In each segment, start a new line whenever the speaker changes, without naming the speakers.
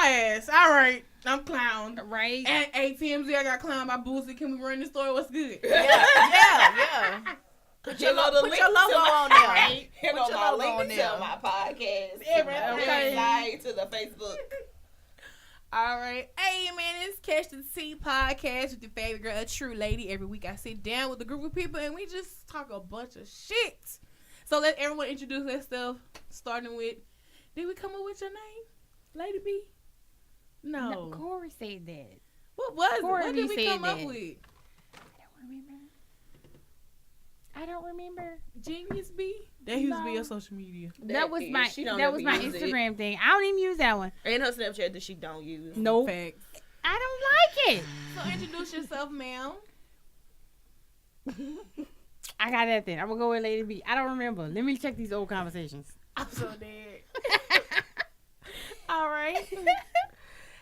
ass. All right. I'm clowned.
Right.
And ATMZ, I got clowned by Boosie. Can we run the story? What's good?
Yeah. Put your logo on there.
Right.
Here go my link to my podcast. To my website, to the Facebook.
All right. Hey, man, it's Catch the Tea podcast with your favorite girl, A Tru Lady. Every week I sit down with a group of people and we just talk a bunch of shit. So let everyone introduce themselves, starting with, did we come up with your name? Lady B? No.
Corey said that.
What was it?
Corey
What did we come up
that.
with?
I don't remember.
Genius B? That used to be your social media.
That was my Instagram thing. I don't even use that one.
And her Snapchat that she don't use.
Nope.
Facts.
I don't like it.
So introduce yourself, ma'am.
I got that then. I'm gonna go with Lady B. I don't remember. Let me check these old conversations.
I'm so dead. All right.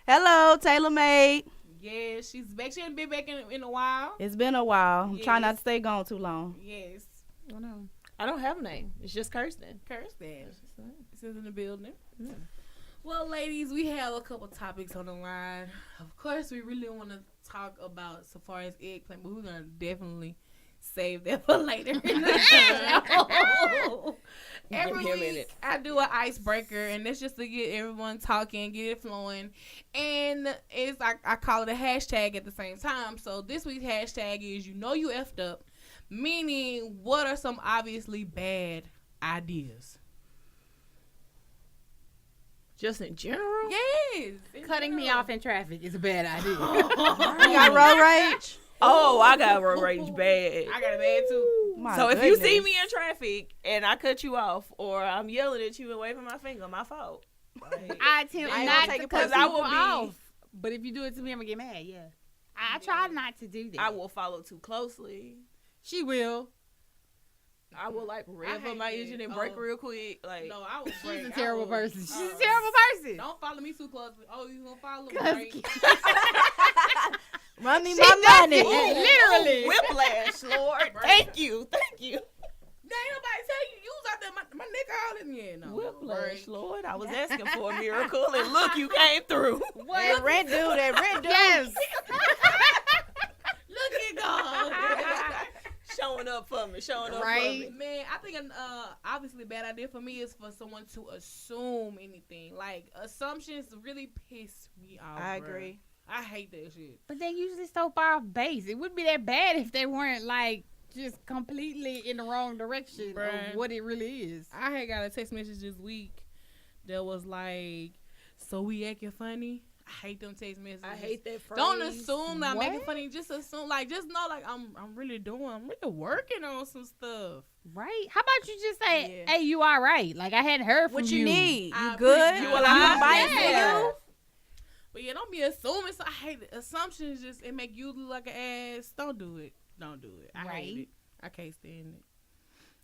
Hello, Taylor Made.
Yeah, she's back. She hasn't been back in a while.
It's been a while. I'm trying not to stay gone too long.
Yes.
Oh no.
I don't have a name. It's just Kirsten.
Kirsten. This is in the building. Yeah. Well, ladies, we have a couple topics on the line. Of course, we really want to talk about Safaree's eggplant, but we're going to definitely save that for later in the show. Every week, I do an icebreaker, and that's just to get everyone talking, get it flowing. And it's I call it a hashtag at the same time. So this week's hashtag is, you know you effed up, meaning what are some obviously bad ideas?
Just in general?
Yes.
Cutting me off in traffic is a bad idea.
You got road rage?
Oh, I got road rage bad.
I got it bad too.
So if you see me in traffic and I cut you off, or I'm yelling at you and waving my finger, my fault. Like,
I attempt not to cut
I
people
will be
off. But if you do it to me, I'm gonna get mad. Yeah. I try not to do that.
I will follow too closely.
She will.
I will rev up my engine and brake real quick. Like,
no, I was.
She's a terrible person. She's a terrible person.
Don't follow me too closely. Oh, you gonna follow me? Right?
Run me my money.
Literally.
Whiplash, Lord. Thank you.
There ain't nobody tell you. You was out there, my nigga all in here. No,
Whiplash,
right?
Lord. I was asking for a miracle, and look, you came through.
What? That red dude.
Yes.
Look at God.
Showing up for me.
Right.
Man, I think obviously a bad idea for me is for someone to assume anything. Like, assumptions really piss me off.
I
bruh.
agree.
I hate that shit.
But they usually so far off base. It wouldn't be that bad if they weren't like just completely in the wrong direction
Bruh.
of what it really is.
I had got a text message this week that was like, so we acting funny? I hate them text messages.
I hate that phrase.
Don't assume that I'm
What?
making funny. Just assume, just know, I'm really working on some stuff.
Right? How about you just say,
Yeah.
hey, you all right? Like, I hadn't heard from
What
you.
you need?
I
You good?
appreciate
You
it.
alive?
Yeah.
But yeah, don't be assuming. So I hate it. Assumptions it make you look like an ass. Don't do it. I hate
Right.
it. I can't stand it.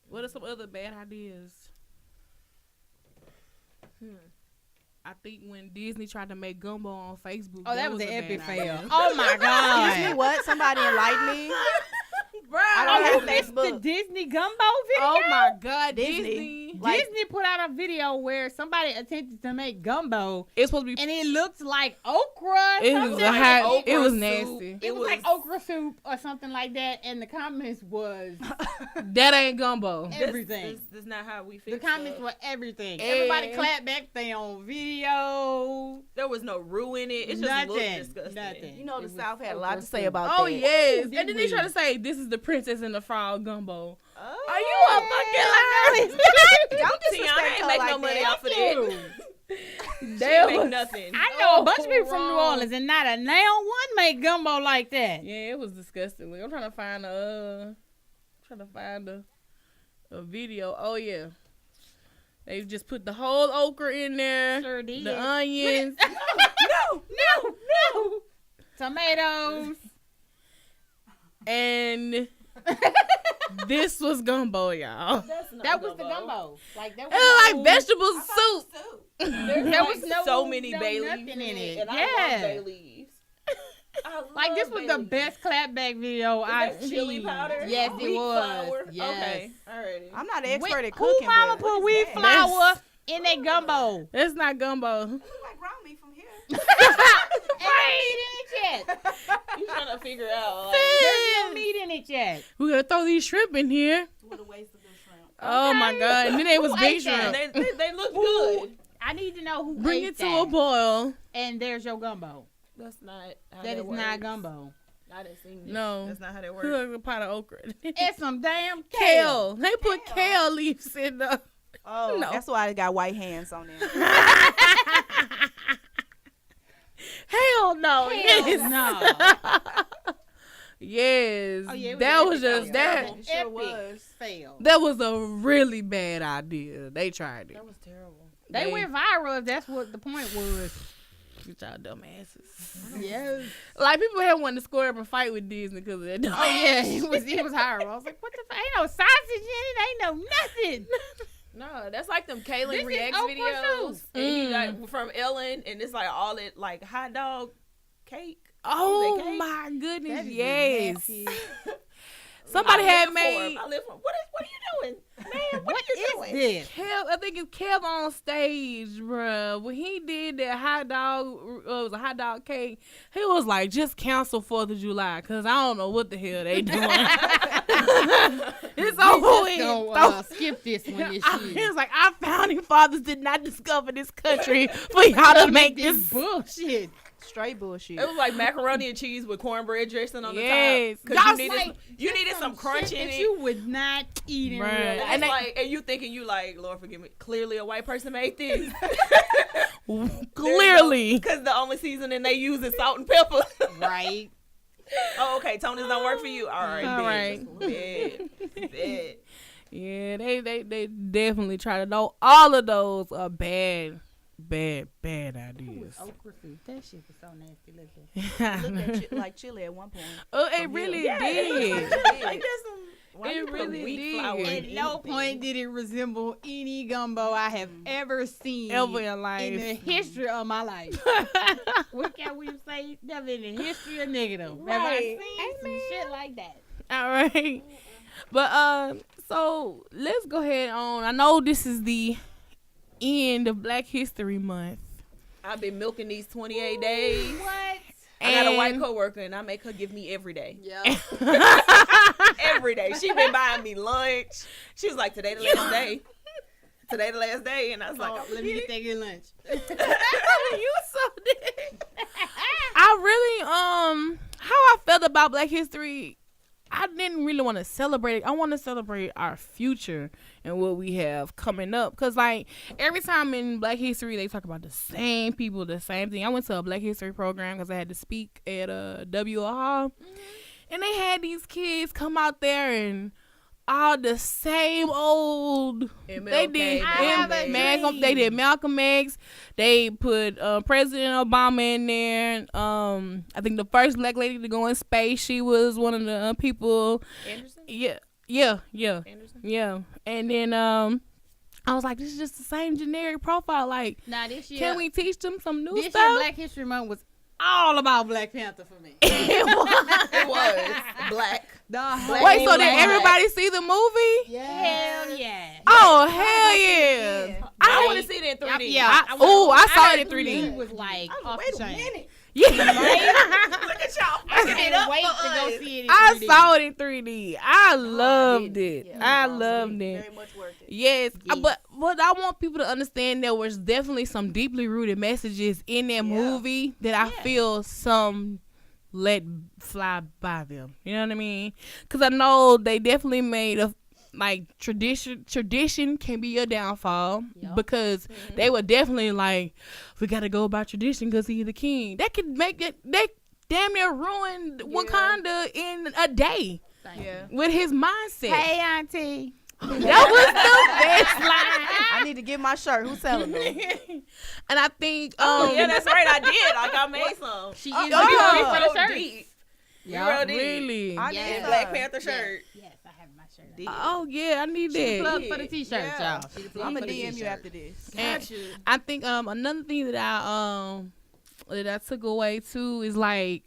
What are some other bad ideas? I think when Disney tried to make gumbo on Facebook.
Oh, that was
a
an epic
bad
fail.
idea.
Oh, my
Excuse me,
God.
what? Somebody enlighten me?
Bruh.
I
Oh,
don't
you
have
missed the
Facebook.
Disney gumbo video?
Oh my God,
Disney.
Disney.
Like-
Disney put out a video where somebody attempted to make gumbo,
It's supposed to be.
and it looked like okra.
It was
something
a
like
hot.
okra
It was
soup.
nasty.
It was like okra soup or something like that, and the comments was
That ain't gumbo.
everything.
This is not how we
The
fix
comments
it.
were everything.
Eh.
Everybody clapped back. They on video.
There was no roux in it. It just
Nothing.
looked disgusting.
Nothing.
You know the
It was
South had a
okra
lot to say
soup.
about
Oh
that.
yes,
Did
and then they
we?
try to say this is the Princess and the Frog gumbo.
Oh.
Are you a fucking liar?
Don't
Tiana
disrespect
ain't
her
make
like
no money
that.
off of that. She
That
ain't
was-
make nothing.
I know a bunch of people from New
wrong.
Orleans, and not a nail one make gumbo like that.
Yeah, it was disgusting. I'm trying to find a video. Oh yeah, they just put the whole okra in there,
Sure did.
the onions.
No. Tomatoes.
And this was gumbo, y'all.
That was the gumbo. Like that
It was like vegetable soup.
There was no
so many
no
bay
nothing
leaves
in it.
and I
Yeah.
love bay leaves.
Like this was the best clapback video I've seen.
Chili powder.
Yes, it
Wheat
was.
flour.
Yes.
Okay, alright.
I'm not an expert at
Who
cooking.
mama
but
put
what
wheat
is that?
flour in that gumbo?
That's not gumbo.
You like ground meat from here.
Ain't in it yet.
You trying to figure out like
There's no meat in it yet.
We're gonna throw these shrimp in here.
What a waste of good shrimp.
Oh my god! And then they was
Who
big
ate that?
shrimp.
they look good.
I need to know who
Bring
ate
it to
that.
a boil.
And there's your gumbo.
That's not how
That is
works.
not gumbo.
I didn't see
No,
That's not how that
Look
works.
like a pot of okra.
It's some damn kale.
Kale. They put kale leaves in the.
Oh,
No.
that's why they got white hands on there.
Hell no. Yes.
No.
Yes.
Oh, yeah, it was
that was
epic.
just that.
It sure was.
Fail.
That was a really bad idea. They tried it.
That was terrible.
They went viral if that's what the point was.
Get y'all dumb asses.
Yes.
Like people had wanted to square up and fight with Disney because of that. Dumb
Oh yeah, it was horrible. I was like, what the fuck? Ain't no sausage in it. Ain't no nothing.
No, that's like them Kaylin
This is
Reacts
okra
videos.
soup.
And he like from Ellen, and it's like all it like hot dog cake.
Oh
cake?
my goodness,
That is
yes.
nasty.
Somebody
I
had
live for
made
him. I live for him. What are you doing, man?
What
are you
is
doing?
this?
Kev, I think it's Kev on stage, bruh. When he did that hot dog, it was a hot dog cake. He was like, just cancel 4th of July, cause I don't know what the hell they doing. It's over with.
Go skip this one. This
He
shit.
was like, our founding fathers did not discover this country for y'all to make this.
bullshit.
Straight bullshit.
It was like macaroni and cheese with cornbread dressing on
Yes.
the top.
Y'all
Because you needed some crunch
shit
in
that
it.
you would not eat in real
Right.
life.
And,
And
and you thinking you like, Lord forgive me. Clearly a white person made this.
Clearly.
Because the only seasoning they use is salt and pepper.
Right.
Oh, okay. Tony's don't work for you. All right.
All
bet. Bet.
Yeah, they definitely try to know. All of those are bad ideas.
Okra soup. That shit was so nasty looking.
Looked at like chili at one point.
Oh, it really
Yeah,
did.
Like that's some. Why
It
you put
really
wheat
did.
flour in
At no
anything?
point did it resemble any gumbo I have ever seen
Ever in
in the
life.
history of my life. What can we say? Never in the history of negative. Have I
Right.
seen some shit like that?
All right. But so let's go ahead on. I know this is the end of Black History Month.
I've been milking these 28 days.
What?
I got a
And-
white coworker, and I make her give me every day.
Yeah.
Every day. She been buying me lunch. She was like, today the last day. Today the last day. And I was like,
Oh, let me get that good lunch.
You so dead. I really how I felt about Black History, I didn't really want to celebrate it. I want to celebrate our future and what we have coming up. Cause like every time in Black History they talk about the same people, the same thing. I went to a Black History program because I had to speak at WO Hall, and they had these kids come out there and all the same old. They did
I have a
Malcolm.
dream.
They did Malcolm X. They put President Obama in there. I think the first black lady to go in space. She was one of the people.
Anderson?
Yeah.
Anderson?
And then I was like, this is just the same generic profile. Like,
Now this year,
can we teach them some new
this year
stuff?
Black History Month was all about Black Panther for me.
It was.
It was black.
Wait, so did
Black.
everybody see the movie?
Hell yeah.
Oh, hell yeah.
I want to see it in 3D.
Yeah.
I saw it in
It
3D.
was like off
Wait
the
a
chain.
minute.
Yeah.
Look at y'all.
I
fucking it
can't
up
wait
for
to go
us.
see it in
I
3D.
saw it in 3D. I loved it.
Yeah,
I
it was
loved it.
Very much worth it.
Yes,
Yes.
but what I want people to understand, there was definitely some deeply rooted messages in that movie that I feel some let fly by them. You know what I mean? Because I know they definitely made a like tradition can be your downfall because they were definitely like, we got to go by tradition because he's the king. That could make it. They damn near ruined Wakanda in a day
Yeah.
with his mindset.
Hey, Auntie.
That was the best line.
I need to get my shirt. Who's selling them?
And I think
Oh, yeah, that's right. I did. Like, I made some.
She
Oh,
is
yeah.
the
We
for the
so
shirt.
deep.
Yeah.
real deep.
really.
I
Yeah.
need
And
some.
Black Panther shirt.
Yes, I have my shirt.
Deep.
Oh yeah, I need
She the
that.
plug for the t-shirt,
Yeah.
y'all. She the plug
I'm
for
gonna
the
DM you
t-shirt.
after this.
And
you.
I think another thing that I took away too is like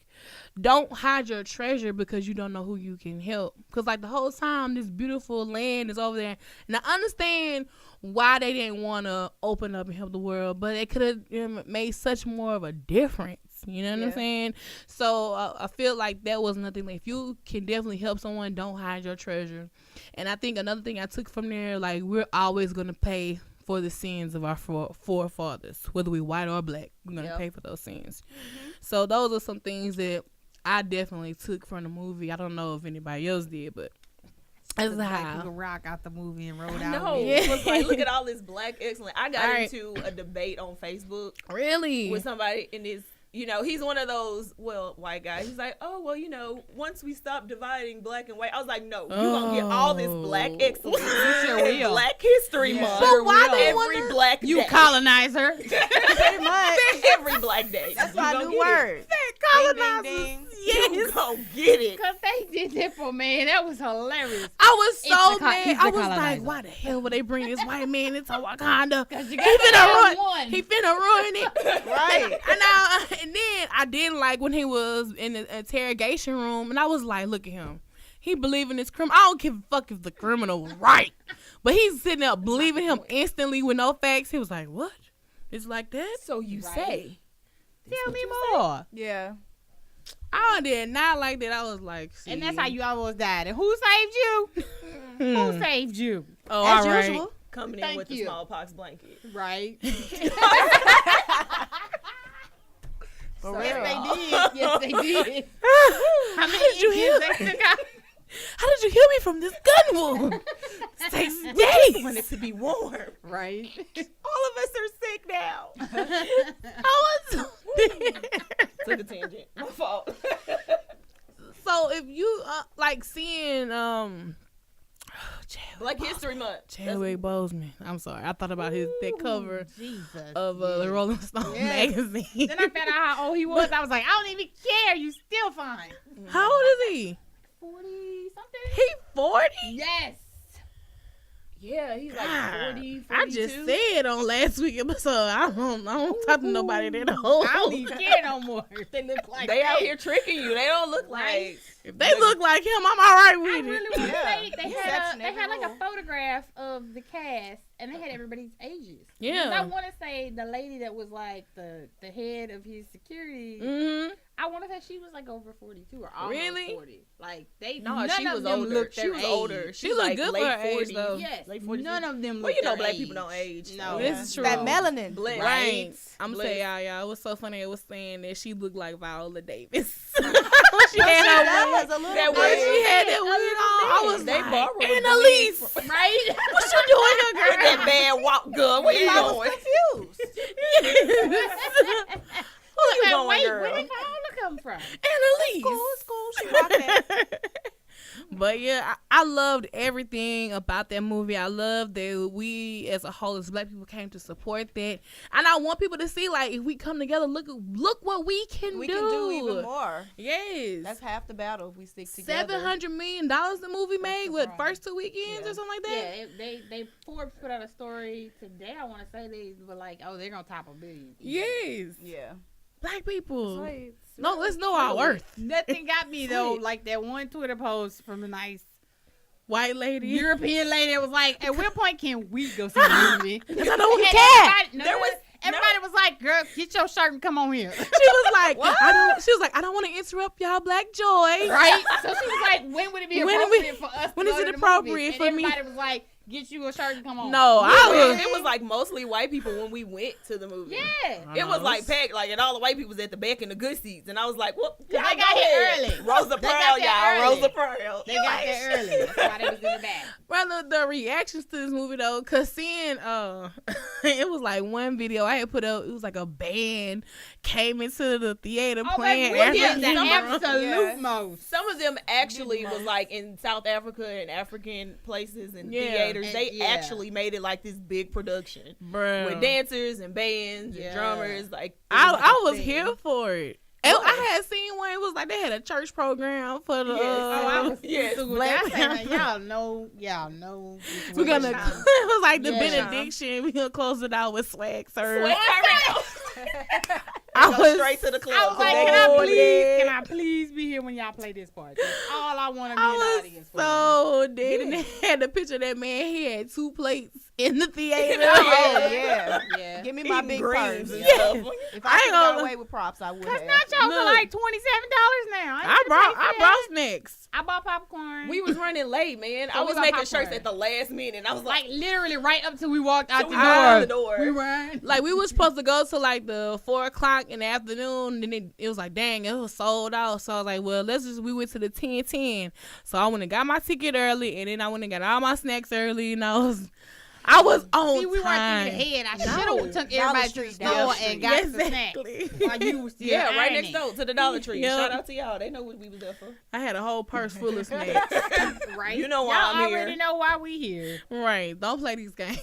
don't hide your treasure because you don't know who you can help. Because, like, the whole time, this beautiful land is over there. And I understand why they didn't want to open up and help the world, but it could have made such more of a difference. You know what I'm saying? So I feel like that was nothing. Like, if you can definitely help someone, don't hide your treasure. And I think another thing I took from there, like, we're always going to pay for the sins of our forefathers, whether we white or black. We're going to pay for those sins. Mm-hmm. So those are some things that I definitely took from the movie. I don't know if anybody else did, but that's how
people rock out the movie and rolled out.
No, it was like, look at all this black excellence. I got into a debate on Facebook.
Really?
With somebody in this. You know, he's one of those, white guys. He's like, once we stop dividing black and white, I was like, no, you're going to get all this black excellence in Black History Month.
But why they
every black day.
You colonizer.
Pretty much.
Every black day.
That's my new word.
Colonizers.
Ding, ding, ding.
Yes.
You gon' get it.
Because they did that for man. That was hilarious.
I was so mad.
He's
I
the
was like,
colonizer.
why the hell would they bring this white man into Wakanda?
He
He finna ruin it.
Right.
And then I didn't like when he was in the interrogation room, and I was like, look at him. He believing this criminal. I don't give a fuck if the criminal was right. But he's sitting there believing him instantly with no facts. He was like, what? It's like that?
So you say.
Tell me more.
Yeah.
I did not like that. I was like, see.
And that's how you almost died. And who saved you? Who saved you?
Oh,
As
all right.
usual.
Coming in
Thank
with
you.
the smallpox blanket.
Right.
For
Yes,
real.
they did. Yes, they did. How many
did you heal?
they took out?
How did you heal me from this gun wound? It takes
I
days.
want it to be warm.
Right.
All of us are sick now.
I was
Took a tangent. My fault.
So if you like seeing
Black History Month.
Chadwick Boseman. I'm sorry. I thought about that cover
Jesus.
of the Rolling Stone
Yes.
magazine.
Then I found out how old he was. I was like, I don't even care. You still fine.
How old is he?
40 something?
He 40?
Yes.
Yeah, he's like
God,
40, 42.
I just said on last week episode, I don't talk to nobody that old.
I don't even care no more. They look like
They out
that.
here tricking you. They don't look like.
If they look like him, I'm all right
I
with
really
it.
want to
Yeah.
say they
He's
had
catching
they had like a
every
photograph of the cast and they had everybody's ages.
Yeah.
And I want to say the lady that was like the head of his security.
Mm-hmm.
I want to say she was like over 42 or almost
Really?
40. Like they
No,
none
she
of
was
them
older.
looked
She
their
was
age.
older.
She
was
looked
like
good
late
for her age,
40s.
though.
Yes,
Late 40s.
none of them
Well,
looked
you know,
their
black
age.
people don't age.
No,
so.
This is true.
That melanin.
Bliss.
Right. I'm gonna
Bliss.
say y'all, it was so funny. It was saying that she looked like Viola Davis.
She
When
does a little
That
bit.
wig.
she had that wig on, I was
They
like,
borrowed the
Annalise,
wig
Right?
what you doing here, girl?
That bad walk, girl. Where you
I was
going?
confused.
Where you going,
Wait,
girl?
where did Viola come from?
Annalise.
School. She rocked that.
But yeah, I loved everything about that movie. I love that we, as a whole, as black people, came to support that, and I want people to see, like, if we come together, look what we can
We
do.
can do even more.
Yes,
That's half the battle if we stick together.
$700 million the movie made
the
with
problem.
first 2 weekends or something like that.
Yeah, they Forbes put out a story today. I want to say they were like, oh, they're gonna top $1 billion.
Yes,
Yeah.
black people.
Right.
No, let's know our worth.
Nothing got me though, like that one Twitter post from a nice
White lady.
European lady that was like, at what point can we go see the movie?
Because I know we
And
can.
everybody was like, girl, get your shirt and come on here.
She was like, I don't want to interrupt y'all black joy.
Right? So she was like, when would it be
When
appropriate for us
when
to
is
go
it
to the
appropriate
movies?
for
And
me?
everybody was like, get you a shirt and come on.
No,
It was like mostly white people when we went to the movie.
Yeah.
It was like packed, like, and all the white people was at the back in the good seats, and I was like, "Well,
They
y'all
got
go
here
ahead.
early.
Rosa
They
Pearl,
got there
y'all.
early.
Rosa Pearl.
They got there early. That's why they was in the back.
Rather the reactions to this movie though, cause seeing it was like one video I had put up. It was like a band came into the theater playing
we did
African
the
music.
absolute
Yes.
most.
Some of them actually was like in South Africa and African places and
Yeah.
theaters.
And-
They
yeah.
actually made it like this big production
Bruh.
with dancers and bands
Yeah.
and drummers. Like it
I
like a
was
thing.
here for it. And I had seen one. It was like they had a church program for the.
Yes.
I was
Yes.
black.
Black-
Y'all know.
We're gonna. It was like the
Yeah.
benediction. We're gonna close it out with swag serve.
Swag.
I
Go straight to the club.
I was like, can I please be here when y'all play this part? That's all I want to be in the audience for.
So dead, and they had the picture of that man. He had 2 plates in the theater.
Oh, yeah. Give me my big purse.
and
Yeah.
stuff.
If I could got away with props, I would
Cause
have.
nachos
Look.
are like $27 now.
I brought snacks.
I bought popcorn.
We was running late, man.
So
I
we
was
got
making
popcorn.
shirts at the last minute. I was like,
like literally right up till we walked out
so
the
we got out the
door.
door.
We ran.
Like we was supposed to go to like the 4 o'clock in the afternoon, and then it was like, dang, it was sold out. So I was like, well, we went to the 10:10. So I went and got my ticket early, and then I went and got all my snacks early, and I was on
See, we
time.
weren't thinking ahead. I should have took
Dollar
everybody to the
Street,
store
Dollar
and
Street.
got some snacks
Exactly.
while you were still
Yeah, right
ironing.
next door to the Dollar Tree.
Yeah.
Shout out to y'all. They know what we was there for.
I had a whole purse full of snacks.
Right?
You know why
Y'all
I'm
already
here.
know why we here.
Right. Don't play these games.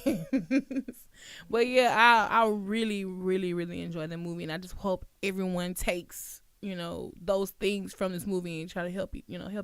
But yeah, I really, really, really enjoyed the movie, and I just hope everyone takes, those things from this movie and try to help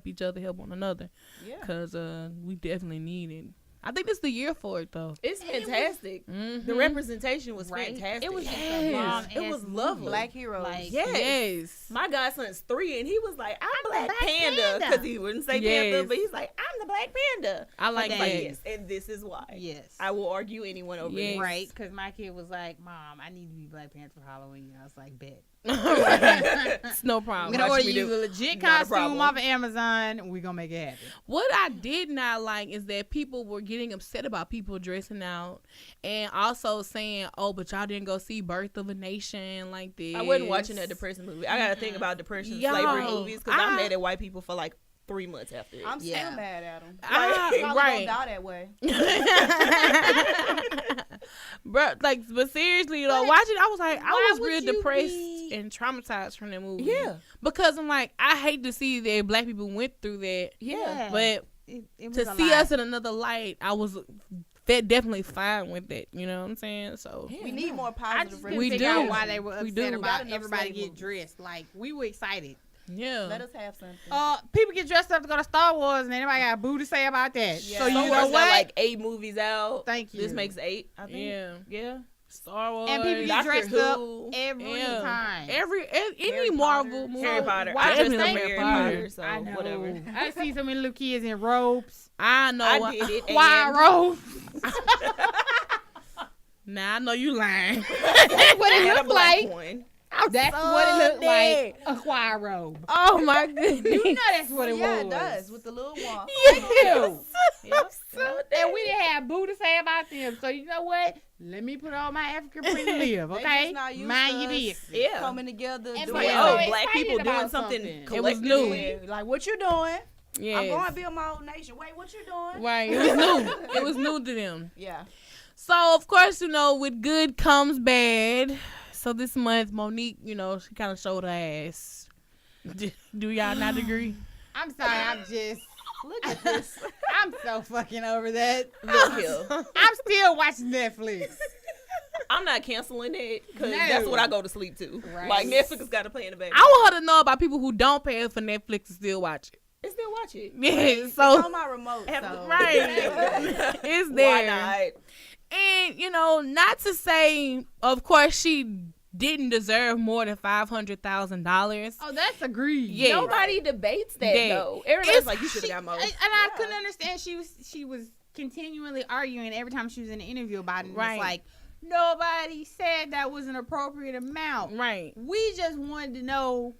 each other, help one another.
Yeah.
Cause we definitely need it. I think this is the year for it though.
It's fantastic.
Mhm.
The representation was
Right?
fantastic.
It was just
Yes.
a bomb.
It was lovely.
Black heroes.
Like,
Yes.
Yes.
My godson's 3, and he was like, I'm
the
Black
Black
Panda.
Panda.
Because he wouldn't say
Yes.
Panther, but he's like, I'm the Black Panda.
I like
I was
that.
like, yes, and this is why.
Yes.
I will argue anyone over
Yes.
this.
Right, because my kid was like, Mom, I need to be Black Panther for Halloween. I was like, bet.
It's no
I'm
problem.
going to
Watch
order
me
you
do.
a legit
Not a
costume
problem.
off of Amazon, and we're going to make it happen.
What I did not like is that people were getting upset about people dressing out and also saying, oh, but y'all didn't go see Birth of a Nation like this.
I wasn't watching that depressing movie. I got to think about depression and
Yo,
slavery movies because I'm
I-
mad at white people for like 3 months after it.
I'm still
Yeah.
mad at him.
I-
Probably
right.
gonna die that way.
Bro, but seriously,
But
watching, I was like,
why
I was
would
real
you
depressed
be-
and traumatized from that movie.
Yeah.
Because I'm like, I hate to see that black people went through that.
Yeah.
But
it was
to
a
see
lot.
us in another light, I was definitely fine with that. You know what I'm saying? So
We need more
I
positive
just couldn't
We
figure
do.
out why they were
We
upset
do.
about
Got enough
everybody
slave
get
movies.
dressed. Like, we were excited.
yeah.
Let us have something.
People get dressed up to go to Star Wars, and anybody got a boo to say about that.
Yeah.
So you
Star
know
Wars
what?
got like 8 movies out.
Thank you.
This makes 8, I think.
Yeah.
Yeah.
Star Wars.
And people get
Doctor
dressed
Who.
up every
Yeah.
time.
Any
Harry
Marvel
Potter.
movie.
Harry Potter.
Why
I dressed
isn't
up
it
Harry
Harry
Potter, so
I know.
whatever.
I see so many little kids in robes.
I know.
I did it.
Why
and
robes?
Nah, I know you lying.
That's what
I
it
had a
looked
black
like.
one.
That's
so
what it looked
dead.
like. A choir robe.
Oh my goodness.
You know that's what it
Yeah,
was.
it does with the little one.
Yes.
Yep.
And we didn't have boo to say about them. So you know what? Let me put on my African pretty live,
They
okay?
just not used
Mind
to
your
us
business.
Yeah.
Coming together.
And
It's
doing
like,
Yeah.
oh,
So
black
excited
people doing
about
something
something.
It was new.
collectively.
Like, what you doing?
Yes.
I'm going to build my own nation. Wait, what you doing?
Right. It was new. It was new to them.
Yeah.
So of course, with good comes bad. So this month, Monique, she kind of showed her ass. Do y'all not agree?
I'm sorry, I'm just.
Look at this.
I'm so fucking over that.
Look here.
I'm still watching Netflix.
I'm not canceling it because
No.
that's what I go to sleep to.
Right.
Like Netflix got to play in the background.
I want her to know about people who don't pay for Netflix to still watch it.
And still watch it.
Yeah,
It's
so
on my remote.
Have-
So.
right, it's there.
Why not?
And not to say, of course, she didn't deserve more than $500,000.
Oh, that's agreed.
Yeah.
Nobody debates that
That.
though. Everybody's
It's-
like, you should have got more.
And I couldn't understand. She was continually arguing every time she was in an interview about it. And
Right.
It's like, nobody said that was an appropriate amount.
Right,
We just wanted to know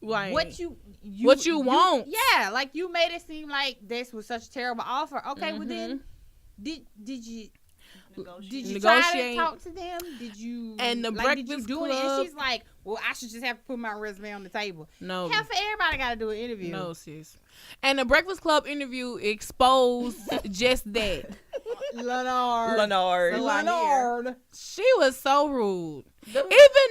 right.
what you
want.
Yeah, like you made it seem like this was such a terrible offer. Okay, well then,
Mm-hmm.
did you
Negotiate.
try to
Negotiate.
talk to them? Did you
And the
did you
Breakfast
do it?
Club-
And she's like, well, I should just have to put my resume on the table.
No,
Hell, for everybody got to do an interview.
no, sis. And the Breakfast Club interview exposed just that.
Leonard.
Leonard.
She was so rude. Even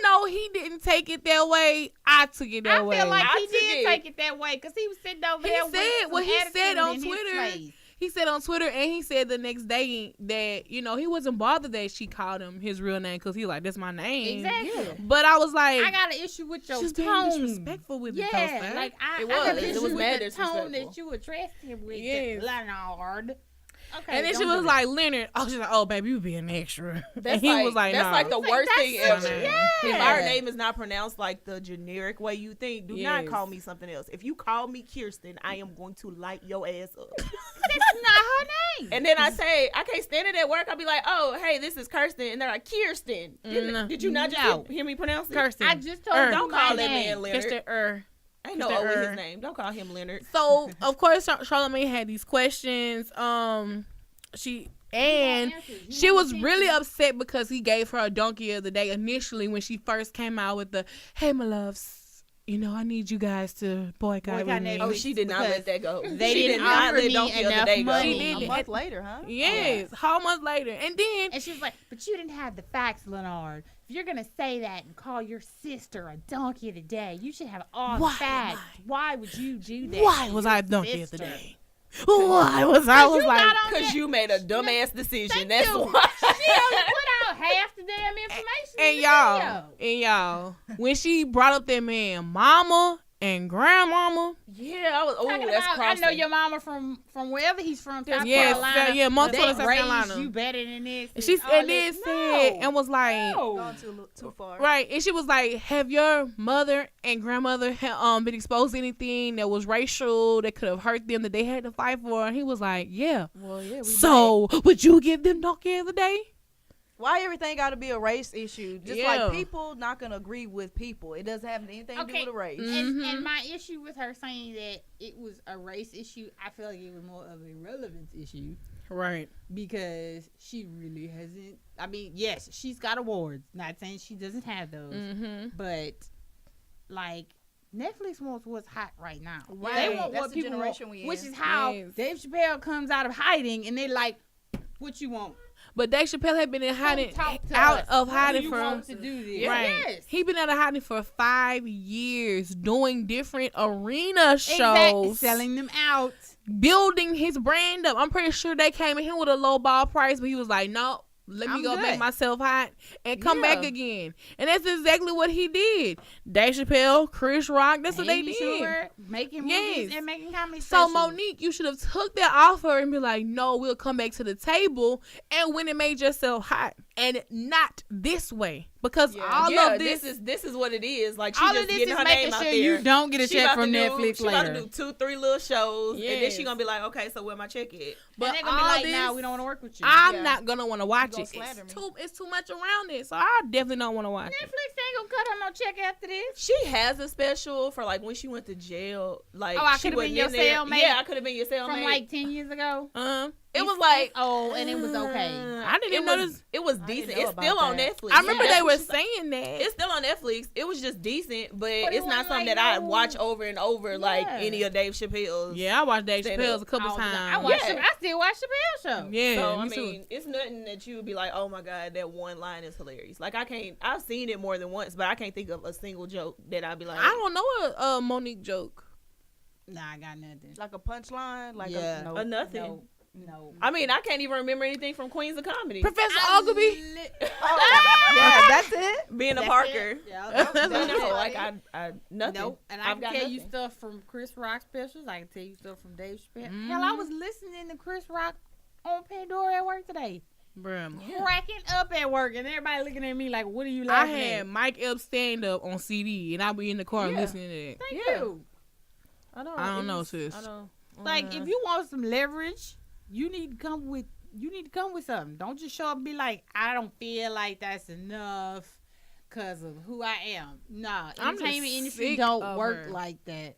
though he didn't take it that way, I took it that
I
way.
feel like
I
he
took
did
it.
take it that way because he was sitting over
He
there. with
said
some
what he said
attitude
on
in his
Twitter.
face.
He said on Twitter, and he said the next day that, he wasn't bothered that she called him his real name because he like, that's my name.
Exactly.
But I was like,
I got an issue with your
she's being
tone.
disrespectful with it, though,
Yeah,
sir.
like I
It
got an
was. It
issue
was
with
mad
the tone
disrespectful.
that you addressed him with.
Yes.
Leonard. Okay,
And then she
don't
was
do
like, Leonard. Oh, she's like, oh, baby, you being extra.
That's
and he
like,
was like,
that's
nah.
like the worst thing
that's
ever.
such-
If our
yeah.
name is not pronounced like the generic way you think, do not
Yes.
call me something else. If you call me Kirsten, I am going to light your ass up.
That's not her name.
And then I say, I can't stand it at work. I'll be like, oh, hey, this is Kirsten. And they're like, Kirsten. Did you not just hear me pronounce it?
Kirsten.
I just told you
Don't
my
call that
name.
man Leonard.
Kirsten
I know
Kirsten
only his name. Don't call him Leonard.
So of course Charlamagne had these questions. She was really upset because he gave her a donkey of the day initially when she first came out with the, hey my loves, you know, I need you guys to boycott with me.
Oh, she did not let that go.
They
She
didn't
did not
offer
let
me
Donkey of the
enough
Day go.
money.
She
A
did.
month later, huh?
Yes, whole month later. And then
And she was like, but you didn't have the facts, Leonard. If you're going to say that and call your sister a donkey of the day, you should have all the
Why
facts.
am I?
Why would you do that?
why
to
was
your
I donkey of the
sister?
day? Why was I was
you
like,
got on
Because you made a dumbass decision.
Thank
That's
you.
why.
She only put out half the damn information in
and
the
y'all,
video.
and y'all, when she brought up that man, mama and grandmama,
Yeah, I was. Oh,
Talking
that's
about, I
crossing.
know your mama from wherever he's from, South
yes,
Carolina.
yeah, Montana,
They
South
raised
Carolina.
you better than this.
And she
all
and
this.
then said and was like,
No.
Gone too far.
right, and she was like, have your mother and grandmother been exposed to anything that was racial that could have hurt them that they had to fight for? And he was like, yeah.
Well, yeah.
So would you give them donkey of the day?
Why everything got to be a race issue? Just
Yeah.
like people not gonna agree with people. It doesn't have anything to do with a race.
And my issue with her saying that it was a race issue, I feel like it was more of a relevance issue
Right.
because she really hasn't. I mean, yes, she's got awards. Not saying she doesn't have those, but like Netflix wants what's hot right now.
Right.
They want
That's
what
the
people
generation
want,
we
which
in.
is how
Yes.
Dave Chappelle comes out of hiding and they like, what you want?
But Dave Chappelle had been in hiding,
Talk to
out
us.
of
What
hiding
do you
for
want to do this?
right.
Yes.
He been out of hiding for 5 years, doing different arena shows,
Selling them out.
building his brand up. I'm pretty sure they came at him with a low ball price, but he was like, no. Let me
I'm
go
good.
make myself hot and come
Yeah.
back again. And that's exactly what he did. Dave Chappelle, Chris Rock, that's what they
Amy
did.
Schumer, making movies
Yes.
and making comedy
So
specials.
Monique, you should have took that offer and be like, no, we'll come back to the table and when it made yourself hot. And not this way. Because all of this
this is what it is. Like she
all of
just
this
getting
is
her
making
name out
sure
there.
you don't get a
She
check
about
from
to do-
Netflix
she about
later.
to do 2-3 little shows, and then
Yes.
she gonna be like, okay, so where my check at?
but
and they're gonna be
all
like,
this,
"Nah, we don't want to work with you."
I'm
Yeah.
not gonna want to watch
gonna
it.
slander me.
It's too much around it. So I definitely don't want to watch it.
Netflix ain't gonna cut her no check after this.
She has a special for like when she went to jail. Like
Oh, I
she
could've been
wasn't
your
in there.
cellmate
Yeah, I could have been your cellmate.
From like 10 years ago.
it was like
and it was okay.
I didn't even notice.
It was
I
decent.
didn't know
It's still
about
on
that.
Netflix.
I remember
Yeah.
they were saying that.
It's still on Netflix. It was just decent, but
it
it's not
wasn't
something
like
that I
no-
watch over and over like
Yeah.
any of Dave Chappelle's.
Yeah, I watched Dave
Stand
Chappelle's
up
a couple
All the time.
times.
I watch.
Yeah.
I still watch Chappelle show.
Yeah,
So I
me too.
mean, it's nothing that you would be like, oh my god, that one line is hilarious. Like I can't. I've seen it more than once, but I can't think of a single joke that I'd be like.
I don't know a Monique joke.
Nah, I got nothing.
Like a punchline, like
Yeah.
a, no.
A nothing.
No.
I mean, I can't even remember anything from Queens of Comedy.
Professor Ogilvy.
Yeah, that's it.
Being a
That's
Parker.
it. Yeah,
That's
that's
No,
it.
like I nothing.
Nope. And I
I've
can
got
tell you
nothing.
stuff from Chris Rock specials. I can tell you stuff from Dave Chappelle. Hell, I was listening to Chris Rock on Pandora at work today.
Bruh.
Cracking up at work, and everybody looking at me like, "What are you
I
laughing
had
at?"
Mike Epps stand up on CD, and I'll be in the car
Yeah.
listening to that.
Thank
Yeah.
you.
I don't know, sis.
I don't.
Like, if you want some leverage, you need to come with something. Don't just show up and be like, "I don't feel like that's enough because of who I am." Nah,
I'm just
entertainment industry
sick
don't
of
work
her.
like that.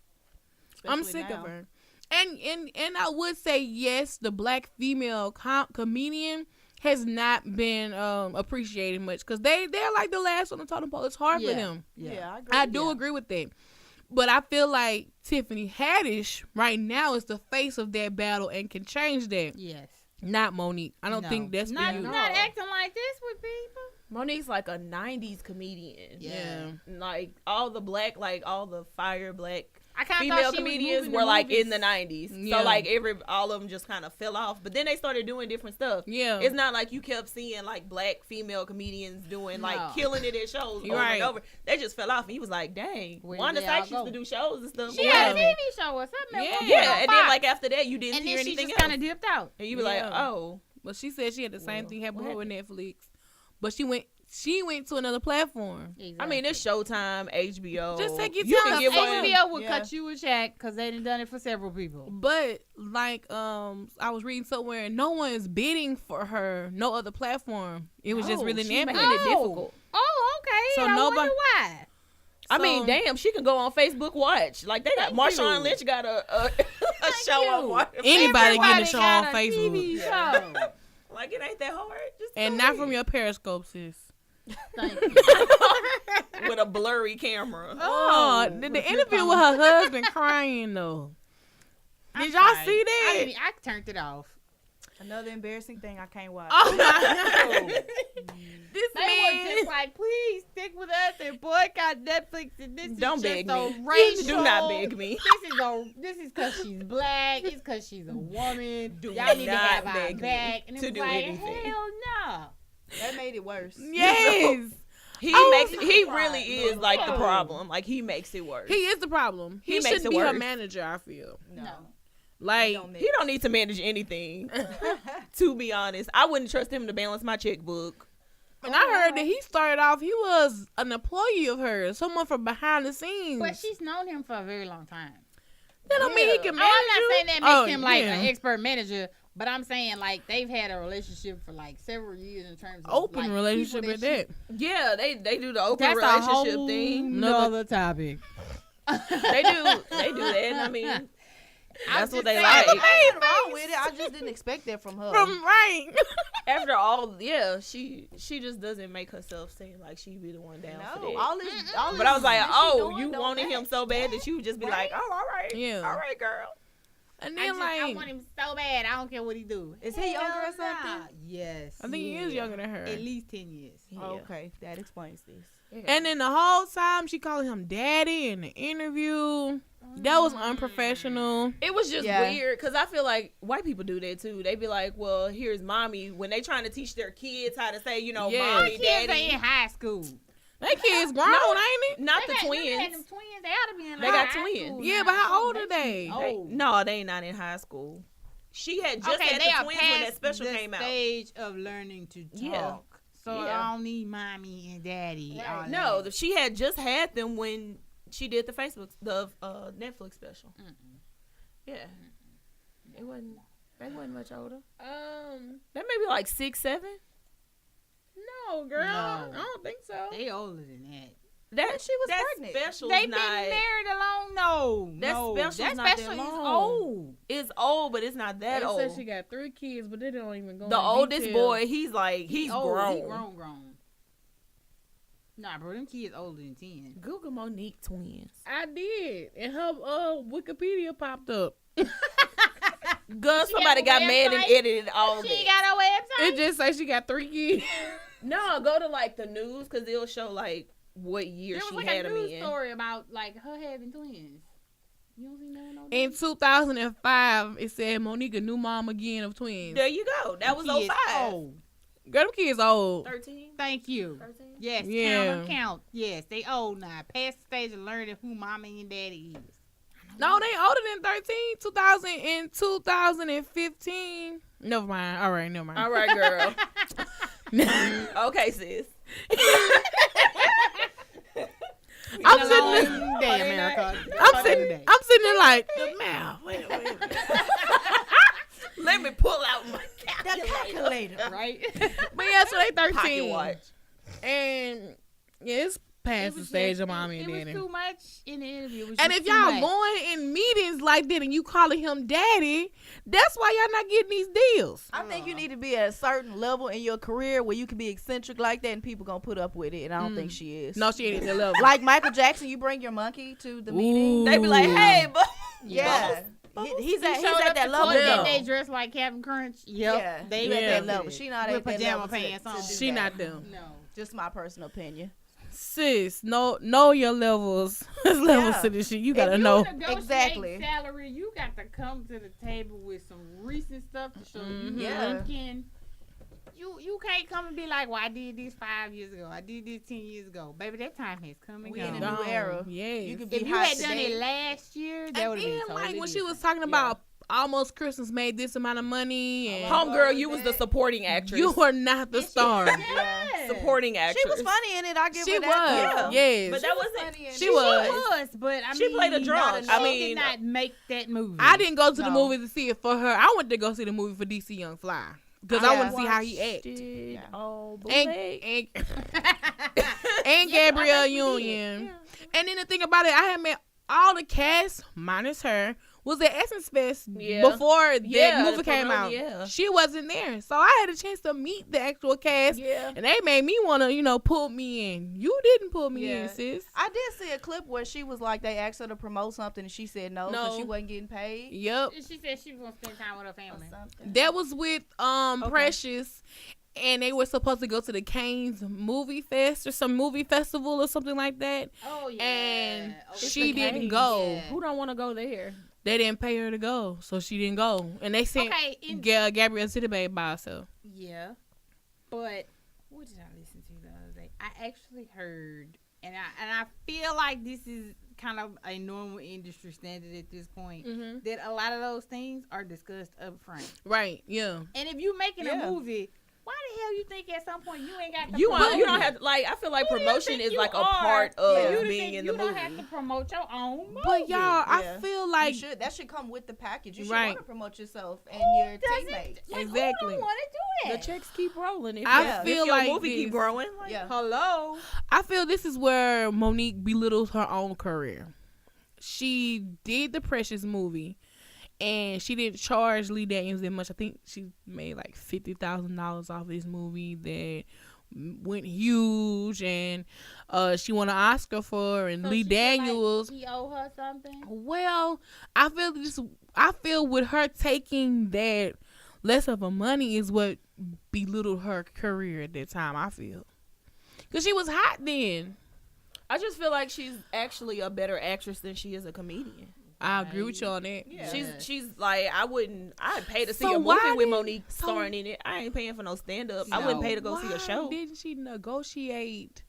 I'm
Especially
sick
now.
of her. And I would say yes, the black female comedian has not been appreciated much because they're like the last on the totem pole. It's hard for them.
Yeah, I agree.
I do agree with that. But I feel like Tiffany Haddish right now is the face of that battle and can change that.
Yes.
Not Monique. I don't
No.
think that's
not
for you.
not acting like this with people.
Monique's like a '90s comedian.
Yeah.
Like all the black, like all the fire black
I kinda
female
thought she was
comedians
moving
were
to
like
movies.
in the 90s.
Yeah.
So like all of them just kind of fell off. But then they started doing different stuff.
Yeah.
It's not like you kept seeing like black female comedians doing
No.
like killing it at shows over
Right.
and over. They just fell off. And he was like, dang.
Where
Wanda
did they all
Sykes used to
go?
do shows and stuff.
She
What
had a
happened?
TV show or something.
Yeah.
Yeah, and then like after that, you didn't
and
hear
then she
anything
just
else.
kind of dipped out.
And you were like,
Yeah.
oh.
But she said she had the same
Well,
thing happen
what
with Netflix. But she went to another platform.
Exactly.
I mean, it's Showtime, HBO.
Just take your
You
time.
can get one.
HBO would
Yeah.
cut you a check because they done it for several people.
But like I was reading somewhere and no one is bidding for her, no other platform. It was just really
she's
nappy.
making it difficult.
Oh, okay.
So
I
nobody-
wonder why.
I mean,
So-
damn, she can go on Facebook Watch. Like they got
Thank
Marshawn
you.
Lynch got a show
you.
on Watch.
Anybody getting a show
got
on
a
Facebook.
TV show.
Like it ain't that hard. Just
And
go
not
ahead.
from your Periscope, sis.
Thank you.
with a blurry camera.
Oh, the interview with her husband crying though. Did y'all
sorry.
see that?
I turned it off.
Another embarrassing thing I can't watch.
Oh my! This
They were
man.
just like, please stick with us and boycott Netflix. And this
Don't
is
beg
just
me.
a racial.
Do not beg me.
This is because she's black. It's because she's a woman.
Do
Y'all need to
not
have our
beg me
back. And it
to
was
do
like,
anything.
hell no.
That made it worse.
Yes,
He
Oh,
he really is like the
no.
problem. Like he makes it worse.
he is the problem. He
He makes
shouldn't
it
be her
worse.
manager. I feel
No.
like
He don't need to manage anything. To be honest, I wouldn't trust him to balance my checkbook.
And I heard that he started off, he was an employee of hers, someone from behind the scenes.
But she's known him for a very long time.
That don't mean he
Yeah.
can
Oh,
manage
I'm not
you.
saying that makes
Oh,
him like
yeah.
an expert manager, but I'm saying like they've had a relationship for like several years in terms of
Open
like,
relationship
people
with that.
Yeah, they do the open
That's a
relationship
whole
thing.
nother topic.
They do that. I mean, that's what they
saying,
like.
Ain't nothing wrong with it. I just didn't expect that from her.
From right.
After all, yeah, she just doesn't make herself seem like she be the one down for
no,
that.
all
But I was like,
that she
oh,
doing
you
don't
wanted
match.
him so bad that you would just be like, oh, all right,
Yeah.
all right, girl.
And
I
then
I want him so bad. I don't care what he do.
Is he younger or
Hell nah.
something?
Yes.
I think he is younger than her.
At least 10 years.
Yeah.
Okay, that explains this.
And then the whole time she calling him daddy in the interview. That was unprofessional.
It was just
Yeah.
weird because I feel like white people do that too. They be like, well, here's mommy when they trying to teach their kids how to say,
Yeah.
mommy,
Kids are
daddy.
in high school.
That kid's grown, ain't
Not
They
the
got them
twins.
twins. They ought to be in
They got
high
twins.
school
it? Yeah,
now.
but how old are they?
Oh.
No, they ain't not in high school. She had just
Okay,
had
they
the
are
twins when that
past
special
the
came out.
stage of learning to talk.
Yeah.
So
Yeah.
I don't need mommy and daddy.
Right.
all
No,
that.
she had just had them when she did the Netflix special. Yeah, they wasn't much older. They may be like 6, 7.
No, girl.
No.
I don't think so.
They older than that.
That
she was
that
pregnant.
special's
They been
not.
married alone. No,
That
no.
special's
that
not that
special is
long.
old.
It's old, but it's not that
They
old.
said she got 3 kids, but they don't even go
The
in
oldest
detail.
boy, he's like he's
old.
grown.
He grown. Nah, bro, them kids older than 10.
Google Monique twins.
I did. And her Wikipedia popped up.
Girl,
She
somebody
got
got
a
mad and
website?
edited all of
She ain't
it.
got a website.
It just says she got 3 kids.
No, go to like the news because it'll show like what year
There was
she
like
had
a
them
news
in.
story about like her having twins. You don't see nothing on
In 2005, it said Monique a new mom again of twins.
There you go. That was 05.
Oh,
Girl, them kids old.
13.
thank you.
13.
Yes,
Yeah.
count. Yes, they old now. Past the stage of learning who mommy and daddy is.
No, they older than 13. 2015. Never mind. All right, never mind.
All right, girl. Okay, sis.
I'm sitting there.
Day, America.
I'm sitting there like the mouth. Wait a minute.
Let me pull out my calculator.
Calculator.
Right?
But yeah, so they 13.
Pocket watch.
And yeah, it's past the stage of mommy and
It
daddy.
was too much in the interview. It was
And
just
if
too
y'all
much.
going in meetings like that and you calling him daddy, that's why y'all not getting these deals.
I think you need to be at a certain level in your career where you can be eccentric like that and people gonna put up with it. And I don't think she is.
No, she ain't at that level.
Like Michael Jackson, you bring your monkey to the meeting.
They be like, hey, but
Yeah. He's at that level.
Yeah.
And they dressed like Captain Crunch. Yep.
Yeah,
They
you at
Yeah.
that level. She not
with
at that
pajama
level to
pants on.
do
She
that.
not them.
No.
Just my personal opinion.
sis, know your levels. There's levels to this shit. You gotta
If you
know.
negotiate
Exactly.
salary, you got to come to the table with some recent stuff to show you
Yeah.
thinking. You can't come and be like, well, I did this 5 years ago. I did this 10 years ago. Baby, that time has come and
We in a
gone.
new era.
Yes.
You could be
If you
hot
had done
today.
it last year, that
And
would have been
then,
totally
like, when she was
different.
talking about almost Christmas made this amount of money, and
Homegirl, you was the supporting actress.
you were not the star.
Yeah.
supporting actress.
She was funny in it. I give
She
her
was.
that.
Yes.
But that wasn't.
Funny in
She
it.
was.
But I
She
mean,
played a drunk.
She
I mean,
did not make that movie.
I didn't go to the
No.
movie to see it for her. I went to go see the movie for DC Young Fly because I
Yeah.
want to see how he act.
Did all
And,
black.
and Gabrielle Union. And then the thing about it, I had met all the cast minus her was at Essence Fest before that movie came out.
Yeah.
She wasn't there, so I had a chance to meet the actual cast.
Yeah.
And they made me want to, pull me in. You didn't pull me in, sis.
I did see a clip where she was like, they asked her to promote something and she said no because
No.
she wasn't getting paid.
Yep.
She said she was gonna spend time with her
Or
family.
something.
That was with Precious, and they were supposed to go to the Cannes Movie Fest or some movie festival or something like that.
Oh yeah.
And
Okay.
she didn't
Cannes.
go.
Yeah.
Who don't want to go there?
They didn't pay her to go, so she didn't go. And they sent Gabrielle Citibay by herself.
Yeah, but what did I listen to the other day? I actually heard, and I feel like this is kind of a normal industry standard at this point, that a lot of those things are discussed up front.
Right, yeah.
And if you making a movie, why the hell you think at some point you ain't got to
You
promote
don't
it?
have like I feel like
Who do you
promotion
think
is
you
like a
are?
part
Yeah,
of
you
being
think
in
you
the movie.
don't have to promote your own movie.
But y'all, I
Yeah.
feel like
You should. That should come with the package. You should
Right.
want to promote yourself and
Who
your
doesn't-
teammates.
like,
Exactly.
Who don't want to do
The
that?
checks keep rolling. If
I
your-
feel
if your
like
movie keep
this-
growing. Like,
Yeah.
Hello.
I feel this is where Monique belittles her own career. She did the Precious movie, and she didn't charge Lee Daniels that much. I think she made like $50,000 off this movie that went huge, and she won an Oscar for. And
So
Lee
she feel like
Daniels.
he owe her something.
Well, I feel with her taking that less of a money is what belittled her career at that time. I feel because she was hot then.
I just feel like she's actually a better actress than she is a comedian.
I agree with you on that.
Yeah.
She's like I'd pay to see
So
a
why
movie with
did-
Monique
so-
starring in it. I ain't paying for no stand up. I wouldn't
No.
pay to go see a show.
Why didn't she negotiate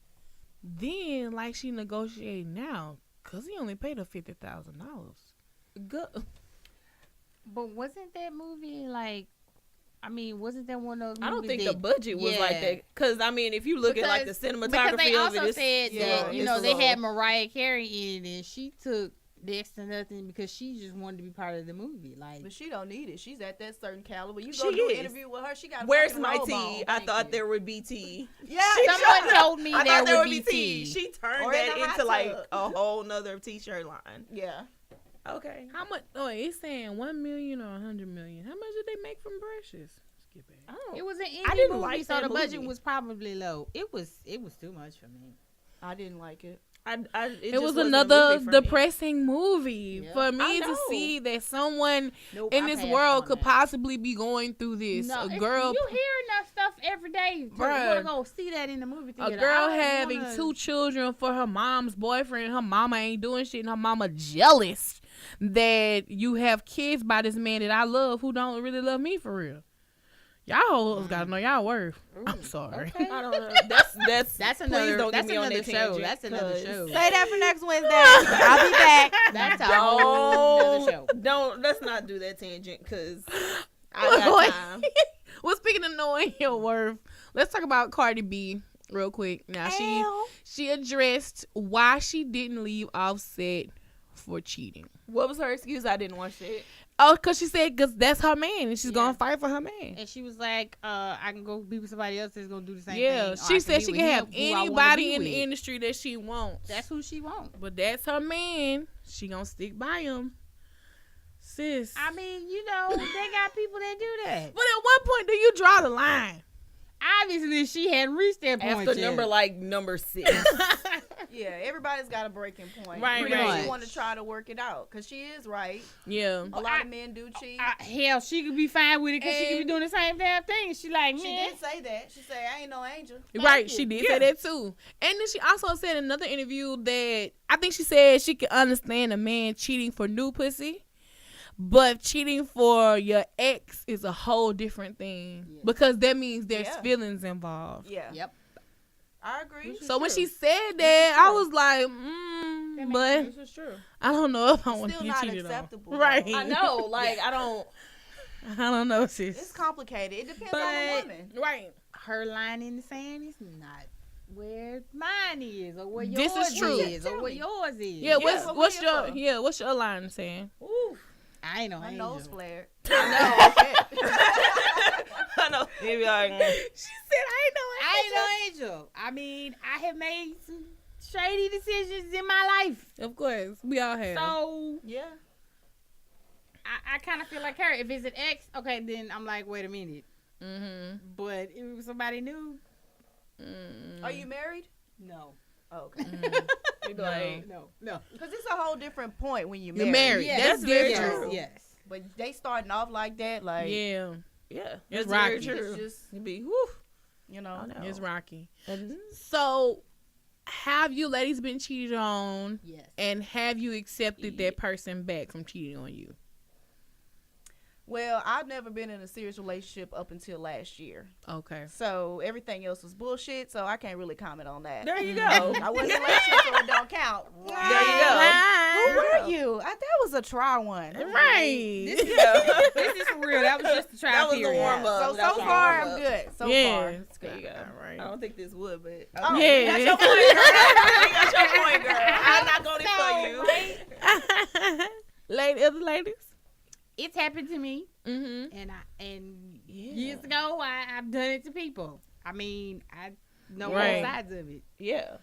then like she negotiated now? Cause he only paid her $50,000.
Good.
But wasn't that movie like? I mean, wasn't that one of those?
I don't
movies
think
that,
the budget was like that. Cause I mean, if you look at like the
because
cinematography
they
of
also
it,
said that
it's a
they had
little-
Mariah Carey in it, and she took next to nothing because she just wanted to be part of the movie. Like,
But she don't need it. She's at that certain caliber. You
She
go do an
is.
interview with her. She got.
Where's
fucking
my
robe
tea?
on.
I
Thank
thought
you.
there would be tea.
Yeah.
someone told me
I
there
thought there
would be tea.
She turned
Or in
that
the hot
into like
tub.
a whole nother t-shirt line.
Yeah.
Okay.
How much? Oh, it's saying 1 million or 100 million. How much did they make from Precious? Skip it.
I don't.
It was an indie
I didn't
movie,
like
so
that
the budget
movie.
was probably low. It was too much for me.
I didn't like it.
It was another depressing movie
Yeah.
for me
I
to
know.
see that someone
Nope,
in
I
this
passed
world
on
could
that.
possibly be going through this.
No,
A girl,
you hear enough stuff every day. You
Bruh.
want to go see that in the movie
a
theater.
girl
I don't
having
wanna-
2 children for her mom's boyfriend. Her mama ain't doing shit, and her mama jealous that you have kids by this man that I love who don't really love me for real. Y'all hoes gotta know y'all worth. I'm sorry.
Okay.
I don't know. That's
That's
please
another.
don't
That's
get me on
another
that
show.
tangent,
That's another
'cause-
show.
Say that for next Wednesday. I'll be back.
That's a whole nother show.
Don't let's not do that tangent because I
Wait.
got time.
Well, speaking of knowing your worth, let's talk about Cardi B real quick. Now she addressed why she didn't leave Offset for cheating.
What was her excuse? I didn't watch it.
Oh, because she said because that's her man and she's
Yeah.
gonna fight for her man.
And she was like, I can go be with somebody else that's gonna do the same thing.
Yeah,
or I
she said
be
she
with
can
him
have
who I wanna
anybody
be
in the
with.
industry that she wants.
That's who she wants.
But that's her man. She gonna stick by him. Sis.
I mean, you know, they got people that do that.
But at what point do you draw the line?
Obviously, she hadn't reached that point
After
yet.
number 6.
Yeah, everybody's got a breaking point.
Right,
Pretty
right.
much. You want to try to work it out because she is right.
Yeah.
A lot of men do cheat.
Hell, she could be fine with it because she could be
And-
doing the same damn thing. She like,
She
man.
did say that. She said, "I ain't no angel."
Right,
you.
she did say that too. And then she also said in another interview that I think she said she could understand a man cheating for new pussy, but cheating for your ex is a whole different thing because that means there's
Yeah.
feelings involved.
Yeah.
Yep.
I agree.
So when she said that, I was like, but
This is true.
I don't know if I want to
Still
get
not
cheated
acceptable.
on. Right.
though.
I know. Like, I don't.
I don't know, sis.
It's complicated. It depends
But-
on the woman.
Right.
Her line in the sand is not where mine is, or where
This
yours
is true.
is, or where yours is.
Yeah,
what
what's
we
your
here for?
what's your line saying?
Ooh.
I ain't no
My
angel.
nose flared.
I know. He'd be like,
She said I
I ain't no angel. I mean, I have made some shady decisions in my life,
Of course, we all have.
so
Yeah.
I kind of feel like her. If it's an ex, okay, then I'm like, wait a minute. But if it was somebody new,
Are you married?
no,
Oh, okay.
he'd be like,
no.
Because it's a whole different point when you're
You're
married.
married.
Yeah,
that's
very
different.
true.
Yes.
But they starting off like that, like,
Yeah,
yeah,
It's
that's very
rocky.
true.
it's just,
You'd be, whoo.
you know.
I know.
it's rocky.
And
So, have you ladies been cheated on,
Yes.
and have you accepted that person back from cheating on you?
Well, I've never been in a serious relationship up until last year.
Okay.
So everything else was bullshit, so I can't really comment on that.
there you go.
I wasn't in a relationship, so it don't count.
There you go.
Who were you? That was a try one.
Right.
This is for real. That was just the trial
That was the
period.
warm up.
So
That was
far,
the
I'm
warm-up.
good. So
Yeah.
far.
There you go.
All right.
I don't think this would, but
Oh,
Yeah.
you got your point, girl. You got your point, girl. I'm not going to for you.
Other ladies?
It's happened to me,
Mm-hmm.
and years ago, I've done it to people. I mean, I know
Right.
both sides of it.
Yeah.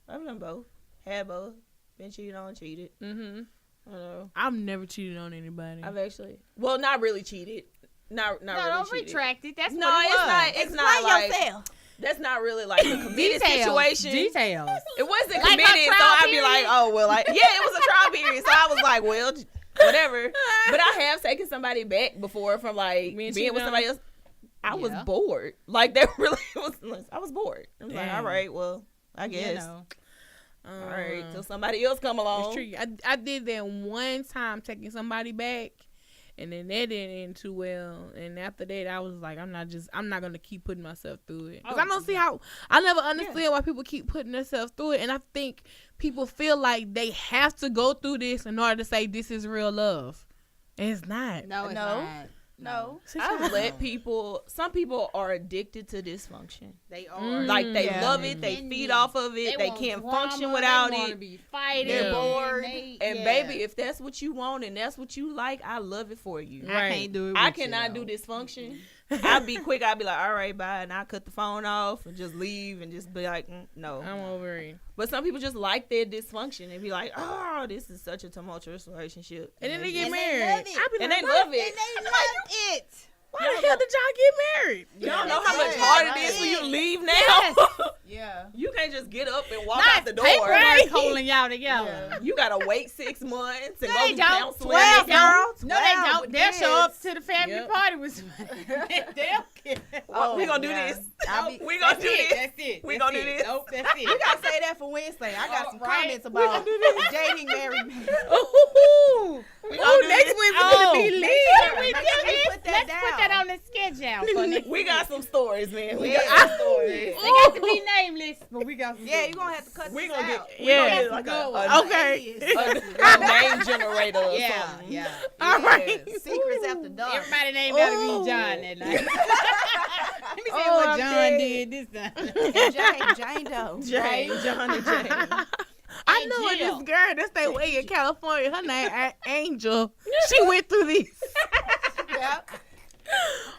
I've done both. Had both. Been cheated on, cheated.
Mm-hmm.
I don't know.
I've never cheated on anybody.
I've actually, well, not really cheated. Not
No,
really
don't
cheated.
retract it. That's
No,
what it
it's
was.
not. It's not like
yourself.
that's not really like a committed
Details.
situation.
Details.
It wasn't
Like her
committed, so
trial
I'd be like,
period?
oh well, like yeah, it was a trial period, so I was like, well, whatever. But I have taken somebody back before from like
Being
being with
cheated
somebody else. I was
Yeah.
bored. Like that really was. I was bored. I was like,
Damn.
all right, well, I
You
guess.
know.
All right, till somebody else come along.
It's tricky. I did that one time, taking somebody back, and then that didn't end too well. And after that, I was like, I'm not gonna keep putting myself through it. Cause I don't see how. I never understood why people keep putting themselves through it, and I think people feel like they have to go through this in order to say this is real love. And it's not.
No, it's
No.
not.
No.
I've let people. Some people are addicted to dysfunction.
They are.
Like they
Yeah.
love it. They feed off of it. They
want
can't
drama,
function without
they
it.
wanna be fighting.
They're
bored.
And baby, if that's what you want and that's what you like, I love it for you.
I
Right.
can't do it.
I
with you,
cannot
though.
do dysfunction. I'd be quick. I'd be like, all right, bye. And I cut the phone off and just leave and just be like, no.
I'm over it.
But some people just like their dysfunction and be like, oh, this is such a tumultuous relationship.
And then they get
And they
married.
love it.
I be
And
like,
they
why-
love it.
They love it.
Why the hell did y'all get married?
You don't know how much
Yeah,
harder
right.
it is for you to leave now.
Yes.
Yeah.
You can't just get up and walk
Not
out the door.
paperwork holding y'all together.
You gotta wait 6 months and
No,
go
they
to
don't.
counseling.
12,
They don't.
girl.
No, they
12
don't.
with
They'll show up
kids.
to the family
Yep.
party with somebody. They'll care.
Oh,
we gonna do
yeah.
this.
I'll be-
We gonna
That's
do
it.
this.
That's it.
We
That's
gonna do
it.
this.
Nope, that's it.
You gotta say that for Wednesday. I got some
Right.
comments
We
about
gonna do
dating married men.
Ooh,
We gonna do
next
this.
week
Oh,
we're gonna be lit.
Make sure you put that
Let's put that
down.
on the schedule for next
We got some stories, man. We
Yeah.
got some stories.
They got to be nameless, but we got some.
Yeah, you're gonna have to cut
We
this
gonna
out.
get
Yeah.
like
Okay.
a name generator or
Yeah,
something.
yeah.
All right.
Secrets after dark.
Everybody name got to
Ooh.
be John that night. Let me see
Oh,
what
I'm
John
dead.
did this time.
And Jane Doe.
Jane, John and Jane.
I know
Jill.
this girl that stay way in California. Her name Angel. She went through this.
Yeah.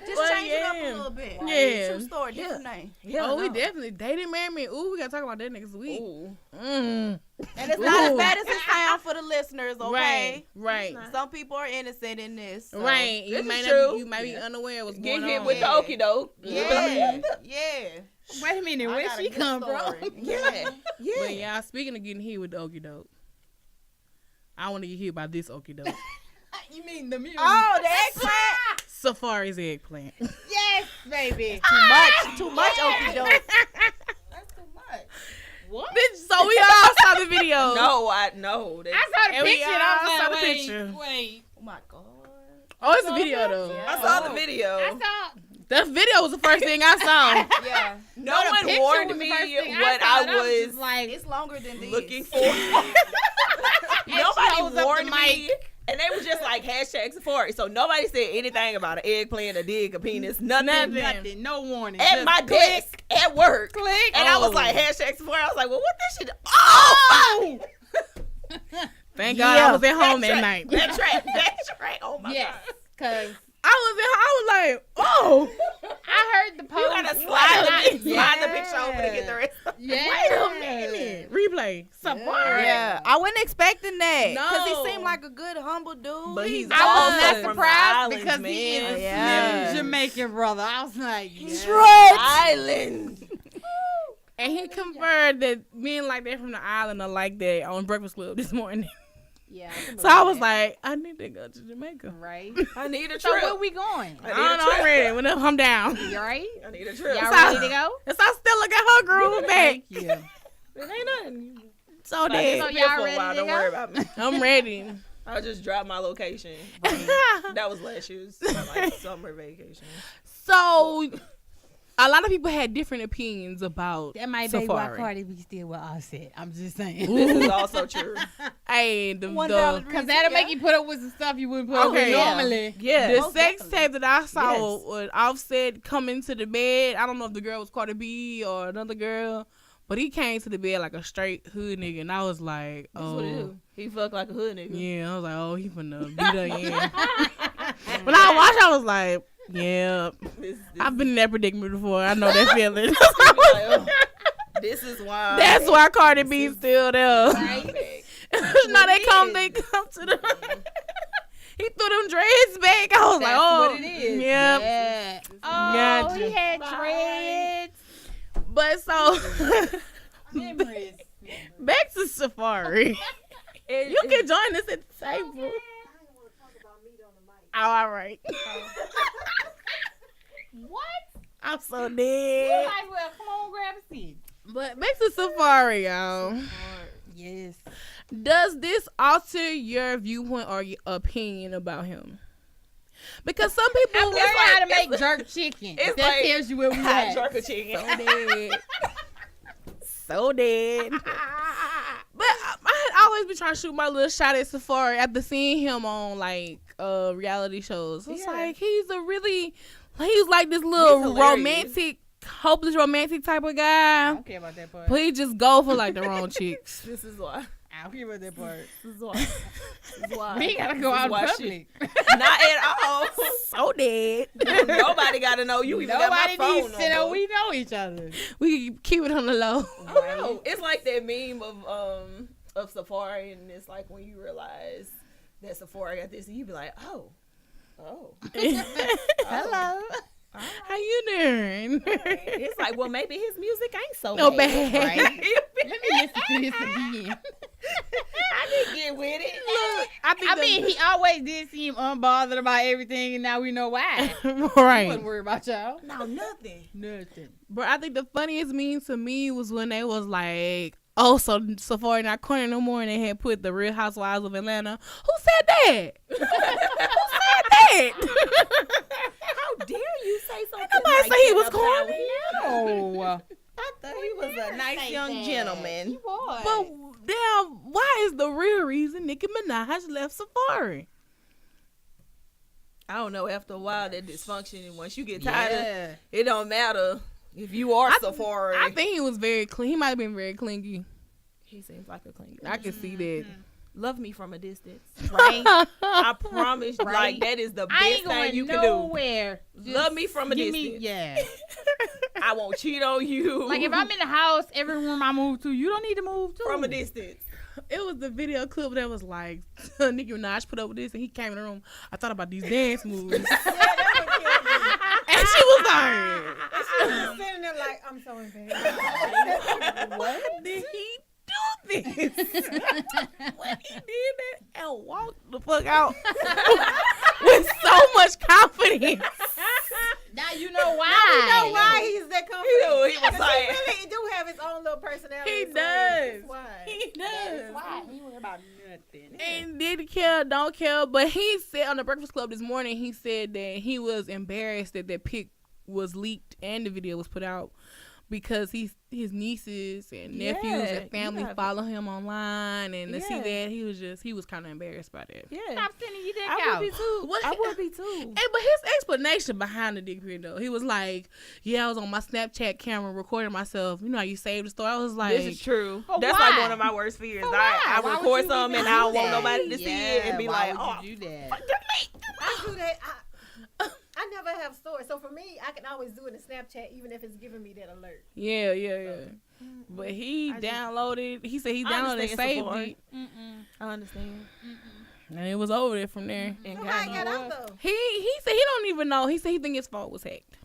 Just change it up a little bit.
Yeah.
True story, different name.
Yeah, we definitely dated, married me. Ooh, we gotta talk about that next week.
Ooh.
And it's not as bad as it sounds for the listeners, okay?
Right.
Some people are innocent in this. So.
Right.
This
You
is
might
true.
you might be unaware of what's
Get
going
hit
on.
with the okie doke.
Yeah.
Wait a minute, where she come from?
Yeah.
But yeah, speaking of getting hit with the okie doke, I want to get hit by this okie doke.
You mean the music?
Oh, the eggplant.
Safaree's eggplant.
Yes, baby.
Too much okie doke.
That's too much. What?
Bitch, so we all saw the video.
No, I know.
I saw the
And we
picture.
all
I
saw
was
the
like,
picture.
wait.
Oh my god.
Oh, it's a video though.
I saw the video.
I saw.
The video was the first thing I saw.
Yeah.
No one warned me what I was
like.
It's longer than this.
looking for. Nobody warned me. And they were just like hashtag Safaree. So nobody said anything about an eggplant, a dick, a penis, nothing.
Nothing. No warning.
At
Just
my desk, at work.
Click.
And I was like, hashtag Safaree. I was like, well, what this shit? Oh,
Thank God I was at home that night.
That's right. Oh my
yes,
God.
because
I was like, oh.
I heard the post.
You gotta slide the picture over to get the rest.
Yeah.
Wait a minute. Replay. Safaree.
Yeah, I wasn't expecting that.
No.
Because he seemed like a good, humble dude.
But he's
I was
also
not
from the
surprised
islands,
because
man.
he is a
Yeah.
slim Jamaican brother. I was like, yes.
Island.
And he confirmed that men like that from the island are like that on Breakfast Club this morning.
Yeah.
So I was like, I need to go to Jamaica.
right.
I need a
So
trip.
where we going?
I don't know, I'm ready. Whenever I'm down.
You right?
I need a trip.
Y'all
So-
ready to go?
And so I still look at her groove back.
Thank you.
It ain't nothing.
So
Like,
dead.
So
it's
y'all
been for a
ready
while.
to
Don't
go?
worry about me.
I'm ready.
I just dropped my location. That was last year's like summer vacation.
So a lot of people had different opinions about
That might be why
Safaree.
Cardi B still with Offset. I'm just saying.
This is also true.
Hey, the
Because that'll make you put up with some stuff you wouldn't put up with
Okay,
normally.
Yeah.
the
most
sex
definitely.
tape that I saw
Yes.
was Offset coming to the bed. I don't know if the girl was Cardi B or another girl, but he came to the bed like a straight hood nigga, and I was like,
That's
oh,
what it is. He fuck like a hood nigga.
yeah. I was like, oh, he finna beat her in. When I watched, I was like, yeah, I've been in that predicament before. I know that feeling.
This is why.
That's why Cardi B still there.
Right?
No, they come to the. He threw them dreads back. I was
That's
like, oh,
what it is.
Yep.
Yeah. Oh,
Gotcha.
he had dreads.
But so
Memories.
back to Safaree. You can join us at the table. Oh, all right.
What?
I'm so
You
dead.
might as well come on, grab a seat.
But back to Safaree, y'all.
Yes.
Does this alter your viewpoint or your opinion about him? Because some people
I'm learning how to make jerk chicken.
it's
That
like
tells you where we
hot
at.
jerk a chicken.
so dead. So dead. But I had always been trying to shoot my little shot at Safaree after seeing him on like reality shows. It's
Yeah.
like he's like this little
He's hilarious.
romantic, hopeless romantic type of guy.
I don't care about that part.
But he just go for like the wrong chicks.
This is why.
I don't care about that part.
This is why. This is why.
We gotta go
This is
out in
why
public.
Not at all.
So dead.
Nobody got to know you even got my
Nobody
phone
needs to know
number.
we know each other.
We can keep it on the low.
I don't know. It's like that meme of Safaree, and it's like when you realize that Safaree got this, and you be like, oh.
Hello.
How you doing?
It's like, well, maybe his music ain't so
No
bad.
bad.
Right?
Let me listen to this again.
I didn't get with it.
Look,
I mean, he always did seem unbothered about everything, and now we know why. I
right.
wasn't worried about y'all.
No, nothing.
Nothing.
But I think the funniest meme to me was when they was like, oh, so Safaree not corny no more, and they had put the Real Housewives of Atlanta. Who said that? Who said that?
How dare you say something?
Nobody
like
say he
that
was
about
corny.
him?
Oh.
I thought he was a nice young gentleman.
But damn, why is the real reason Nicki Minaj left Safaree?
I don't know. After a while, that dysfunction, and once you get tired,
Yeah.
it don't matter if you are Safaree.
I think he was very clean. He might have been very clingy.
he seems like a clean.
I can see that.
Love me from a distance.
Right?
I promise,
Right.
like that is the
I
best
ain't going
thing you can do.
nowhere.
Love me from a distance.
Yeah.
I won't cheat on you.
Like if I'm in the house, every room I move to, you don't need to move to.
from a distance.
It was the video clip that was like Nicki Minaj put up with this, and he came in the room. I thought about these dance moves, and she was like,
And she was sitting there like, I'm so embarrassed.
"What did he do this?" When he did that and walked the fuck out with so much confidence.
Now you know why.
You know why he's that
He
confident?
was
'Cause
like,
he really do have his own little personality.
He
so
does.
that's why.
He does.
Why? He worry about nothing.
And didn't care, don't care. But he said on the Breakfast Club this morning, he said that he was embarrassed that that pic was leaked and the video was put out because his nieces and nephews
Yeah,
and family
you have
follow him online, and to see
Yeah.
that he was kind of embarrassed by that.
yeah,
Stop sending you that
I would be
out.
too.
What?
I would be too.
And but his explanation behind the dick pic though, he was like, "Yeah, I was on my Snapchat camera recording myself. You know how you save the story." I was like,
This is true.
But
That's
why?
like one of my worst fears.
But why?
I
Why would
record
you
something
even
and I don't
do
want
that?
nobody to see it and be
why
like,
would
oh,
you do that?
I do that. I never have stories. So for me, I can always do it in Snapchat, even if it's giving me that alert.
yeah. But he downloaded. He said he
I
downloaded and
understand
saved
Safaree.
it,
I understand.
and it was over there from there.
And
So
God
how I got
knows.
out though?
He said he don't even know. He said he think his phone was hacked.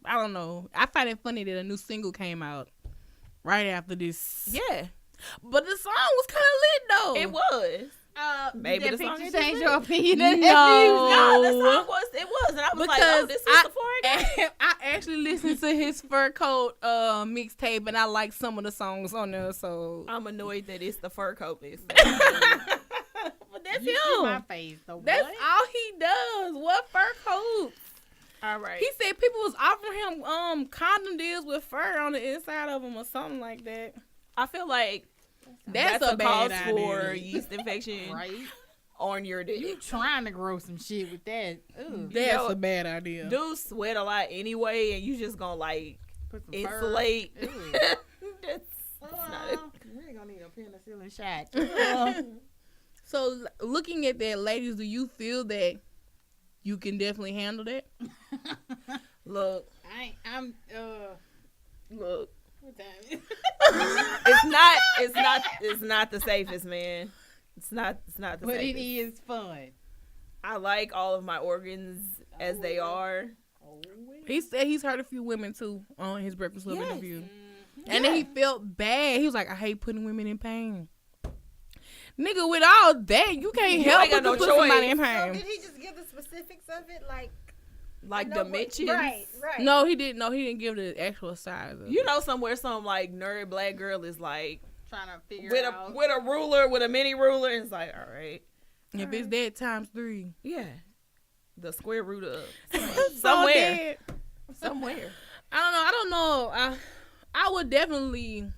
I don't know. I find it funny that a new single came out right after this.
Yeah,
But the song was kind of lit though.
it was. Maybe
Did
the
that
song
picture
is
change
just
your
lit.
opinion?
No.
No, the song was. It was, and I was like, oh, this was Safaree.
I actually listened to his Fur Coat mixtape, and I like some of the songs on there. So,
I'm annoyed that it's the fur coat. List.
but that's
You see my
him.
face. So
That's
what?
all he does. What fur coats?
All right.
He said people was offering him condom deals with fur on the inside of them or something like that.
I feel like
That's a
cause
bad
for
idea.
yeast infection
Right?
on your dick.
You trying to grow some shit with that? Ugh.
That's
know,
a bad idea.
Dudes sweat a lot anyway, and you just gonna like
Put some
insulate.
Fur. Ew.
That's not it.
We ain't gonna need a penicillin shot.
So, looking at that, ladies, do you feel that you can definitely handle that?
Look,
I'm
look.
what time is it?
It's not the safest, man. It's not the
But it
safest.
is fun.
I like all of my organs as they are.
He said he's heard a few women too on his Breakfast Club
Yes.
interview. And then he felt bad. He was like, I hate putting women in pain. Nigga, with all that, you can't
You
help
ain't
but
got
to
no
put somebody
choice.
in
So
pain.
did he just give the specifics of it? Like
Like
I know
dimensions.
Right.
No, he didn't. No, he didn't give the actual size of
You
it.
know somewhere some like nerd black girl is like
Trying to figure
with
out.
a ruler, with a mini ruler, and it's like, all right.
If it's that times 3.
Yeah. The square root of
So
somewhere.
dead.
Somewhere.
I don't know. I would definitely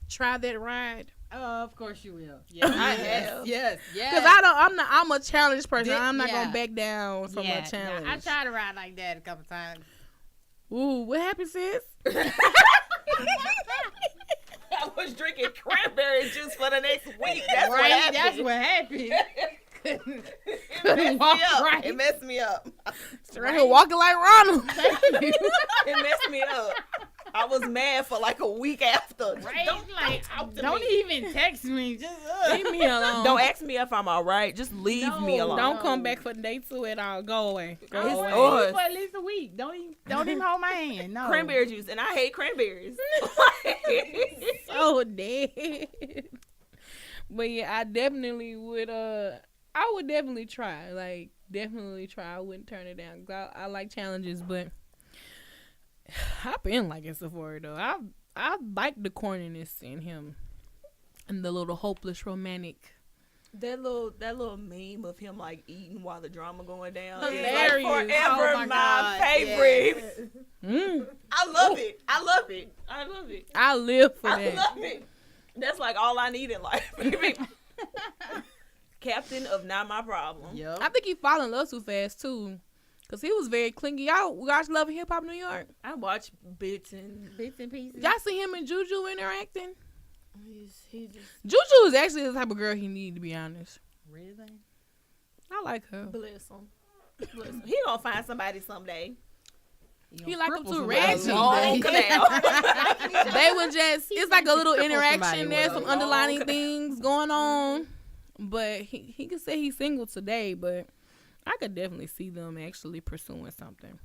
try that ride.
Of course you will. Yes,
I have.
Yes.
Cause I'm a challenge person. I'm not
Yeah.
gonna back down from a
Yeah,
challenge.
I tried to ride like that a couple times.
Ooh, what happened, sis?
I was drinking cranberry juice for the next week. That's what
Right,
happened.
that's what happened.
It messed me
Walk
up.
right.
It messed me up.
Right here walking like Ronald.
It messed me up. I was mad for like a week after.
Right?
Don't talk to
Don't
me.
even text me. Just
Leave me alone.
Don't ask me if I'm all right. Just leave me
No,
alone.
Don't come back for day 2 at all. Go away. Go
I
away.
Oh.
want for at least a week. Don't even hold my hand. No.
Cranberry juice, and I hate cranberries.
So dead. But yeah, I definitely would. I would definitely try. Like, definitely try. I wouldn't turn it down. 'Cause I like challenges, but I've been like it Safaree though. I like the corniness in him and the little hopeless romantic.
That little meme of him like eating while the drama going down. is,
Hilarious.
Like forever
Oh my
my
God,
favorite.
Mm.
I love it. I love it. I love it.
I live for
I
that.
love it. That's like all I need in life. Captain of Not My Problem.
Yep.
I think he fall in love too fast too, cause he was very clingy. Y'all watch Love and Hip Hop New York.
I watch bits and
Bits and pieces.
Y'all see him and Juju interacting?
He just
Juju is actually the type of girl he need, to be honest.
Really?
I like her.
bless him.
He gonna find somebody someday.
He like them
cripple
too
somebody
ratchet.
Long
someday.
canal.
They would just, it's like a little
cripple
interaction
somebody
there,
with
some
a
underlining
long
things going on. But he could say he's single today, but I could definitely see them actually pursuing something.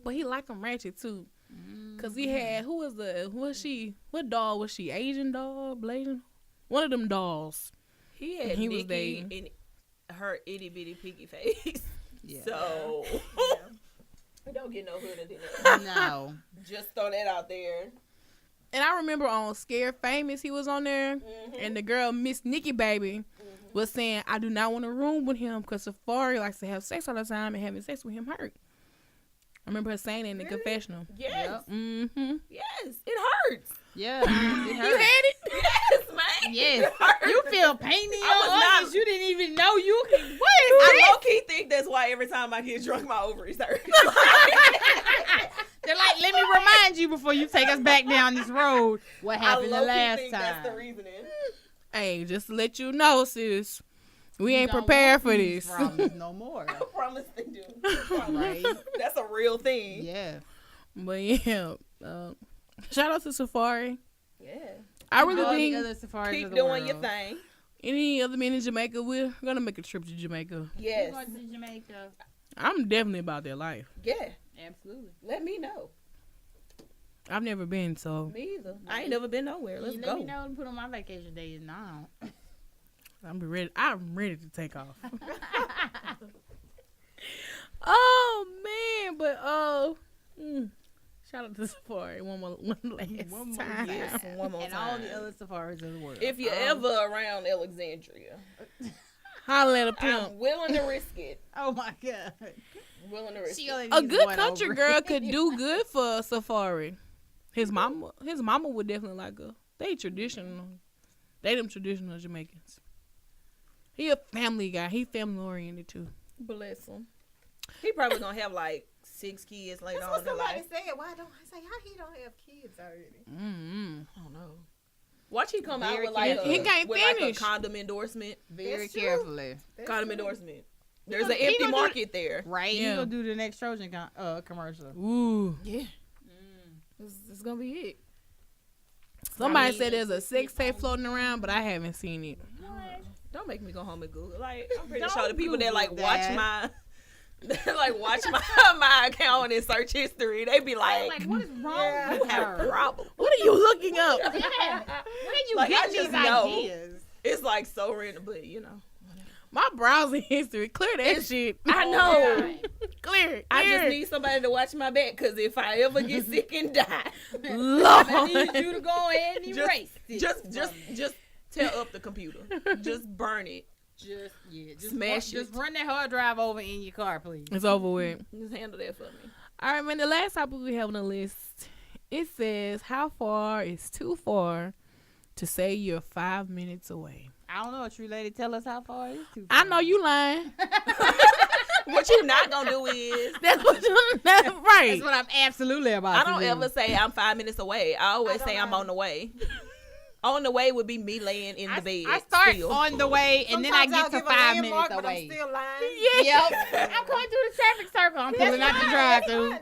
But he like them ratchet too. Cause he had, what doll was she? Asian doll? Blasian? One of them dolls.
He had
He was
Nikki
dating.
in her itty bitty piggy face.
Yeah.
So we don't get no hooder than that.
No.
Just throw that out there.
And I remember on Scared Famous, he was on there, and the girl, Miss Nikki Baby, was saying, I do not want to room with him because Safaree likes to have sex all the time, and having sex with him hurt. I remember her saying it in the confessional.
Yes.
Mm-hmm.
Yes. It hurts.
Yeah. It
You
hurt.
had it?
Yes, man.
Yes.
It hurts.
You feel pain in
I
your
was not-
organs. You didn't even know you could. What is
I low key think that's why every time I get drunk, my ovaries hurt.
They're like, let me remind you before you take us back down this road. What
I
happened the
low key
last
think
time?
that's the reasoning.
Hey, just to let you know, sis, we ain't
Don't
prepared
want
for
these
this.
problems no more.
I promise they do.
Right?
That's a real thing.
Yeah.
But yeah, shout out to Safaree.
Yeah.
I really
All the
think
other safaris
Keep
of the
doing
world.
your thing.
any other men in Jamaica, we're gonna make a trip to Jamaica.
Yes.
We're going to Jamaica.
I'm definitely about that life.
Yeah.
Absolutely.
Let me know.
I've never been, so
Me either. I ain't never been nowhere. Let's
you
go.
let me know and put on my vacation days now.
I'm ready to take off. Oh man, but shout out to Safaree one last
One more
time.
time.
Yes, one more
And
time.
all the other safaris of the world.
If you're ever around Alexandria,
Holla at a pimp.
I'm willing to risk it.
Oh my God.
Willing to risk
She
it.
only
A
needs
good
one
country
over.
girl could do good for Safaree. His mama would definitely like her. They traditional. They them traditional Jamaicans. He a family guy. He family oriented too.
Bless him. He probably gonna have like 6 kids later
That's
on
what
in
somebody
life.
said. Why don't I say how he don't have kids already?
Mm-hmm.
I don't know. Watch he come out
Very
with like
He can't
with like a
finish.
condom endorsement.
Very
That's true.
carefully.
That's
Condom
true.
endorsement. There's
gonna-
an
he
empty
gonna do-
market there.
Right?
Yeah.
You gonna do the next Trojan commercial.
Ooh.
Yeah. It's gonna be it.
Somebody said there's a sex tape floating around, but I haven't seen it.
Don't make me go home and Google. Like I'm pretty
Don't
sure the people that like
Google
watch
that.
my that like watch my account in search history, they be like,
What is wrong
Yeah.
with
you have a
her?
problem.
What are you looking up?
Yeah. Where did you
Like,
get
I
these
just know.
ideas?
It's like so random, but you know.
My browsing history. Clear that
It's-
shit.
I know.
Clear it.
I
Clear
just
it.
need somebody to watch my back because if I ever get sick and die,
I
Lord.
need you to go ahead and erase it.
just tear up the computer. Just burn it.
Just
smash
Just
it.
run that hard drive over in your car, please.
It's over with.
Just handle that for me.
All right, man. The last topic we have on the list, it says, how far is too far to say you're 5 minutes away?
I don't know. A true lady, tell us how far it is too
I
far.
know you lying.
What you not gonna do is
That's what that's right.
That's what I'm absolutely about
I
to
don't
do.
ever say I'm 5 minutes away. I always
don't
say I'm
either.
on the way. On the way would be me laying in the bed.
I start
still.
on the way, and then I
Sometimes I'll
get to
give a
5
landmark,
minutes
but I'm
away.
still lying.
Yep. I'm going through the traffic circle. I'm pulling out the drive-through.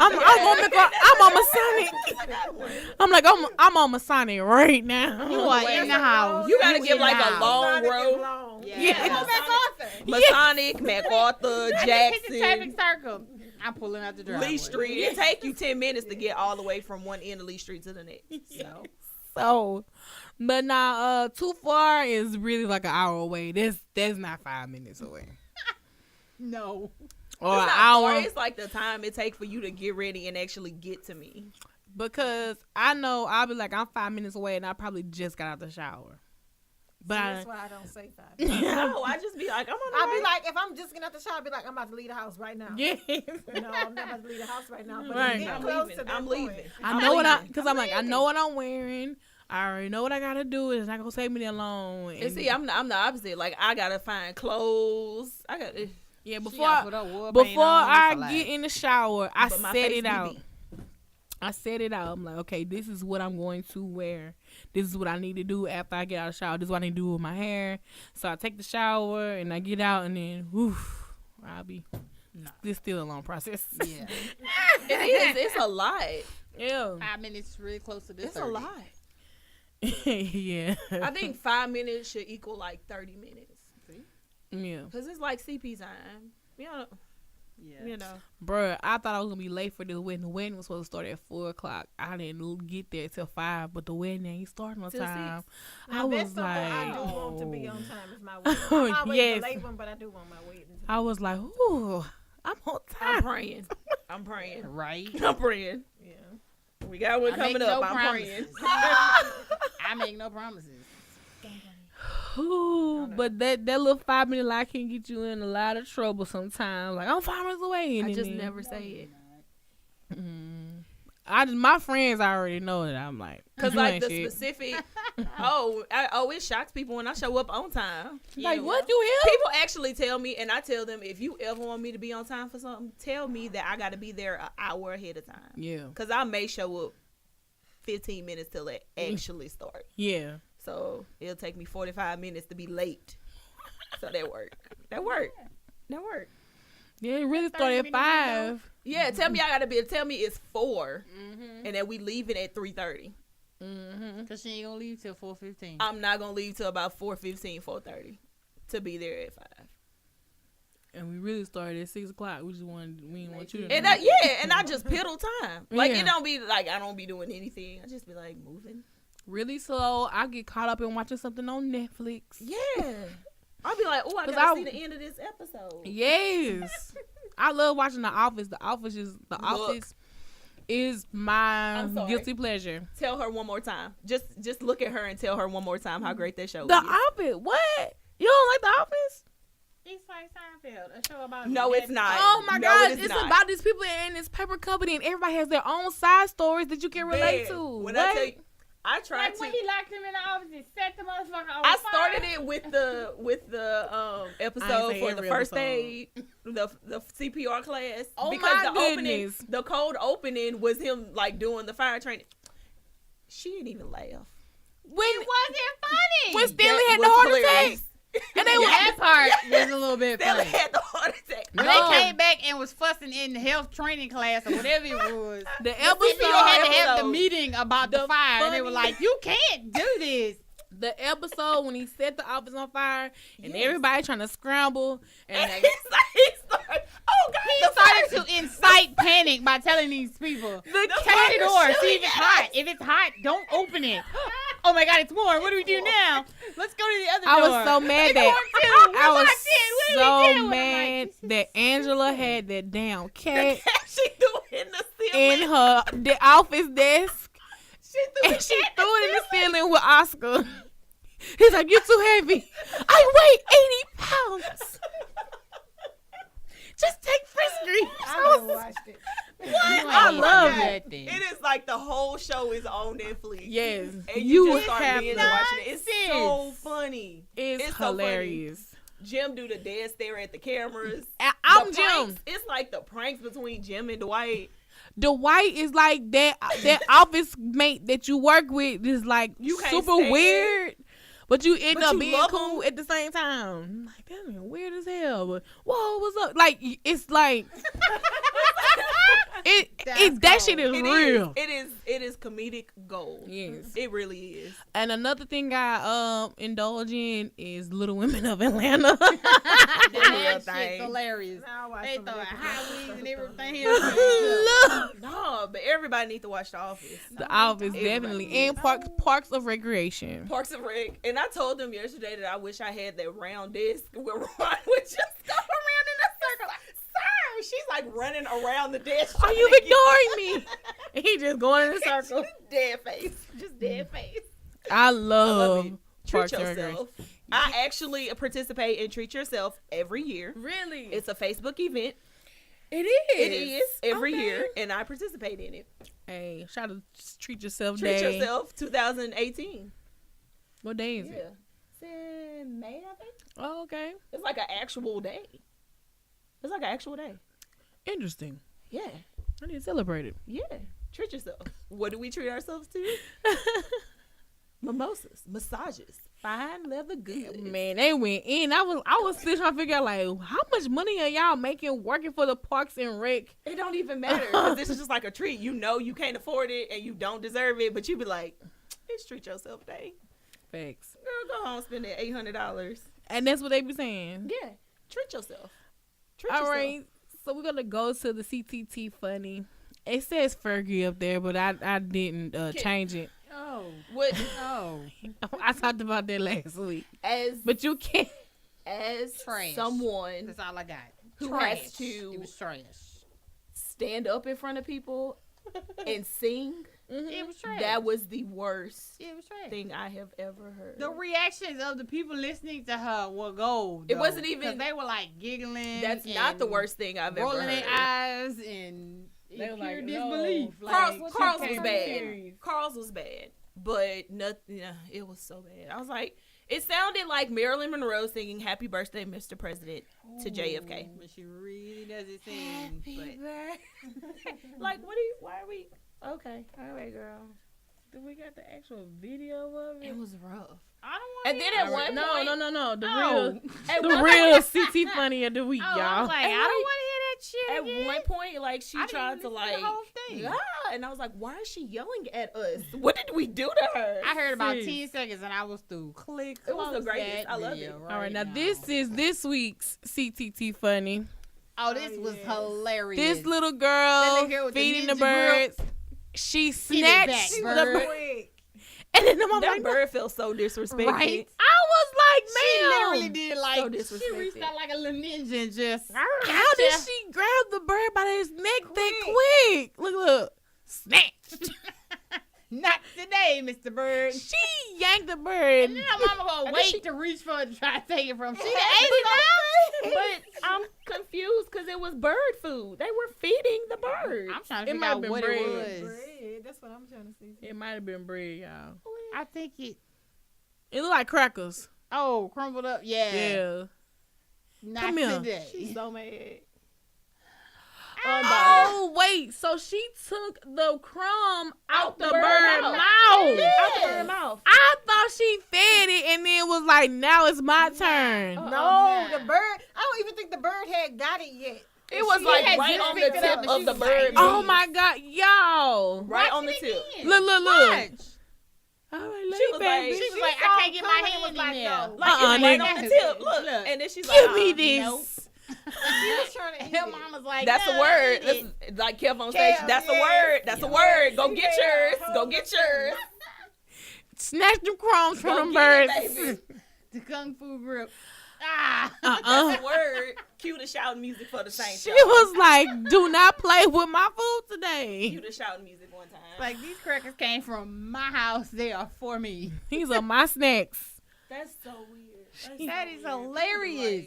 I'm on Masonic. I'm like I'm on Masonic right now.
You are in the house.
You gotta give
in
like
the
a
house.
long road.
Yeah.
Go back Arthur.
Masonic, MacArthur,
I just hit the traffic
Jackson,
circle. I'm pulling out the driveway.
Lee Street. It take you 10 minutes to get all the way from one end of Lee Street to the next. So
So, but now, too far is really like an hour away. That's not 5 minutes away.
No.
Or
it's
an
not
hour.
far. It's like the time it takes for you to get ready and actually get to me.
Because I know I'll be like, I'm 5 minutes away and I probably just got out the shower. But
That's why I don't say 5.
No, I just be like, I'm on the
I'll
way.
be like, if I'm just getting out the shower, I'll be like, I'm about to leave the house right now.
yeah.
No, I'm not about to leave the house right now. But
Right.
it's getting
I'm
close
leaving.
to that
I'm
point.
leaving.
I know what
leaving.
because I'm like, I know what I'm wearing. I already know what I gotta do. It's not gonna take me that long.
And see, I'm the opposite. Like I gotta find clothes. I got
yeah,
She
before
gotta put her war paint
before
on
I
for
get
life.
in the shower, I
But my
set
face
it
be
out.
beat.
I set it out. I'm like, okay, this is what I'm going to wear. This is what I need to do after I get out of the shower. This is what I need to do with my hair. So I take the shower and I get out and then, I'll be. This still a long process.
Yeah.
It is. It's a lot.
Yeah.
5 minutes really close to this.
It's a lot.
Yeah.
I think 5 minutes should equal like 30 minutes. See?
Yeah.
Because it's like CP time. You know.
Bruh, I thought I was going to be late for this wedding. The wedding was supposed to start at 4 o'clock. I didn't get there till 5, but the wedding ain't starting on
Till
time.
6.
Now,
I
that's
was
something
like,
I do want to be on time. Is my wedding. I'm always
Yes.
the late one, but I do want my wedding.
I was like, ooh, I'm on time.
I'm praying. I'm praying.
Right.
I'm praying.
Yeah.
We got one
I
coming
make
up.
no
I'm
promises.
praying.
I make no promises.
Ooh, but that little 5 minute lie can get you in a lot of trouble sometimes. Like, I'm 5 minutes away. And
I just
then-
never say it.
My friends already know that I'm like,
Because
you
like
ain't
the
shit.
specific, it shocks people when I show up on time.
Like,
You
what
know?
you hear?
People actually tell me, and I tell them, if you ever want me to be on time for something, tell me that I got to be there an hour ahead of time.
Yeah.
Because I may show up 15 minutes till it actually starts.
Yeah.
So it'll take me 45 minutes to be late. So that work. That work.
Yeah, it really started at 5.
Yeah, tell me tell me it's 4, and then we leaving at 3:30.
Because she ain't going to leave till 4:15.
I'm not gonna leave till about 4:15, 4:30 to be there at 5.
And we really started at 6 o'clock. We didn't want you to
And
know.
and I just piddle time. Like
Yeah.
it don't be like I don't be doing anything. I just be like moving.
Really slow. I get caught up in watching something on Netflix.
Yeah. I'll be like, oh, I
'Cause
gotta
I-
see the end of this episode.
Yes. I love watching The Office. The Office is my
I'm sorry.
guilty pleasure.
Tell her one more time. Just look at her and tell her one more time how great that show
The
is.
Office? What? You don't like The Office?
It's like Seinfeld, a show about
No, it's not.
Oh my
No,
God.
it is
It's
not.
about these people in this paper company and everybody has their own side stories that you can relate
Man,
to.
When
What?
I tell you, I tried
Like
to.
when he locked him in the office and set the motherfucker on
I
fire.
started it with the episode
say
for the
every
first
episode.
aid, the CPR class.
Oh
because
my
the opening,
goodness.
the cold opening was him like doing the fire training. She didn't even laugh.
When,
It wasn't funny.
when Stanley
That
had the
was
heart
hilarious.
attack. And they
That part was a little bit
Stanley
funny.
had the heart attack.
When
No.
they came back and was fussing in the health training class or whatever it was.
the
They
episode,
had to have the
episode.
meeting about the fire, and they were
funny-
like, "You can't do this."
the episode when he set the office on fire and
Yes.
everybody trying to scramble
And
and
he started, oh God,
He started to incite panic by telling these people,
the
"Check the door,
chilling
see if it's hot. If it's hot, don't open it." Oh my God, it's warm. What do we do now? Let's go to the other
I
door.
was so mad
It's
that
warm too.
I
We're
was
locked in. What do we
so
do? And I'm
mad
like,
that Angela had that damn cat
she threw it in the ceiling.
in her the office desk
She threw
and
it
she
in
threw it in the ceiling with Oscar. He's like, "You're too heavy. I weigh 80 pounds. Just take Frisky."
I never watched it.
I love it.
It is like the whole show is on Netflix.
Yes,
And you just
have
start binge
to-
watching it. It's so
nonsense.
funny.
It's
so funny.
hilarious.
Jim do the dead stare at the cameras.
I'm
The
Jim.
pranks, it's like the pranks between Jim and Dwight.
Dwight is like that office mate that you work with is like
You can't
super
stand
weird, but you end
But
up
you
being
love
cool
him.
at the same time. Like, that's weird as hell. But whoa, what's up? Like, it's like that shit is
It
real.
It is comedic gold.
Yes.
It really is.
And another thing I indulge in is Little Women of Atlanta.
That shit's
thing.
hilarious.
Now I watch
They
some
throw
of that
high
stuff.
wings and everything.
Look,
No, but everybody needs to watch The Office.
the Office
Everybody.
definitely and parks of recreation.
Parks and Rec. And I told them yesterday that I wish I had that round disc where Ron would just go around in a circle. Sir, she's like running around the desk.
Are you ignoring me? And he just going in a circle.
Dead face. Just dead face.
I
it.
love
Treat
Parks and Recreation.
yourself. I actually participate in Treat Yourself every year.
Really?
It's a Facebook event.
It is.
It is every
Okay.
year, and I participate in it.
Hey, shout out to Treat Yourself
Treat
Day.
Yourself 2018.
What day is
Yeah.
it?
It's in May, I think.
Oh, okay.
It's like an actual day. It's like an actual day.
Interesting.
Yeah.
I need to celebrate it.
Yeah. Treat yourself. What do we treat ourselves to? Mimosas, massages, fine leather goods.
Man, they went in. I was still trying to figure out like how much money are y'all making working for the Parks and Rec?
It don't even matter because this is just like a treat. You know you can't afford it and you don't deserve it, but you be like, "Bitch, treat yourself day."
Facts.
Girl, go home spend that $800.
And that's what they be saying.
Yeah, treat yourself. Treat
All
yourself.
right, so we're gonna go to the CTT funny. It says Fergie up there, but I didn't change it.
Oh.
What?
Oh.
I talked about that last week,
As
but you can't.
as
Trash.
someone
That's all I got.
who
Trash.
has to
It was trash.
stand up in front of people and sing,
It was trash.
that was the worst
it was trash.
thing I have ever heard.
The reactions of the people listening to her were gold.
It
though,
wasn't even-
'cause they were like giggling.
That's not the
and
worst thing I've ever
rolling
heard.
their eyes and
They were like,
pure
no.
disbelief.
Carl's,
Like,
Carl's
can't
was
be
bad.
serious.
Carl's was bad, but nothing. Yeah, it was so bad. I was like, it sounded like Marilyn Monroe singing "Happy Birthday, Mr. President" to JFK.
but she really doesn't sing. But
Like, what are you? Why are we? Okay, all right, girl.
Do we got the actual video of it?
It was rough.
I don't want.
And then at one
No,
point,
no. The
Oh.
real,
at
the
one
real CT funny of the week,
Oh, I
y'all.
was like,
And
I
like,
don't want to hear that shit
At
again.
one point, like she
I didn't
tried to
listen
like,
the whole thing.
yeah, and I was like, why is she yelling at us? What did we do to her?
I heard about
Sis.
10 seconds and I was through. Click.
It was the
close
greatest.
that
I love
video
it.
All right, now
now.
this is this week's CTT funny.
Oh, this was hilarious.
This little
That
girl
little girl with the
feeding the
ninja grip.
birds. She
it
snatched
back,
the
bird.
bird. And then the mom
that
like,
bird felt so disrespected.
Right?
I was like,
She
ma'am.
literally did like
So
she
disrespected.
reached out like a little ninja and just
How did she grab the bird by his neck that quick? Look. Snatched.
Not today, Mr. Bird.
She yanked the bird.
And then her mama gonna
And then
wait
she-
to reach for it to try to take it from. She done ate
But
it
I'm confused because it was bird food. They were feeding the bird.
now. I'm trying to
It
figure
might have
out
been
what
bread.
it was.
Bread. That's what I'm trying to see.
It might have been bread, y'all.
I think it.
It looked like crackers.
Oh, crumbled up. Yeah.
Yeah.
Not
Come here.
today.
She's so mad.
Oh, wait. So she took the crumb out the
the
bird's
bird's
mouth.
Out the bird's mouth.
I thought she fed it and then was like, now it's my turn.
No,
nah.
the bird. I don't even think the bird had got it yet.
It was
She
like
had
right
just
on the
picked it
tip
up and
of
she
the
was
bird.
like,
Oh my God, y'all.
Right
Watch
on the
it
tip.
again.
Look.
Watch.
All right,
She was
baby.
like-
She was like, I can't get my hand in there.
Like
Uh-uh,
it's right
nigga.
on the tip. Look.
Look.
And then she's
Give
like,
me this.
nope.
She was trying to eat
Her
it.
mama's like,
That's
no,
a word.
eat it.
That's like Kev on stage.
Kev,
That's a
yes.
word. That's a word. Go get
Yeah.
yours. Go get yours.
Snatch them crumbs from
Go
them
get
birds.
it, baby.
The kung fu grip. Ah.
That's a word. Cue the shouting music for the Saints.
She
y'all.
was like, do not play with my food today.
Cue the shouting music one time.
Like, these crackers came from my house. They are for me.
These are my snacks.
That's so weird.
That is hilarious.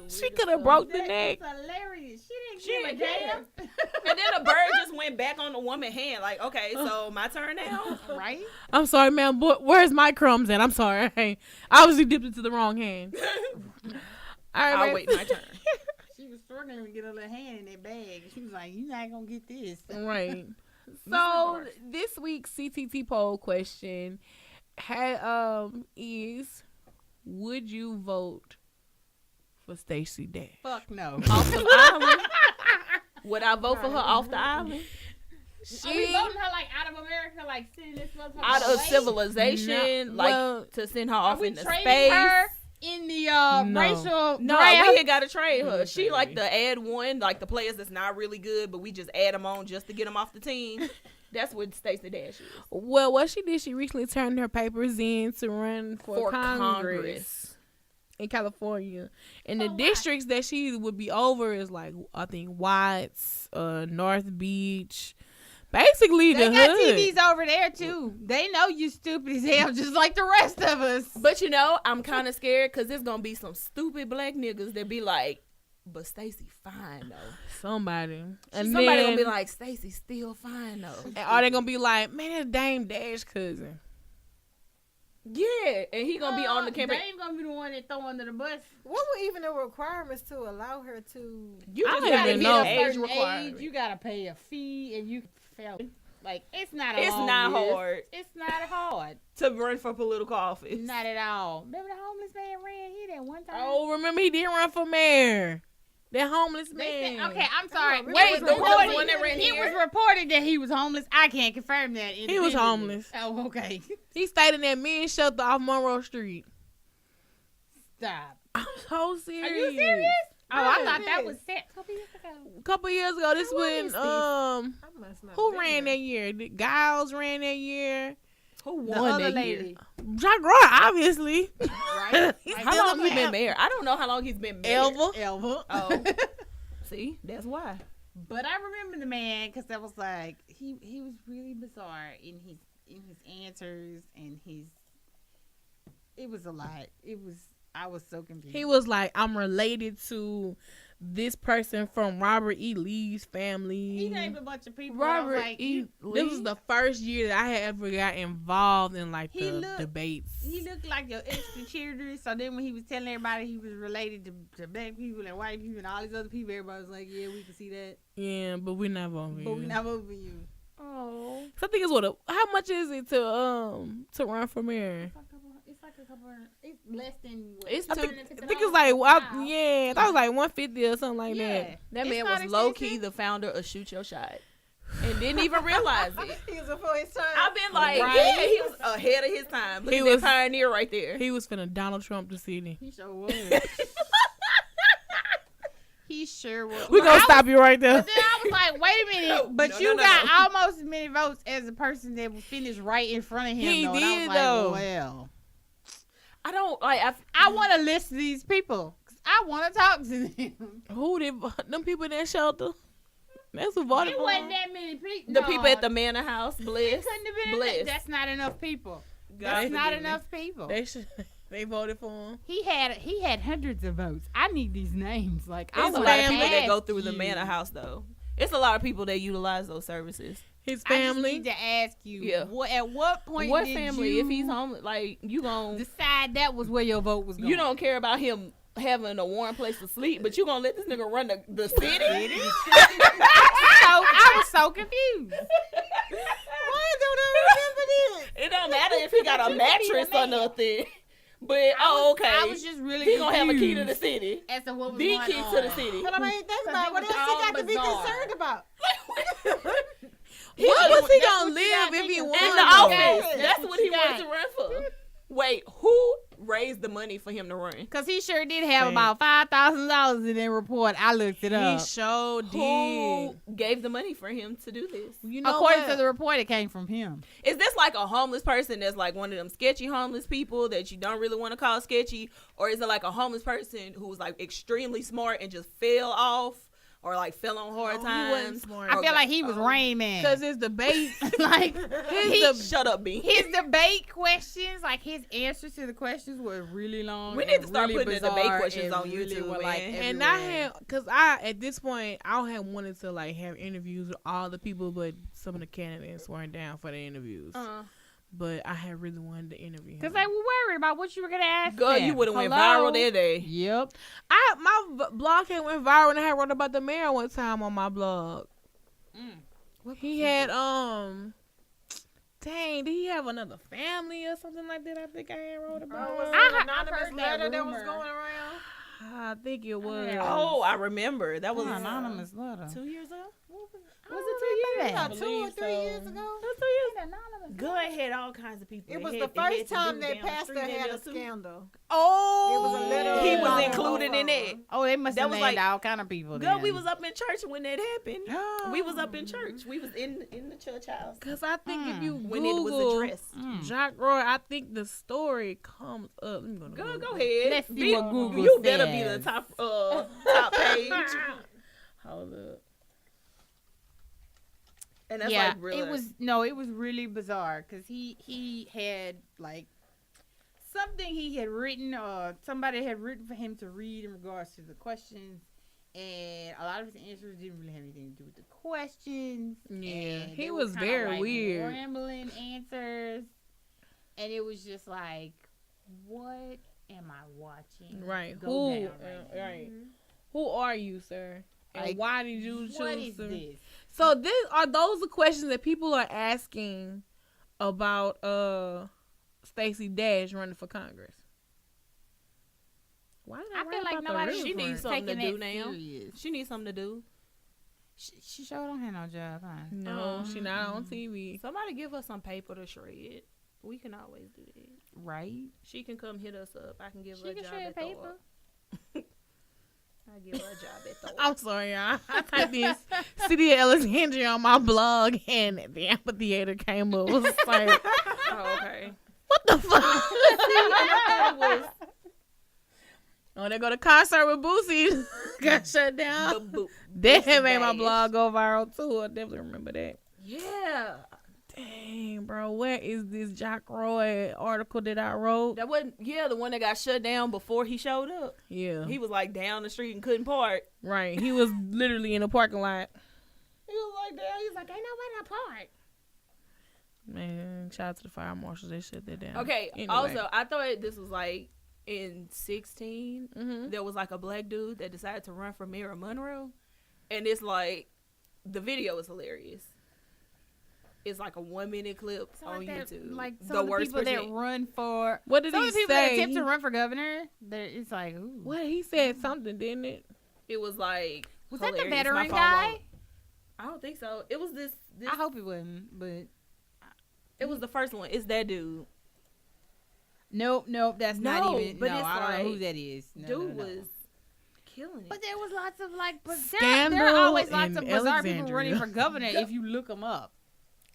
She could have broke the neck.
That's hilarious. She
She
didn't give a
didn't
damn.
And then the bird just went back on the woman's hand. Like, okay, so my turn now.
Right?
I'm sorry, ma'am, but where's my crumbs at? I'm sorry. I obviously dipped into the wrong hand. All right,
I'll wait my turn.
She was struggling to get her little hand in that bag. She was like, you're not going to get this.
Right. So this week's CTT poll question is: would you vote for Stacey Dash
Fuck no.
Off the island. Would I vote for her off the island?
Are we voting her like out of America, like sending this motherfucker
Out of
away?
civilization,
No,
like
well,
to send her
Are
off
we
into
trading
space.
her in the
No.
racial
No,
draft?
we ain't got to trade her. She
Okay.
like the add one, like the players that's not really good, but we just add them on just to get them off the team. That's what Stacey Dash is.
well, what she did, she recently turned her papers in to run for Congress in California, and the districts that she would be over is like I think Watts, North Beach, basically
They
the
got
hood.
TVs over there too. They know you stupid as hell, just like the rest of us.
But you know, I'm kind of scared because there's gonna be some stupid black niggas that be like, "But Stacey fine though."
Somebody, and
Somebody
then,
gonna be like, "Stacey still fine though."
and are they gonna be like, man, that's Dame Dash cousin?
Yeah, and he gonna be on the campaign.
They ain't gonna be the one that throw under the bus.
What were even the requirements to allow her to?
You
I
just
don't
gotta
even
hit
know.
an age
Certain
requirement.
age, you gotta pay a fee, and you felt like it's not.
It's not hard.
It's not hard
to run for political office.
Not at all. Remember the homeless man ran here that one time?
Oh, remember he did run for mayor. That homeless man.
Okay, I'm sorry.
Wait, the one that ran
it
here?
was reported that he was homeless. I can't confirm that.
He was homeless.
Oh, okay.
He stayed in that men's shelter off Monroe Street.
Stop.
I'm so serious.
Are you serious? Oh, I thought that was set a couple years ago.
A couple years ago, this when who ran that year? Giles ran that year.
Who
The
won
other
that
lady.
year?
Jack Roy, obviously.
Right?
How long he been mayor? I don't know how long he's been mayor.
Elva.
Oh, see, that's why.
But I remember the man because that was like he was really bizarre in his answers and his. It was a lot. I was so confused.
He was like, I'm related to this person from Robert E. Lee's family.
He named a bunch of people.
Robert
like,
E. This was the first year that I had ever got involved in like
He
the
looked-
debates.
He looked like your extra cheerleader. So then when he was telling everybody he was related to black people and white people and all these other people, everybody was like, yeah, we can see that.
Yeah, but we're not voting.
But we're not voting for you.
Oh, I think it's how much is it to run for mayor?
It's less than what?
I think
$250
it's like
Wow.
yeah, that was like 150 or something like that.
That
It's
man
not
was low key
expensive.
the founder of Shoot Your Shot, and didn't even realize it.
He was before his time.
I've been like,
Right.
yeah, he was ahead of his time. Look
He
at
was-
that pioneer right there.
He was finna Donald Trump the city.
He sure was. He sure was.
We
Well,
gonna
I
stop you right there.
But then I was like, wait a minute. But
No,
you
no,
got
no.
almost as many votes as the person that was finished right in front of him.
He
though. And I
did,
was
though.
like, well,
I don't like.
I want to list these people. 'Cause I want to talk to them.
Who did them people in that shelter? That's who voted
It
for
wasn't
him.
that many people.
the people at the manor house,
It
bless.
couldn't have been
Bless.
enough. That's not enough people.
God
That's not
forgive me.
enough people.
They voted for him.
He had hundreds of votes. I need these names. Like I
There's a
want
lot
to
of people that go
ask
through the
you.
manor house though. It's a lot of people that utilize those services.
His
I just
family.
need to ask you.
Yeah.
At what point?
What
did
family?
you
If he's homeless, like you gon'
decide that was where your vote was going?
you don't care about him having a warm place to sleep, but you gonna let this nigga run the city?
I was so confused.
Why don't I remember this?
It don't matter if he got a mattress or nothing. But okay,
I was just really
he gonna have a key to
confused
the city.
as to what was
The
going
key
on.
to the city.
But I mean, think about
it
what
was
else he
all
got to be
bizarre.
concerned about.
What was he
That's
gonna
what you gotta
live if he
think
won?
of.
In the
That's
office.
what
That's what he
you
wanted
got.
to run for. Wait, who raised the money for him to run?
Because he sure did have
Thanks.
about $5,000 in that report. I looked it
He
up.
sure did.
Who gave the money for him to do this?
You know
According
what?
to the report, it came from him.
Is this like a homeless person that's like one of them sketchy homeless people that you don't really want to call sketchy? Or is it like a homeless person who's like extremely smart and just fell off or like fell on hard
He
times?
wasn't smart.
I feel like he was Rain Man.
Because his debate,
like
Shut up, B.
his debate questions, like his answers to the questions were really long.
We need
and
to start
really
putting the debate
bizarre
questions
and
on
really
YouTube,
were,
man.
like,
and I
everywhere.
had, because at this point, I had wanted to like have interviews with all the people, but some of the candidates weren't down for the interviews. But I had really wanted to interview him.
Because they were worried about what you were going to ask
Girl,
them.
you would have went
Hello?
viral that day.
Yep.
My blog had went viral and I had wrote about the mayor one time on my blog. He had dang, did he have another family or something like that? I think I had wrote about.
Oh, was
I-
it an
I've
anonymous
heard that
letter that was
rumor.
going around?
I think it was.
Oh, I remember. That was
Anonymous letter.
2 years ago.
Was it 2 years
About
ago?
2 or
believe
3
so.
years ago.
Anonymous.
Good had all kinds of people.
It
They
was
had-
the
they had
first
to
time
do
that
down the
pastor
street
had
in
a
there, too.
scandal.
Oh,
It was a letter.
He was
Oh.
included in that.
Oh, they must
That
have
was
named
like-
all kind of people.
Girl,
then.
we was up in church when that happened.
Oh.
We was up in church. We was in the church house
because I think if you
when it was
Google
addressed.
Jack Roy, I think the story comes up. Let me go to
Girl,
Google.
go ahead.
Let's see
Be-
what Google
You better be the
says.
top page.
Hold up.
And that's
Yeah,
like really.
it was really bizarre because he had like something he had written or somebody had written for him to read in regards to the questions, and a lot of his answers didn't really have anything to do with the questions.
Yeah,
and
he
they
was
were kinda,
very
like,
weird.
rambling answers, and it was just like, what am I watching?
Right.
Go
Who?
down right now?
Right. Who are you, sir? And
Like,
why did you choose
what is
to?
this?
So are those the questions that people are asking about Stacey Dash running for Congress? Why did
I feel like
about the
nobody
river?
She needs something to
taking
do
that
now.
serious.
She needs something to do.
She sure don't have no job, huh?
No, she not on TV.
Somebody give her some paper to shred. We can always do that.
Right?
She can come hit us up. I can give her
She
a
can
job
shred
at
paper.
I give her a job at the
I'm sorry, y'all. I typed this City of Alexandria on my blog, and the amphitheater came up. It was like,
Oh, okay.
what the fuck?
It was
Oh, they go to concert with Boosie. Got shut down.
boop.
That
Boosie
made my
Dash.
blog go viral too. I definitely remember that.
Yeah.
Dang, bro, where is this Jack Roy article that I wrote?
That wasn't, the one that got shut down before he showed up.
Yeah,
He was like down the street and couldn't park.
right. He was literally in the parking lot.
He was like down. He's like, ain't nobody to park.
Man, shout out to the fire marshals. They shut that down.
Okay.
Anyway.
Also, I thought this was like in 16.
Mhm.
There was like a black dude that decided to run for mayor of Monroe, and it's like the video is hilarious. It's like a 1-minute clip
So
on
like that,
YouTube.
like
the
some of the
worst
people that
person.
run for
What did
some
he
of the people that
say?
attempt to run for governor, it's like, ooh.
What he said something, didn't it?
It was like
Was that the
hilarious. My
veteran
phone
guy?
won't- I don't think so. It was this
I hope it wasn't, but
it was the first one. It's that dude.
nope, that's not
No,
even.
but
no,
it's
I don't know who
like,
that is. No,
Dude
no.
was killing it.
But there was lots of like, there
Scandal
are always lots
in
of bizarre people
Alexandria.
running for governor if you look them up.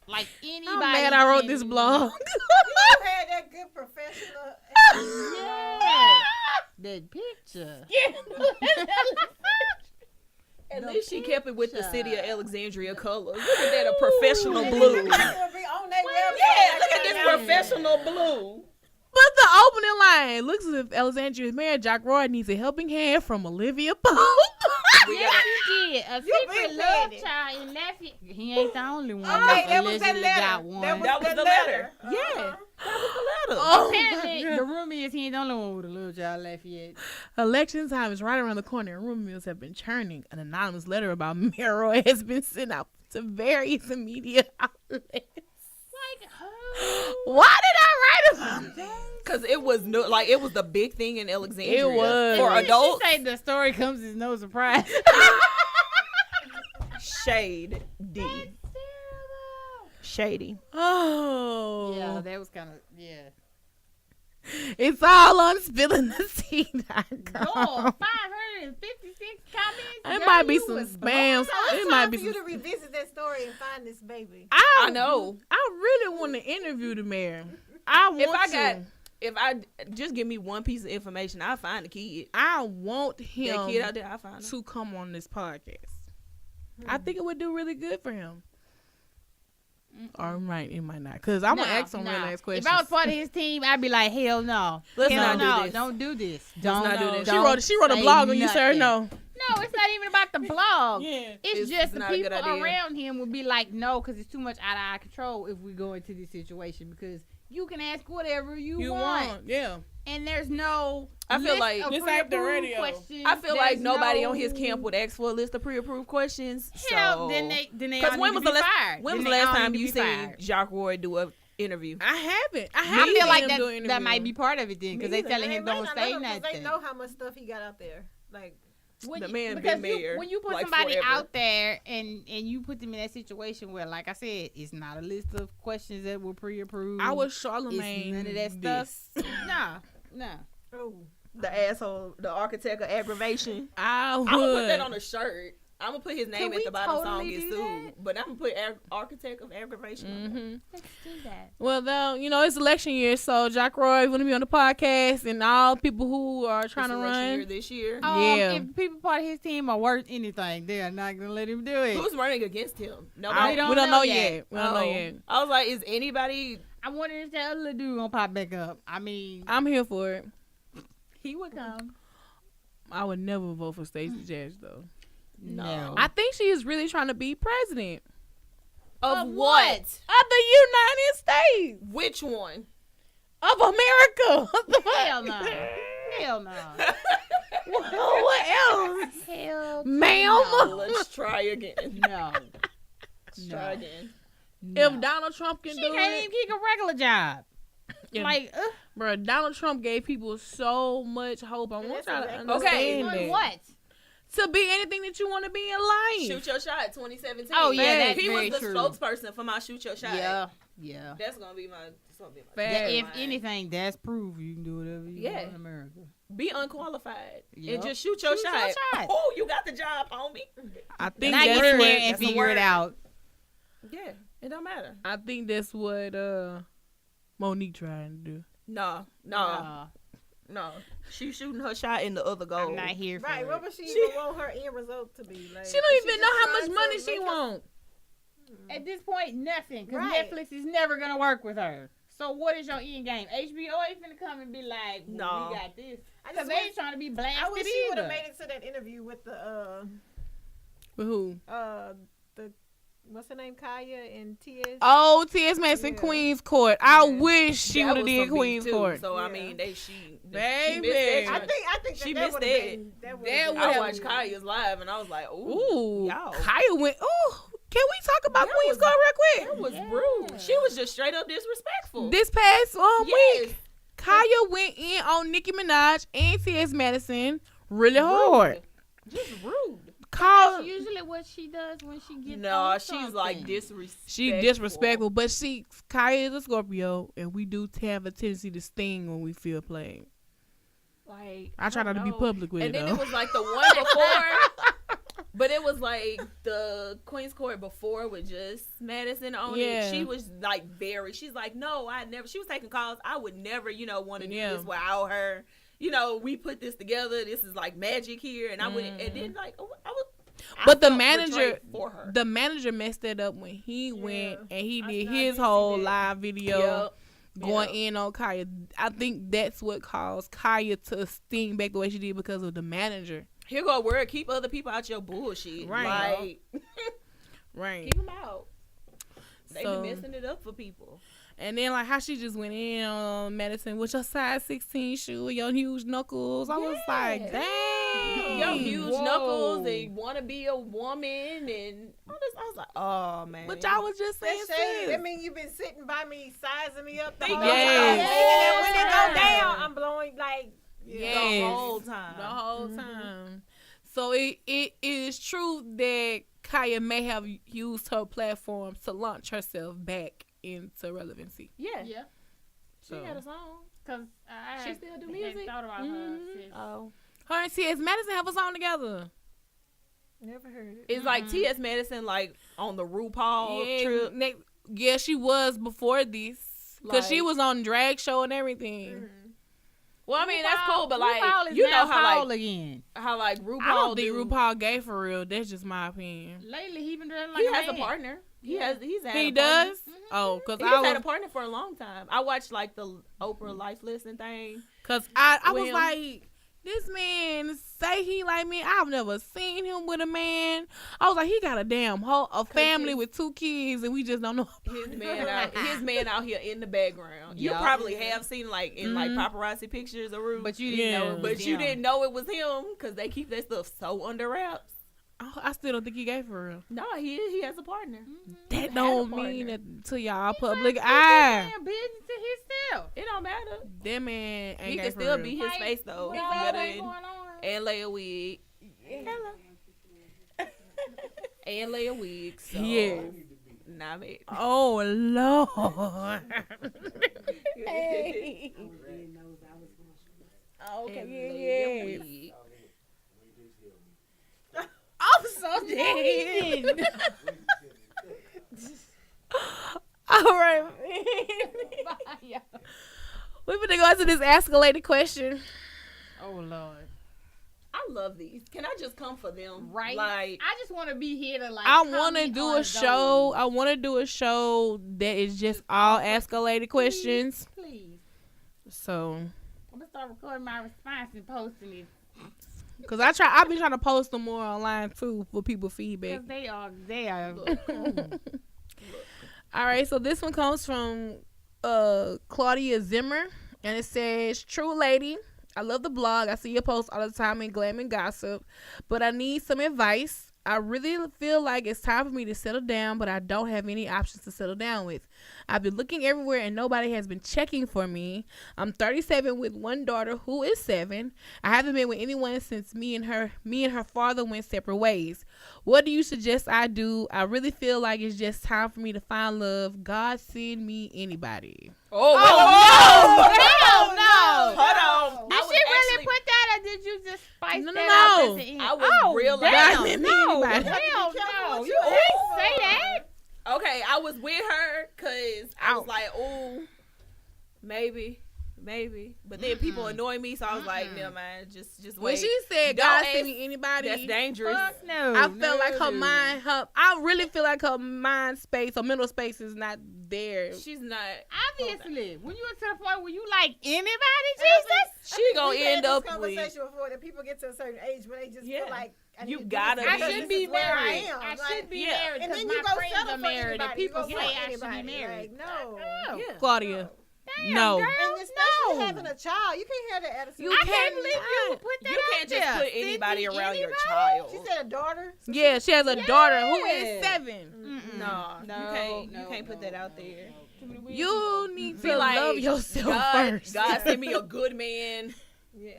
Like anybody.
I'm mad I wrote
can-
this blog.
You had that good professional.
Yeah. That picture.
At
The
least she kept it with the
picture.
city of Alexandria colors. Look at that, a professional blue.
It would be on their website.
Yeah, look at this professional blue.
But the opening line looks as if Alexandria's mayor Jack Roy needs a helping hand from Olivia Pope.
Yes, he did. A secret
been
love
petty.
child in Lafayette. He ain't the only one.
Okay,
that
that was that
allegedly
letter.
got one.
That was the letter. Yeah, that was the letter.
Oh,
Apparently,
my God.
the rumor is he ain't the only one with a little child Lafayette.
Election time is right around the corner, and rumor mills have been churning. An anonymous letter about Mayor Roy has been sent out to various media outlets.
Like, who?
Why did I write about that?
Because it was it was the big thing in Alexandria.
It was.
For
Did
adults.
she say the story comes as no surprise?
Shade D.
Terrible.
Shady.
Oh,
Yeah, that was kind of
It's all on spillingthetea.com.
Girl, 556 comments.
It
Girl,
might be
you
some
was
spam.
So it's
It might
time
be
for you
some.
to revisit that story and find this baby.
I know.
I really want to interview the mayor. I want
If I just give me one piece of information, I'll find the kid.
I want
That
him
kid out there, I'll find him.
to come on this podcast. I think it would do really good for him. Or it might not. Because I'm going to ask some real ass questions.
If I was part of his team, I'd be like, hell no.
Let's
hell
not do
no.
this.
Don't do this.
Let's not do this.
She wrote a
say
blog on you, sir.
nothing.
No.
No, it's not even about the blog.
Yeah.
It's
It's
just the
not a good
people
idea.
around him would be like, no, because it's too much out of our control if we go into this situation. Because you can ask whatever you want.
Yeah.
And there's no
I feel
list
like-
of
This ain't the
pre-approved
radio.
questions.
I feel like
There's
nobody
no-
on his camp would ask for a list of pre-approved questions.
Hell,
So,
then they
because
all
when
need
was
to
the
be
last
fired.
when was
Then
the
they
last
all
time
need to
you
be
seen
fired.
Jacques Roy do an interview?
I haven't.
I feel like
seen him do an
that might
interview.
be part of it then, because they telling him don't say
They
nothing.
know how much stuff he got out there. Like,
When
The
you-
man
because
been mayor,
when you put
like,
somebody
forever.
out there and you put them in that situation where, like I said, it's not a list of questions that were pre-approved.
I was
It's
Charlemagne.
none of that stuff. No.
oh,
The asshole, the architect of aggravation.
I would.
I'm gonna put that on a shirt. I'm gonna put his name
Can
at the
we
bottom so I
totally
don't get
do
sued.
that?
But I'm gonna put architect of aggravation. on there.
Mm-hmm.
Let's do that.
Well, though, it's election year, so Jack Roy want to be on the podcast, and all people who are trying
It's
to
election year
run.
this year.
Yeah.
If people part of his team are worth anything, they are not gonna let him do it.
Who's running against him?
I-
Nobody.
we
don't
don't know
know
yet.
yet.
We don't know
Oh.
yet.
I was like, is anybody?
I wonder if that other little dude gonna pop back up. I mean,
I'm here for it.
he would come.
I would never vote for Stacey Dash, though.
No.
I think she is really trying to be president
Of
Of
what?
of the United States
Which one?
of America.
Hell no. Hell no.
What else?
Hell,
Ma'am.
Let's try again.
no.
Let's try again.
If Donald Trump can
She
do
can't
it,
even keep a regular job.
if,
Like,
bro, Donald Trump gave people so much hope. I want y'all to
That's
understand
doing
that.
what?
To be anything that you want to be in life.
Shoot Your Shot 2017.
Oh, yeah, that's
he was
very
the
true.
spokesperson for my Shoot Your Shot.
Yeah.
That's gonna be my.
Facts.
If anything, that's proof you can do whatever you want in America.
Be unqualified
Yep.
and just shoot your shot. Oh, you got the job, homie.
I think
Not
that's
get in
what,
there and
that's a
figure it
word.
out.
Yeah, it don't matter.
I think that's what Monique trying to do.
No. She shooting her shot in the other goal.
I'm not here for
Right,
it.
what would she even want her end result to be? Like,
She don't even know
just
how much
trying
money
to
she
make her-
want.
At this point, nothing. Because
Right.
Netflix is never going to work with her. So what is your end game? HBO ain't finna come and be like, well,
No.
we got this.
I
Because
just
they
wish,
ain't trying to be blasted
I wish she would
either.
have made it to that interview with the
With who?
what's her name, Kaya and T.S.
Oh, T.S. Madison,
Yeah.
Queen's Court. I
Yeah.
wish she
That
would have
was
did
some beef,
Queen's
too.
Court.
So I
Yeah.
mean, she
Baby.
missed
I
that.
think
She
that
missed
would
that.
have been
That
I
would've-
watched Kaya's live and I was like, ooh,
Ooh,
y'all.
Kaya went. Ooh, can we talk about
That
Queen's
was-
Court real
That
quick?
was rude. She was just straight up disrespectful.
This past
Yes.
week, Kaya went in on Nicki Minaj and T.S. Madison really hard.
Just rude.
Call
That's usually what she does when she gets
No,
on
she's like
something.
disrespectful.
she disrespectful, but Kaya is a Scorpio, and we do have a tendency to sting when we feel played.
Like
I try not to be
know.
public with
And
it
then
though.
it was like the one before, but it was like the Queen's Court before with just Madison on
Yeah.
it. She was like she's like, no, I never. She was taking calls. I would never, want to do
Yeah.
this without her. We put this together. This is like magic here, and I would, and then like,
But the
felt
manager,
betrayed for her.
the manager messed that up when he went and he
I
did
did
his
see
whole
that.
live video
Yep.
going in on Kaya. I think that's what caused Kaya to sting back the way she did because of the manager.
Here go a word. Keep other people out your bullshit.
Right.
Like,
Right.
keep them out. They
So-
be messing it up for people.
And then like how she just went in on Madison with your size 16 shoe, your huge knuckles. I was like, dang.
Yo, huge
Whoa.
knuckles and want to be a woman, and I was like, oh man.
But y'all was just saying
That's shady.
sis.
That mean you've been sitting by me, sizing me up the
They
whole
know.
time.
Yes.
And then when it
Yes.
go down, I'm blowing like
Yes.
the whole time.
The whole time. So it is true that Kaya may have used her platform to launch herself back into relevancy.
Yeah.
Yeah.
She had a song.
Because I
She
had-
still do
had
music?
thought about her. Since.
Oh.
Her and T.S. Madison have a song together.
never heard it.
It's like T.S. Madison, like on the RuPaul trip.
Yeah, she was before this. Because she
Like-
was on drag show and everything.
Well, I mean that's cool, but like
RuPaul is
you
now
know how
Paul again.
RuPaul.
I don't think
do-
RuPaul gay for real. That's just my opinion.
Lately, he been dressing like
He
a
has a
man.
partner. He's had
He
a partner.
does? Oh, because
He's
I
had
was,
a partner for a long time. I watched like the Oprah Life Lesson thing.
cause I was
Well-
like, this man say he like me. I've never seen him with a man. I was like, he got a damn a family with 2 kids, and we just don't know.
His man out here in the background. You
Yup.
probably have seen like in like paparazzi pictures of Ru.
But you didn't
Yeah.
know it was
But you
him.
didn't know it was him because they keep that stuff so under wraps.
I still don't think he gay for real.
No, he has a partner.
That
Had a
don't
partner.
mean that to y'all public
Keep his
eye.
damn business to himself.
It don't matter.
That man ain't
He
gay
can
for
still
real.
be his
Like,
face though.
with
He
all
better
that
than
going on.
and lay a wig. Hello. And lay a wig. So.
Yes.
Nah, man.
Oh Lord. Hey. Okay,
And
yeah,
lay a
yeah.
wig.
I'm so dead. All right. We're gonna go into this escalated question.
Oh, Lord.
I love these. Can I just come for them?
Right?
Like,
I just want to be here to, like,
I want to
comment
do
on
a show.
those.
I want to do a show that is just all escalated questions.
Please.
So,
I'm going to start recording my response and posting it.
cause I've been trying to post them more online too for people feedback.
Because they are cool.
All right, so this one comes from Claudia Zimmer, and it says, "True Lady, I love the blog. I see your posts all the time in Glam and Gossip, but I need some advice. I really feel like it's time for me to settle down, but I don't have any options to settle down with. I've been looking everywhere and nobody has been checking for me. I'm 37 with one daughter who is 7. I haven't been with anyone since me and her father went separate ways. What do you suggest I do? I really feel like it's just time for me to find love. God send me anybody.
Oh no! Hold on.
Did she really put that, or did you just spice
No.
that up at the end?
I was real
God
like,
send me
no,
anybody.
hell no. You
ask
didn't say that.
okay, I was with her because I was like, oh, maybe. But then people annoy me, so I was like, never mind, just wait.
When she said
Don't
God
ask-
send me anybody,
That's dangerous.
Fuck no.
I felt like her mind, I really feel like her mind space or mental space is not there.
She's not.
Obviously, when you get to the point where you like anybody, Jesus,
She gonna
We had
end
this
up with.
conversation before that people get to a certain age where they just
Yeah.
feel like
You
need to do
gotta
this
be.
because
I should
this
be
is where
married.
am.
I
Like,
should be
Yeah.
married
and
because
then
my
you go
friends
settle
are
for
married and
anybody. You
people
go
say
for
I should
anybody.
be married.
Like, no.
No.
Yeah.
Claudia,
Damn,
no.
girl,
And especially
no.
having a child, you can't have that attitude.
I can't believe you would put that
You
out
can't just
there.
put anybody
Send me
around your
anybody?
child.
She said a daughter.
Yeah, she has a daughter who is
Yes.
7.
Mm-mm.
No, you
No,
can't put that out there.
You need
Be
to
like,
love yourself
God,
first.
God send me a good man.
Yeah.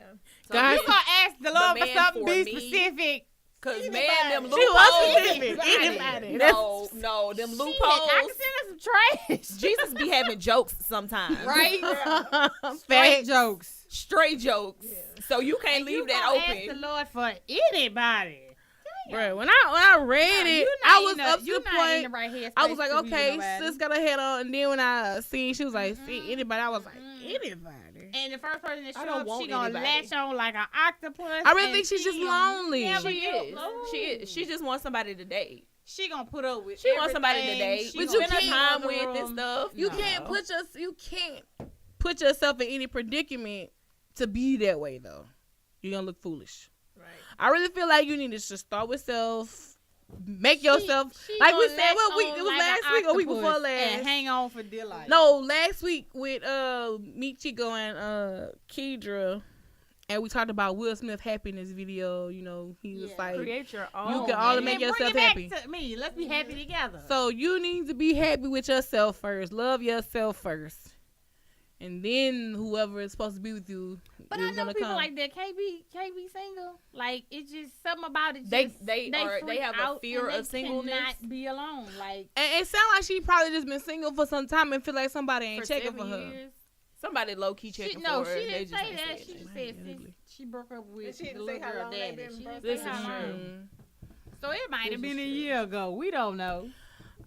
God-
You gonna ask the Lord for
man
something?
for
Be
me.
specific.
Cause man, them
She
loopholes.
was specific. Anybody.
No, them
Shit,
loopholes.
I can send her some trash.
Jesus be having jokes sometimes.
Right?
Facts.
Straight jokes.
Straight jokes. So you can't leave that
Ask the
open.
Lord for anybody.
Bro, when I read it, I was up to the point.
Right here.
I was like, okay, sis got her head on, and then when I seen she was like, see anybody, I was like, anybody.
And the first person that
I
show
don't
up,
want
she gonna
anybody.
latch on like an octopus.
I really
and
think she's just
she
lonely.
never
She
get
is.
alone.
She is. She just wants somebody to date.
She gonna put up with.
She wants somebody to
everything.
date.
She
But
gonna
you
spend her
can't
time
go in the
with and
room.
stuff.
You
No.
can't put yourself in any predicament to be that way though. You're gonna look foolish.
Right.
I really feel like you need to just start with self. Make yourself
She
like we
gonna
said. What
latch
week?
on
It was
like
last
an
week or week
octopus
before last.
and hang on for dear life.
No, last week with Meet Chico and Kedra, and we talked about Will Smith happiness video. You know, he was like,
Create your own.
You can only make
bring
yourself
it back
happy.
To me. Let's be happy together.
So you need to be happy with yourself first. Love yourself first, and then whoever is supposed to be with you
But
is
I know
gonna
people
come.
like that. KB single. Like it's just something about it.
They
Just,
they
freak
have a
out
fear
and
of
they
singleness.
cannot be alone. Like
And it sounds like she probably just been single for some time and feel like somebody ain't
for
checking
7
for her.
years.
Somebody low key checking
No,
for her.
she
They
didn't
just
say
ain't
that.
saying
She
it.
just said
Ugly.
since she broke up with
she
the
didn't
little
say how
girl
long they
daddy.
been
She
broke
didn't say
up.
how
This is
long.
true.
So it might have
This
been
is
a
true.
year ago. We don't know.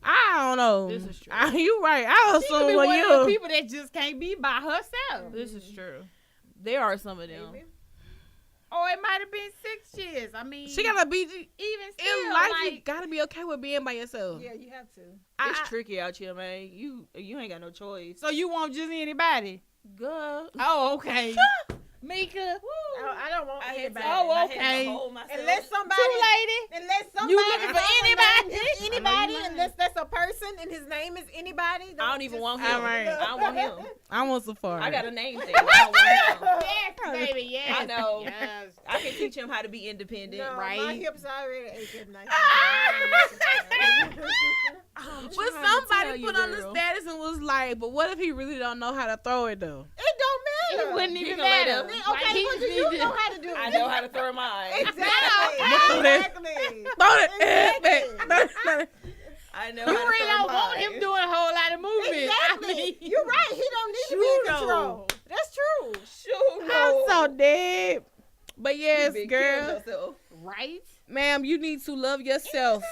I don't know.
This is true.
You right. I
She could
assume
be
when
one of the
you.
people that just can't be by herself.
This is true. There are some of them.
Maybe.
Or it might have been 6 years. I mean,
She gotta be
even still,
in life. You
like,
gotta be okay with being by yourself.
Yeah, you have to.
It's tricky out here, man. You ain't got no choice.
so you want just anybody?
Girl.
Oh, okay. Mika.
I don't want
I had to,
anybody.
Oh,
I had
okay.
to hold myself.
Unless somebody,
True lady.
unless somebody,
You looking for anybody?
anybody,
I know you
unless that's a person and his name is anybody.
I don't even
just-
want him.
Alright.
I don't want him.
I want Safari.
I got a name thing. I don't want him.
Yes, baby. Yes.
I know.
Yes.
I can teach him how to be independent.
No,
right?
my hips already ache at night.
But somebody put on the status and was like, "But what if he really don't know how to throw it though?"
It don't
It
matter.
wouldn't
He
even
can let
matter.
him.
Like,
Okay,
he
what do
just
you
need
know
to-
how to do?
I know how to throw mine.
Exactly.
Throw that.
Exactly.
Throw it
Exactly.
I know
You
how to
really
throw
don't
mine.
want him doing a whole lot of movement.
Exactly.
I mean,
You're right. He don't need to be in
Shoot,
control. That's true.
Shoot,
I'm
no.
so dead. But yes,
You been
girl,
killing yourself.
right?
ma'am, you need to love yourself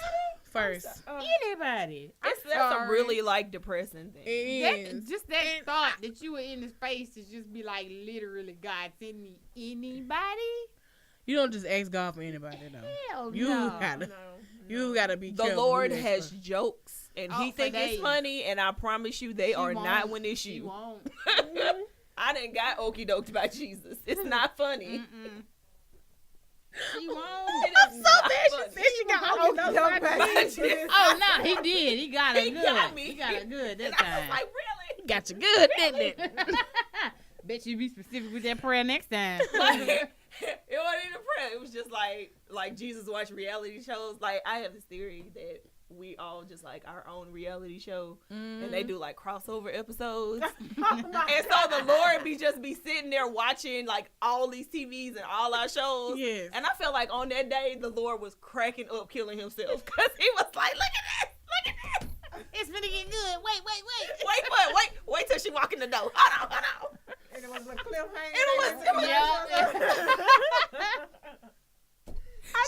first.
Anybody.
That's a really like depressing thing.
It
That,
is.
just that thought that you were in the space to just be like, literally, God, send me anybody?
You don't just ask God for anybody though.
Hell
You
no.
gotta, you gotta be
The
careful.
Lord
who you
has
ask for.
jokes, and
Oh,
He
for
think it's
days.
funny, and I promise you, they are not when it's
She
you.
won't.
I done got okie doked by Jesus. It's not funny.
Mm-mm. She won't.
It is not funny.
She got
Oh, no, he did. He got her
He
good.
got me.
He got her good
And
that
I was
time.
like, really?
got you good, didn't it?
Bet you be specific with that prayer next time.
It wasn't even a prayer. It was just like Jesus watch reality shows. Like I have this theory that we all just like our own reality show, and they do like crossover episodes. And so the Lord be sitting there watching like all these TVs and all our shows.
Yes.
And I felt like on that day the Lord was cracking up, killing himself, because he was like, "Look at this,
It's gonna get good.
wait till she walk in the door. Hold on."
And it was a cliffhanger.
It was.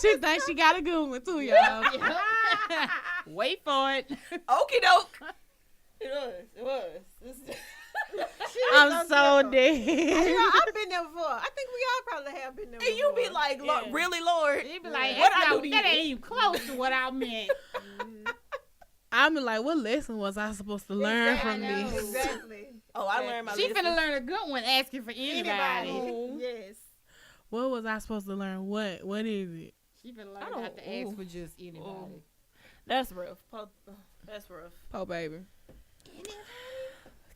She thinks she got a good one too, y'all.
Wait for it.
Okie doke. It was.
I'm so dead.
I've been there before. I think we all probably have been there before.
And you be like, really, Lord?
You be like,
what I do to
that
you?
ain't even close to what I meant.
I'm like, what lesson was I supposed to learn from this?
Exactly.
Oh, I learned my
She
lesson.
finna learn a good one asking for anybody.
Yes.
What was I supposed to learn? What is it?
She finna learn not to ask for just anybody.
That's rough. That's rough.
Oh, baby.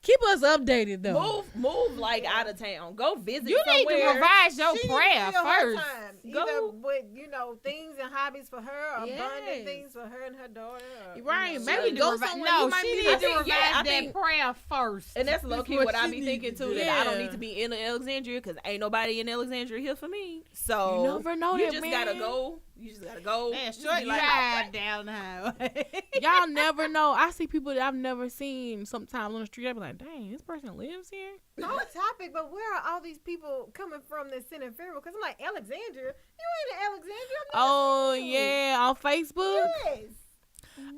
Keep us updated, though.
Move like out of town. Go visit
You
somewhere.
need to revise your
She
prayer
needs to feel her
first.
time.
Go.
Either with, things and hobbies for her, or
Yes.
abundant things for her and her daughter. Or,
Right,
She
maybe
need to
go
revi-
somewhere.
No,
You might
she
meet
needs
a-
to
I think-
revise
yeah, I
that
think-
prayer first.
And that's low key
what
what I
she
be
needs
thinking
to
too.
do.
That I don't
Yeah.
need to be in Alexandria because ain't nobody in Alexandria here for me. So
You never know
you
that,
just
man.
gotta go. You just gotta go.
Man,
Just
short
be like,
drive down the highway.
Y'all never know. I see people that I've never seen sometimes on the street. I be like, dang, this person lives here.
On topic, but where are all these people coming from that's sending farewell? Because I'm like, Alexandria? You ain't in Alexandria. I'm not
Oh,
you.
yeah, on Facebook.
Yes.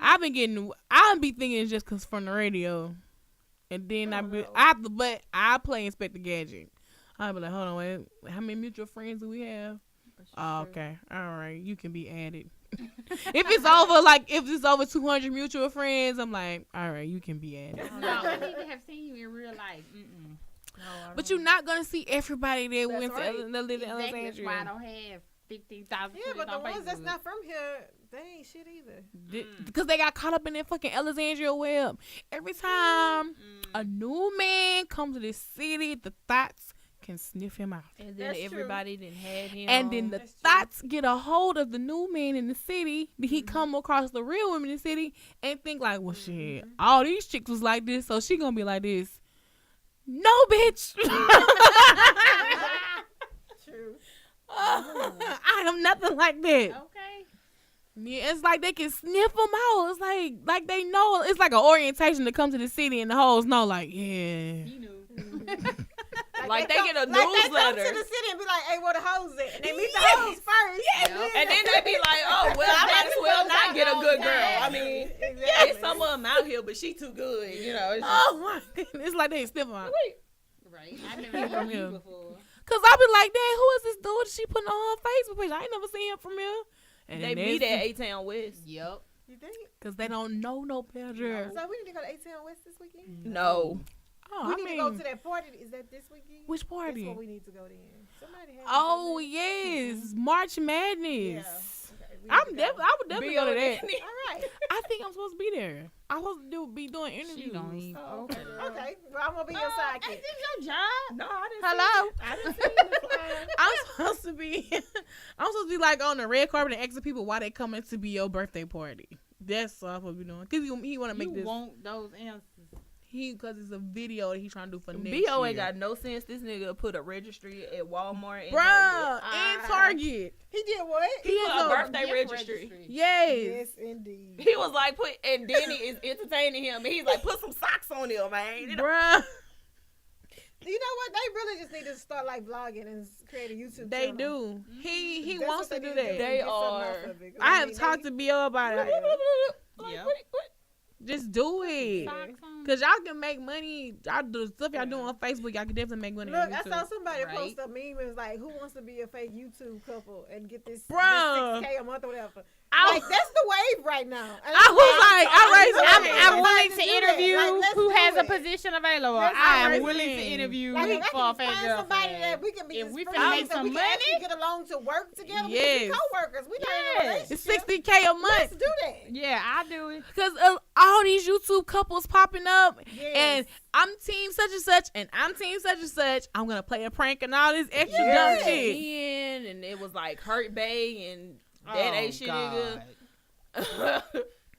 I be thinking it's just because from the radio. And then I play Inspector Gadget. I be like, hold on, wait, how many mutual friends do we have? Oh, okay. All right. You can be added. if it's over 200 mutual friends, I'm like, all right, you can be added.
No, I need to have seen you in real life.
But you're not going to see everybody that
That's
went
right.
to that live in
Exactly. That's why I
Alexandria.
don't have 15,000
Yeah, but the
on
ones that's
Facebook.
not from here, they ain't shit either.
Because they got caught up in that fucking Alexandria web. Every time a new man comes to this city, the thoughts can sniff him out.
And then
That's
everybody didn't had him.
And then the
That's true.
thoughts get a hold of the new man in the city. Then he come across the real women in the city and think like, well, shit, all these chicks was like this, so she gonna be like this. No, bitch.
True.
I am nothing like that.
Okay.
Yeah, it's like they can sniff them out. It's like they know. It's like an orientation to come to the city, and the hoes know, like, yeah.
You knew.
Like they get a
Like they come
newsletter.
to the city and be like, hey, where the hoes at? And they meet the hoes first.
Yep.
And then they be like, oh, well, I might as well not get a good girl. I mean,
Exactly.
it's some of them out here, but she too good. You know, it's just,
Oh my goodness, it's like they sniff them out.
Right. I never heard you before.
Cause I be like, dang, who is this dude she putting on her Facebook page? I ain't never seen him from here. And
they meet at A-Town West.
Yep.
You think?
Cause they don't know no better.
So we need to go to A-Town West this weekend?
No.
Oh,
We
I
need
mean,
to go to that party. Is that this weekend?
which
That's
party?
what we need to go to. Somebody has
Oh yes, March Madness.
Okay, we
I
need to go.
would definitely go to that.
All right.
I think I'm supposed to be there. I'm supposed to be doing interviews.
She don't even.
Oh, okay. Okay. Well, I'm gonna be your sidekick.
Is this your job?
No, I didn't
Hello.
I didn't see the flyer.
I'm supposed to be. I'm supposed to be like on the red carpet and asking people why they coming to be your birthday party. That's what I'm supposed to be doing. Cause he want to make
You
this.
want those answers.
Cause it's a video that he trying to do for next
B.O.
year.
ain't got no sense. This nigga put a registry at Walmart and
Bruh,
Target.
and Target.
He did what?
He
Put
has
a
a
birthday
Gift
registry.
Yes.
Yes, indeed.
He was like, and Danny is entertaining him, and he's like, put some socks on him, man. You know?
Bruh.
You know what? They really just need to start like vlogging and create a YouTube
They
channel.
do. He
That's
wants
what
to do
need
that.
They
Get something
are.
off of it. 'Cause
I have
mean,
talked to B.O. about it.
Like,
Yeah.
what?
Just do it.
Socks on.
Cause y'all can make money. Y'all do the stuff y'all do on Facebook. Y'all can definitely make money.
Look,
on
I
YouTube.
saw somebody
Right.
post a meme. It was like, who wants to be a fake YouTube couple and get this
Bruh.
6K a month or whatever? Like that's the wave right now. And
I was like,
I'm willing to
do that.
interview
Like, let's
who
do
has a
it.
position available.
Let's
I am
do it.
willing to interview
Like, if I
for a
can
fake
find somebody
girlfriend.
that we can be
If we
friends
finna make
and
some
we can actually
money,
get along to work together. We
Yes.
can be co-workers. We not in a
Yes.
It's
relationship.
$60K a month.
Let's do that.
yeah, I do it.
Because all these YouTube couples popping up,
Yes.
and I'm team such and such, and I'm team such and such. I'm gonna play a prank and all this extra
Yes.
dumb shit.
In, and it was like Hurt Bay and that ain't shit nigga.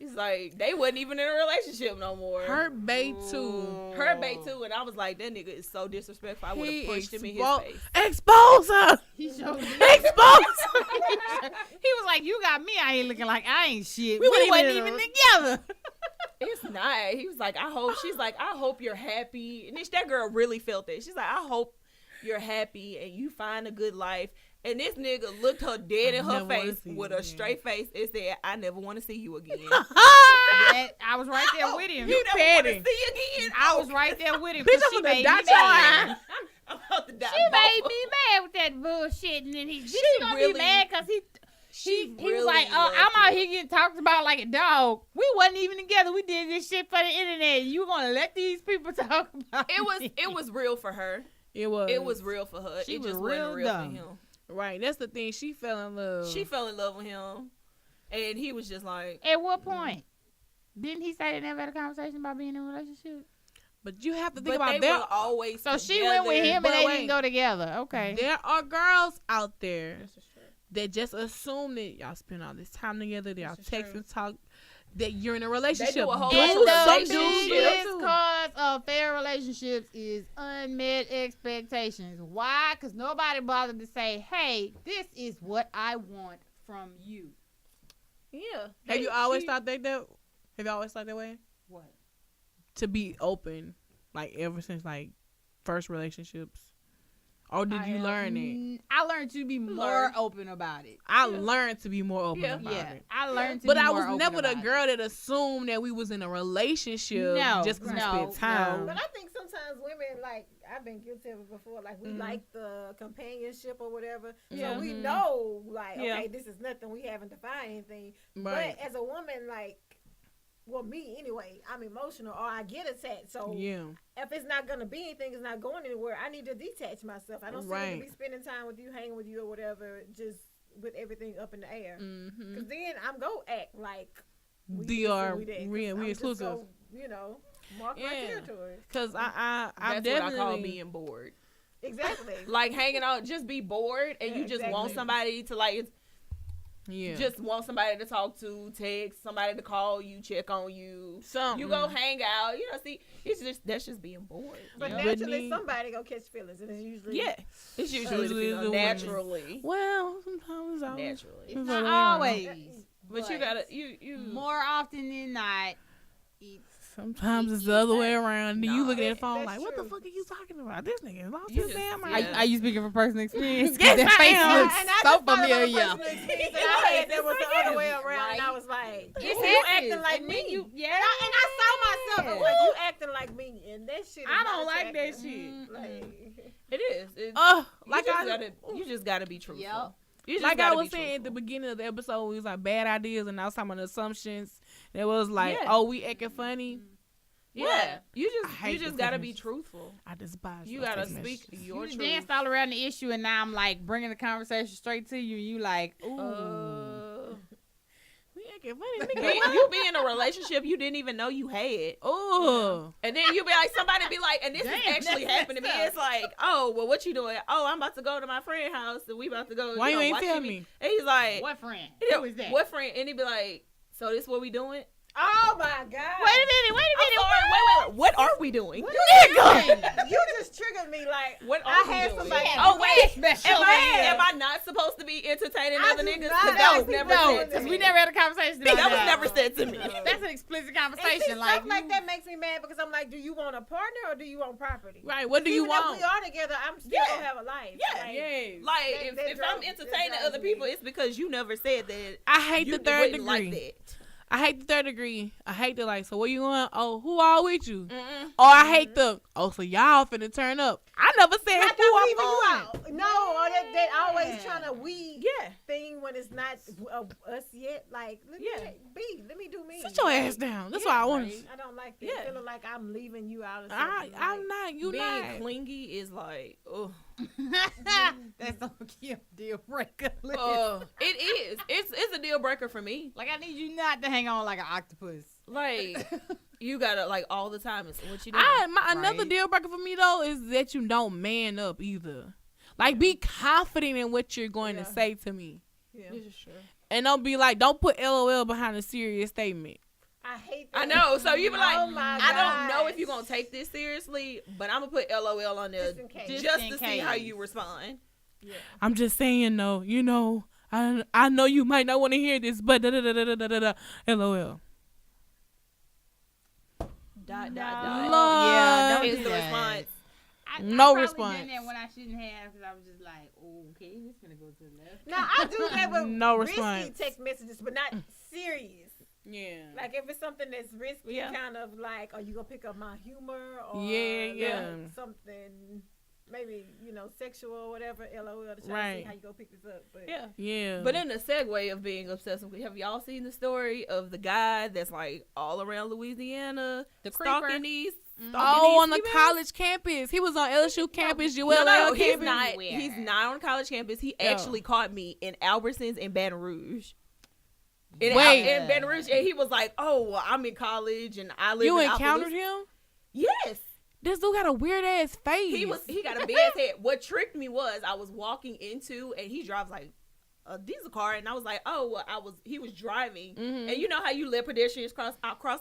It's like they wasn't even in a relationship no more.
Hurt Bay too.
Hurt Bay too, and I was like, that nigga is so disrespectful. I would have punched him in his face.
Expose her.
He showed me.
Expose her.
He was like, "You got me out here looking like I ain't shit.
We
We
wasn't
wasn't
even
even together."
It's not. He was like, she's like, I hope you're happy. And that girl really felt that. She's like, I hope you're happy and you find a good life. And this nigga looked her dead in her
never wanna
face
see you
with a
again.
straight face and said, I never want to see you again.
I was right there with him.
You never want to
petty.
see you again.
I was right there with him.
Bitch,
'cause
I'm
she
gonna
made me
dot your
mad.
eye.
I'm about to die.
She made me mad with that bullshit, and then she gonna
really-
be mad because he was
really
like, "Oh,
loved
I'm out
you.
here getting talked about like a dog. We wasn't even together. We did this shit for the internet. You gonna let these people talk about
It was real for her.
It was.
It was real for her.
She
It
was
just
real
wasn't real
dumb.
for him.
Right. That's the thing. She fell in love.
She fell in love with him, and he was just like,
At what point? Didn't he say they never had a conversation about being in a relationship?
But you have to think
but
about
they
that.
were always
So she went with
together.
him,
But
and they
wait.
didn't go together. Okay.
There are girls out there that just assume that y'all spend all this time together, that y'all text and talk, that you're in a relationship.
a whole
And
bunch of
the
relationships.
biggest cause of fair relationships is unmet expectations. Why? Because nobody bothered to say, "Hey, this is what I want from you."
Yeah.
Have you always thought that? Have you always thought that way?
What?
To be open, like ever since like first relationships, or did you learn it?
I learned to be more open about it.
I learned to be more open
Yeah.
about
Yeah,
it.
I learned to
But
be
I
more
was
open
never the
about
girl
it.
that assumed that we was in a relationship
No,
just because
no,
we spent time.
But I think sometimes women, like, I've been guilty of it before, like, we like the companionship or whatever.
Yeah.
So we know, like,
Yeah.
okay, this is nothing. We haven't defined anything.
Right.
But as a woman, like, well, me anyway, I'm emotional or I get attached. So
Yeah.
if it's not going to be anything, it's not going anywhere, I need to detach myself. I don't see
Right.
to be spending time with you, hanging with you or whatever, just with everything up in the air.
Mm-hmm.
Because then I'm going to act like we
We
this
are
and we that, 'cause
we
I'm just
exclusive.
gonna, you know, mark my
Yeah.
territory.
Cause I'm
That's what I
definitely
call being bored.
Exactly.
Like hanging out, just be bored, and
Yeah,
you just
exactly.
want somebody to like,
yeah.
just want somebody to talk to, text, somebody to call you, check on you.
something.
You go hang out, you know. See, that's just being bored.
But
Yeah.
naturally,
Whitney-
somebody gonna catch feelings, and it's usually
Yeah, it's usually
Usually
the
the
female,
women.
naturally.
Well, sometimes it's always.
Naturally,
It's
Not
other way
always.
around.
but you gotta you
More often than not,
Sometimes it's the other way around. Then you
Nah.
looking at the phone
That's
like, what the
true.
fuck are you talking about? This nigga lost
You
his
just-
damn
I-
mind.
Yeah.
are you speaking from personal experience?
Yes,
that
I
face
am.
looks
And I
so
just thought about a
familiar.
personal experience that I had that was the other way around,
Right.
and I was like,
It's
you
happens.
acting like
And
me.
then you- yeah.
And I saw myself. I was like, you acting like me, and that shit. Is
I
not
don't like that
attractive.
shit.
Like,
it is. It's,
Like
you just gotta be truthful.
Yep.
You just
like I
gotta
was
be
saying at the
truthful.
beginning of the episode, we was like bad ideas, and I was talking about assumptions. It was like,
Yeah.
oh, we acting funny.
Yeah, you
I hate
just
the
gotta be
text
truthful.
I despise.
You
those
gotta
text
speak
messages.
your
You
truth.
danced all around the issue, and now I'm like bringing the conversation straight to you. And you like, ooh.
We acting funny,
You,
nigga.
you be in a relationship you didn't even know you had.
Oh,
And then you be like, somebody be like, and this
Damn,
has actually
that's
happened to me.
messed up.
It's like, oh, well, what you doing? Oh, I'm about to go to my friend's house, and we about to go.
why you
know,
ain't
watch
tell
TV.
me?
And he's like,
What friend?
yeah,
Who is that?
What friend? And he be like, so this what we doing?
oh my god!
Wait a minute. Wait a
I'm
minute.
sorry, wait. What are we doing?
You just triggered me. Like,
What are
I
we
had
doing?
somebody.
Oh wait,
Special
am I not supposed to be entertaining
I
other
do
niggas?
not
Because that was
like
never
people
No,
said to
because
me.
we never had a conversation about
That was
that.
never said to me.
That's an explicit
And see,
conversation.
stuff like
you-
that makes me mad because I'm like, do you want a partner or do you want property?
Right? What do you
Even if
want?
we are together, I'm still
Yeah.
gonna have a life.
Yeah.
Like,
Yes.
Like
That
if I'm
drives-
entertaining
that
other
drives me.
people, it's because you never said that.
I hate
You
the third
wouldn't
degree.
like that.
I hate the third degree. I hate the like. So where you going? Oh, who all with you?
Mm-mm.
Or I hate the. oh, so y'all finna turn up. I never said
Like
who
I'm
I'm
leaving you
going.
out. No, or that always trying to weed
Yeah.
thing when it's not us yet. Like, let me do me.
Sit your ass down. That's why I want to.
I don't like that.
Yeah.
Feeling like I'm leaving you out. Or
I'm
something.
not. You
Being
not.
clingy is like, oh,
That's a deal breaker.
it is. It's a deal breaker for me.
Like, I need you not to hang on like an octopus.
Like, you gotta like all the time. It's what you doing.
Another
Right.
deal breaker for me though is that you don't man up either. Like, be confident in what you're going to say to me,
Yeah.
This is true.
and don't be like, don't put LOL behind a serious statement.
I hate that.
I know. So you be like,
Oh my
I don't know
gosh.
if you're gonna take this seriously, but I'm gonna put LOL on there
Just in case.
just
Just in
to see how
case.
you respond.
Yeah.
I'm just saying though, you know, I know you might not want to hear this, but LOL.
Dot,
No.
Lord.
Yeah, don't
is
do
the
that.
response.
I
No
probably
response.
done that when I shouldn't have, because I was just like, oh, okay, this gonna go to the left.
Now I do that with
No
risky
response.
text messages, but not serious.
Yeah.
Like if it's something that's risky,
Yeah.
kind of like, are you gonna pick up my humor or
Yeah.
like something, maybe sexual or whatever. LOL to try to
Right.
see how you gonna pick this up. But
Yeah.
But in the segue of being obsessive, have y'all seen the story of the guy that's like all around Louisiana
The
stalking
creeper.
these?
on the college campus, he was on LSU campus,
No,
ULL
he's
campus.
not.
Everywhere.
He's not on college campus. He
Yo.
actually caught me in Albertsons in Baton Rouge. In
Wait.
Baton Rouge, and he was like, "Oh, well, I'm in college and I live."
You
in
encountered
Opelousas."
him?
Yes.
This dude got a weird ass face.
He got a big ass head. What tricked me was I was walking into and he drives like a diesel car, and I was like, oh, well, he was driving,
Mhm.
and you know how you let pedestrians cross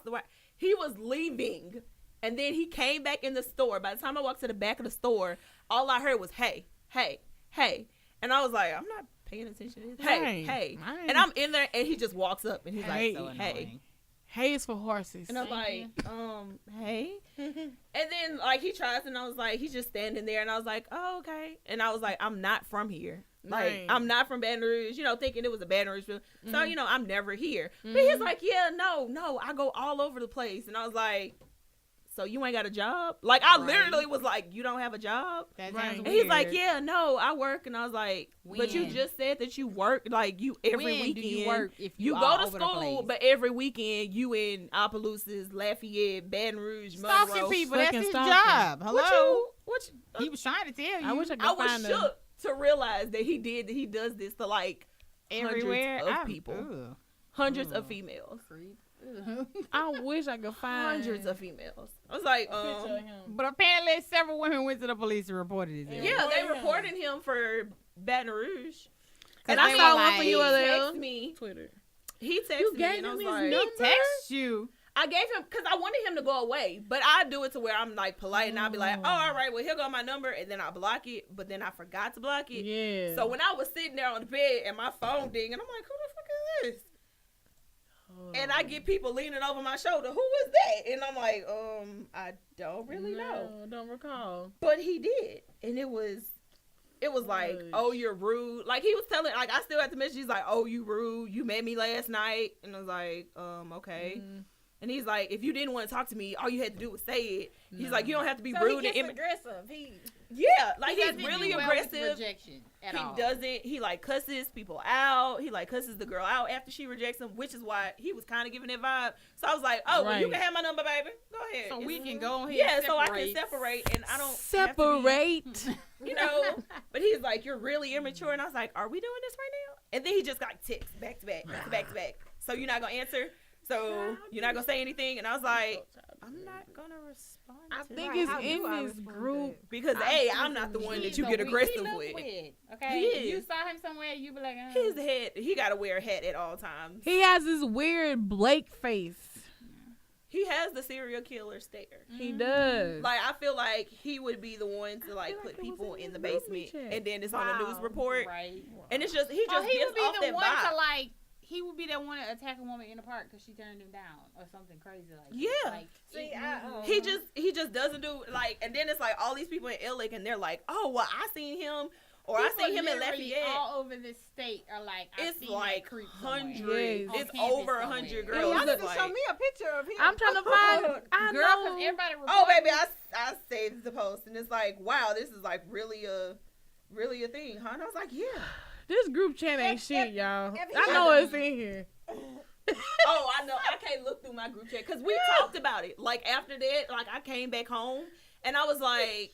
the way. He was leaving, and then he came back in the store. By the time I walked to the back of the store, all I heard was hey, hey, hey, and I was like, I'm not paying attention to this. Hey,
Hey,
hey,
I-
and I'm in there, and he just walks up and he's
Hey.
like, hey.
Hay is for horses.
And I'm like, hey. And then, like, he tries, and I was like, he's just standing there. And I was like, oh, okay. And I was like, I'm not from here. Like,
Right.
I'm not from Baton Rouge, thinking it was a Baton Rouge film. So,
Mhm.
I'm never here. But he's like, yeah, no, I go all over the place. And I was like, so you ain't got a job? Like, I literally was like, you don't have a job?
That
Right.
sounds
And
weird.
he's like, yeah, no, I work. And I was like, but you
When?
just said that you work, like, you every
When
weekend.
do you work if
You
all
go to
over the
school,
place?
but every weekend you in Opelousas, Lafayette, Baton Rouge,
Stalking
Monroe.
people, that's
Fucking
his
stalking.
job. Hello.
What you,
He was trying to tell you.
I wish I could
I was
find
shook to realize that he does this to like
everywhere.
hundreds of people. Hundreds of females.
I wish I could find
Hundreds of females. I was like,
But apparently, several women went to the police and reported his ass.
yeah, they reported him for Baton Rouge. And
they
I
were
saw one
like-
for you,
He
text me.
Twitter.
He texted
You
me,
gave
and I
him
was
his
like,
He
number?
texts you.
I gave him because I wanted him to go away, but I do it to where I'm like polite and I'll be like, oh, all right, well, here go my number, and then I block it, but then I forgot to block it.
Yeah.
So when I was sitting there on the bed and my phone ding, and I'm like, who the fuck is this? And I get people leaning over my shoulder. Who is that? And I'm like, I don't really know.
No, don't recall.
But he did, and it was like,
Fudge.
oh, you're rude. Like he was telling, like I still had to message. He's like, oh, you rude. You met me last night, and I was like, okay.
Mhm.
And he's like, if you didn't want to talk to me, all you had to do was say it. He's like, you don't have to be
So
rude
he
and
gets aggressive.
yeah, like
He
he's
doesn't
really
do well with
aggressive.
rejection at
He
all.
doesn't. He like cusses people out. He like cusses the girl out after she rejects him, which is why he was kind of giving that vibe. So I was like, oh, well, you
Right.
can have my number, baby. Go ahead.
So
It's-
we can go ahead.
yeah,
and
so I can
separate.
separate, and I don't
Separate.
Have to be, But he's like, you're really immature, and I was like, are we doing this right now? And then he just got texts back to back, back to back to back. So you're not gonna answer. So you're not gonna say anything, and I was like, I'm not gonna respond.
I
to
think
that.
it's
How do
in
I
this
respond to
group.
because I'm not the one that you get aggressive with.
Okay,
He
if you
is.
saw him somewhere, you be like,
His head, he gotta wear a hat at all times.
He has this weird Blake face.
He has the serial killer stare.
He does.
Like I feel like he would be the one to like
feel like
put
it was
people
in
in the
his movie
basement,
chat.
and then it's on a news
Wow.
report,
right.
and it's just he
Oh,
just
he
gives
would be
off
the
that
one
vibe.
to like. He would be that one to attack a woman in the park because she turned him down or something crazy like.
Yeah.
That. Like,
See,
He just doesn't do like, and then it's like all these people in LA, and they're like, oh well, I seen him Or I see him in
literally
Lafayette.
all over the state are like, I
It's
seen
like
that creep
hundreds.
Yes.
It's
On campus
over
somewhere.
100
Well,
girls.
y'all need
It's
to
like,
show me a picture of him.
I'm trying to find. I
Girl,
know.
because everybody
oh
reported-
baby, I saved the post and it's like, wow, this is like really a thing, huh? And I was like, yeah.
This group chat ain't shit, y'all.
if
I
he
know
had-
it's in here.
Oh, I know. I can't look through my group chat because we talked about it. Like after that, like I came back home and I was like,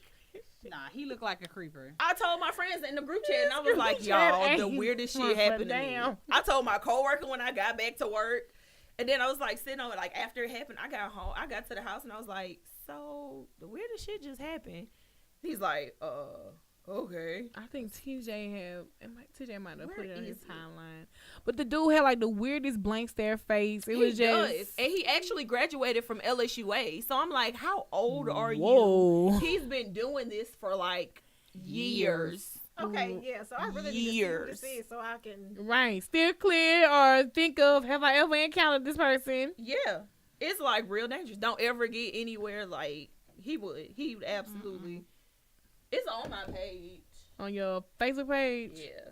Nah, he looked like a creeper.
I told my friends in the group chat and I was
group
like,
chat
y'all, the
ain't
weirdest
worth
shit
a
happened to me.
damn.
I told my coworker when I got back to work, and then I was like sitting on it. Like after it happened, I got home. I got to the house and I was like, so the weirdest shit just happened. He's like, okay.
I think TJ might have
Where
put it on his
is it?
timeline. But the dude had like the weirdest blank stare face. It
He
was just.
does. And he actually graduated from LSUA. So I'm like, how old are you?
Whoa.
He's been doing this for like years.
Okay, yeah. So I really need to see who this is so I can.
Right. Still clear or think of, have I ever encountered this person?
Yeah. It's like real dangerous. Don't ever get anywhere like he would. He would absolutely. It's on my page.
On your Facebook page?
Yeah.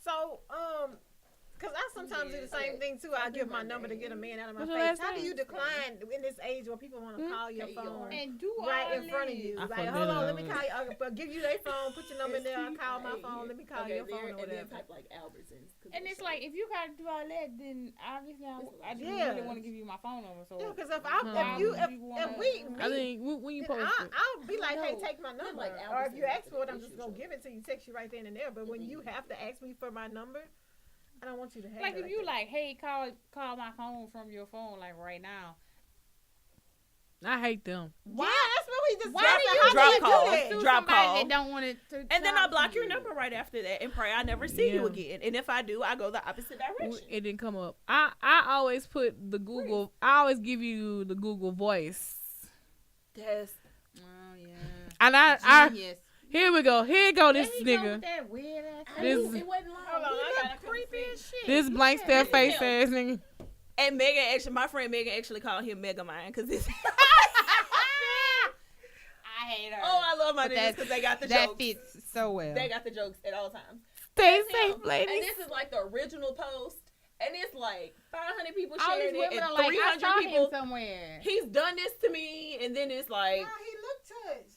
So, because I sometimes do the same
Okay.
thing too. I give my number to get a man out of my
What's your
face.
last
How do
name?
you decline in this age where people want to call your phone
And do
right
all
in front of
this.
you?
I
Like,
fucked
hold
it
on,
up.
let me call you. I'll give you their phone. Put your number in there. I'll call my phone. Let me call your phone or
And then
whatever.
type like Albertsons.
And it's like, if you gotta do all that, then obviously I just
Yeah.
really want to give you my phone number. So
Yeah, because if
Why
you
would you wanna-
if we
I
meet,
think when you
then
post it.
I'll be like, hey,
No,
take my number.
like
Or if you
Albertsons,
ask for it, I'm
like
just
the
gonna
issue.
give it to you, text you right then and there. But when you have to ask me for my number, I don't want you to have
like
it
if you
that.
like, hey, call my phone from your phone, like right now.
I hate them.
Yeah, that's what we just
Why
said.
do you
How
drop
do
call?
that?
To
Drop
somebody
call.
that don't want it to.
And then I
talk
block
to
your
you.
number right after that and pray I never see you
Yeah.
again. And if I do, I go the opposite direction.
It didn't come up. I always put the Google. I always give you the Google Voice.
That's
Oh yeah.
And I
Genius.
here we go. Here go this
There you go
nigga.
with that weird ass.
This-
it wasn't long.
Hold on,
He
I
look
gotta come
creepy
see.
as shit.
This blank stare face ass nigga.
And Megan actually, my friend Megan actually called him Megamind because it's.
I hate her.
Oh, I love my
But
niggas
that-
because they got the
that
jokes.
fits so well.
They got the jokes at all times.
Stay
That's
safe,
him.
ladies.
And this is like the original post, and it's like 500 people
All these
sharing it,
women
and
are like, I
300
saw
people.
him somewhere.
He's done this to me, and then it's like,
Wow, he looked touched.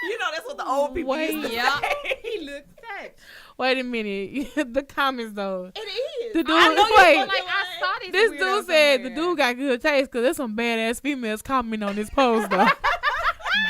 you know, that's what the old people
Wait,
used to
yeah.
say.
He looked touched.
Wait a minute. The comments though.
It is.
The dude-
I know
wait.
you're
Like I saw this.
This
weirdo
dude said the
somewhere.
dude got good taste because there's some badass females commenting on this post though.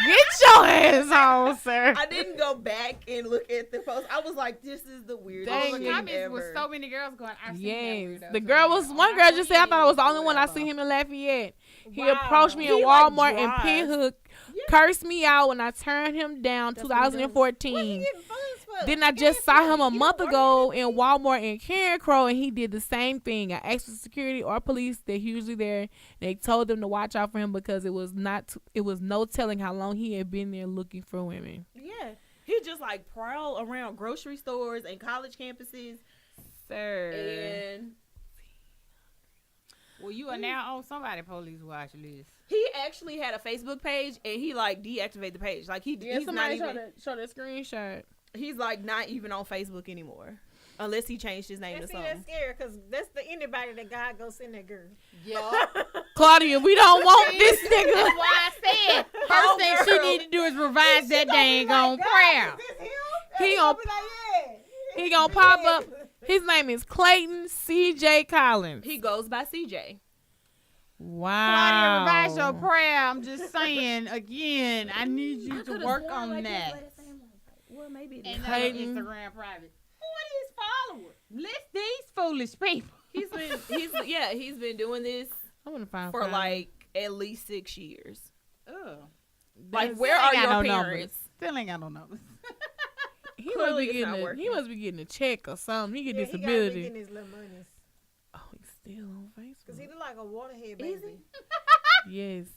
Get your ass on, sir.
I didn't go back and look at the post. I was like, this is the weirdest
Dang
Oh,
thing
the comments
ever.
was so many girls going. I've seen
Yes,
that
the
weirdo
girl was
somewhere.
one girl just said I thought I was the
Or
only one I
whatever.
seen him in Lafayette. He
Wow.
approached me in
He, like,
Walmart and
drives.
Pinhook,
Yeah.
cursed me out when I turned him down.
That's what he does.
2014.
What he getting funds for?
Then I
He
just
ain't
saw him a
funny. He
month
don't work
ago
at
in Walmart in Karen Crow, and he did the same thing. I asked for security or police. They're usually there. They told them to watch out for him because it was no telling how long he had been there looking for women.
Yeah. He just like prowl around grocery stores and college campuses.
Sir.
And
Well, you are now on somebody police watch list.
he actually had a Facebook page and he like deactivated the page. Like he's not even,
show the screenshot.
he's like not even on Facebook anymore. Unless he changed his name
And
to
see, that's
something.
scary because that's the anybody that God go send that girl.
Yeah.
Claudia, we don't want this nigga.
That's why I said first
Oh,
thing she
girl.
need to do is revise that dang on prayer.
Is this him?
He
And
gon-
be like, yeah.
He gonna pop up. His name is Clayton C.J. Collins.
He goes by CJ.
Wow.
Claudia, revise your prayer. I'm just saying again. I need you to work on that.
Well, maybe it
And
is.
Clayton.
Instagram private. What is followers? List these foolish people.
He's been doing this
I'm gonna find
for like at least 6 years.
Ugh.
Like,
Still
where
ain't
are
got
your
no
parents?
numbers. Still ain't got no numbers.
He
Clearly it's not
he
working.
must be getting a check or something. He get
Yeah, he gotta be
disability.
getting his little monies.
Oh, he's still on
Cause he
Facebook.
look like a waterhead
Is
baby.
Yes.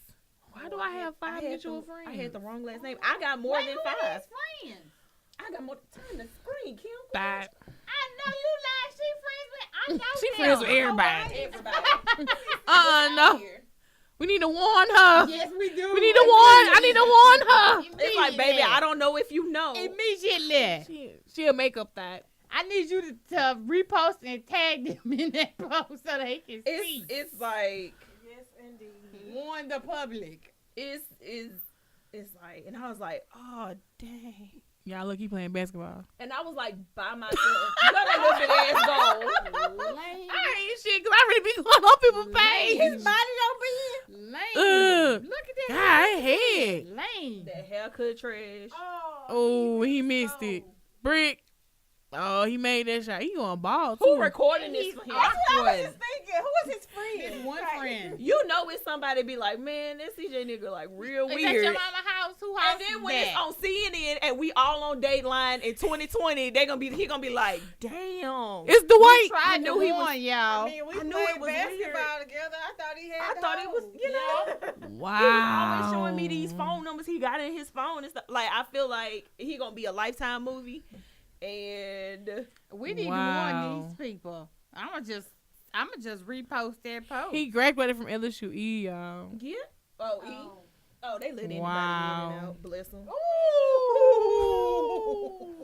Why do I have 5 mutual friends?
I had the wrong last name. I got more
Wait,
than
who
5.
is friends?
I got more. Turn the screen, Kim.
5.
I know you like she friends with. I know
She
them.
friends with everybody.
Everybody.
No. We need to warn her.
Yes, we do.
We need to warn. I need to warn her.
It's like, baby, I don't know if you know.
Immediately.
She'll make up that.
I need you to repost and tag them in that post so they can see.
It's like,
Yes, indeed.
Warn the public.
it's like, and I was like, oh dang.
Y'all look, he playing basketball.
And I was like by myself. You got a little bit ass goal.
I ain't shit, because I really be going on people's page.
His body don't be in.
Lame. Look at that.
God, head.
Lame.
That haircut trash.
Oh, he missed it. Brick. Oh, he made that shot. He going ball, too.
Who recording this for him?
That's what I was just thinking. Who is his friend?
His one friend.
You know it's somebody be like, man, that CJ nigga like real
Is that
weird.
your mama house? Who house
And then
is
when
that?
it's on CNN and we all on Dateline in 2020, he gonna be like, damn.
It's Dwight.
Tried
I knew he was-
warn y'all.
I mean, we
I knew
played
it was
basketball together. I thought he had.
I thought it was, you know.
Wow.
He was always showing me these phone numbers he got in his phone and stuff. Like, I feel like he gonna be a Lifetime movie. And
We need to warn these people. I'ma just repost that post.
He graduated from LSU, y'all.
yeah. Oh, they let anybody
Wow.
in and out. Bless them.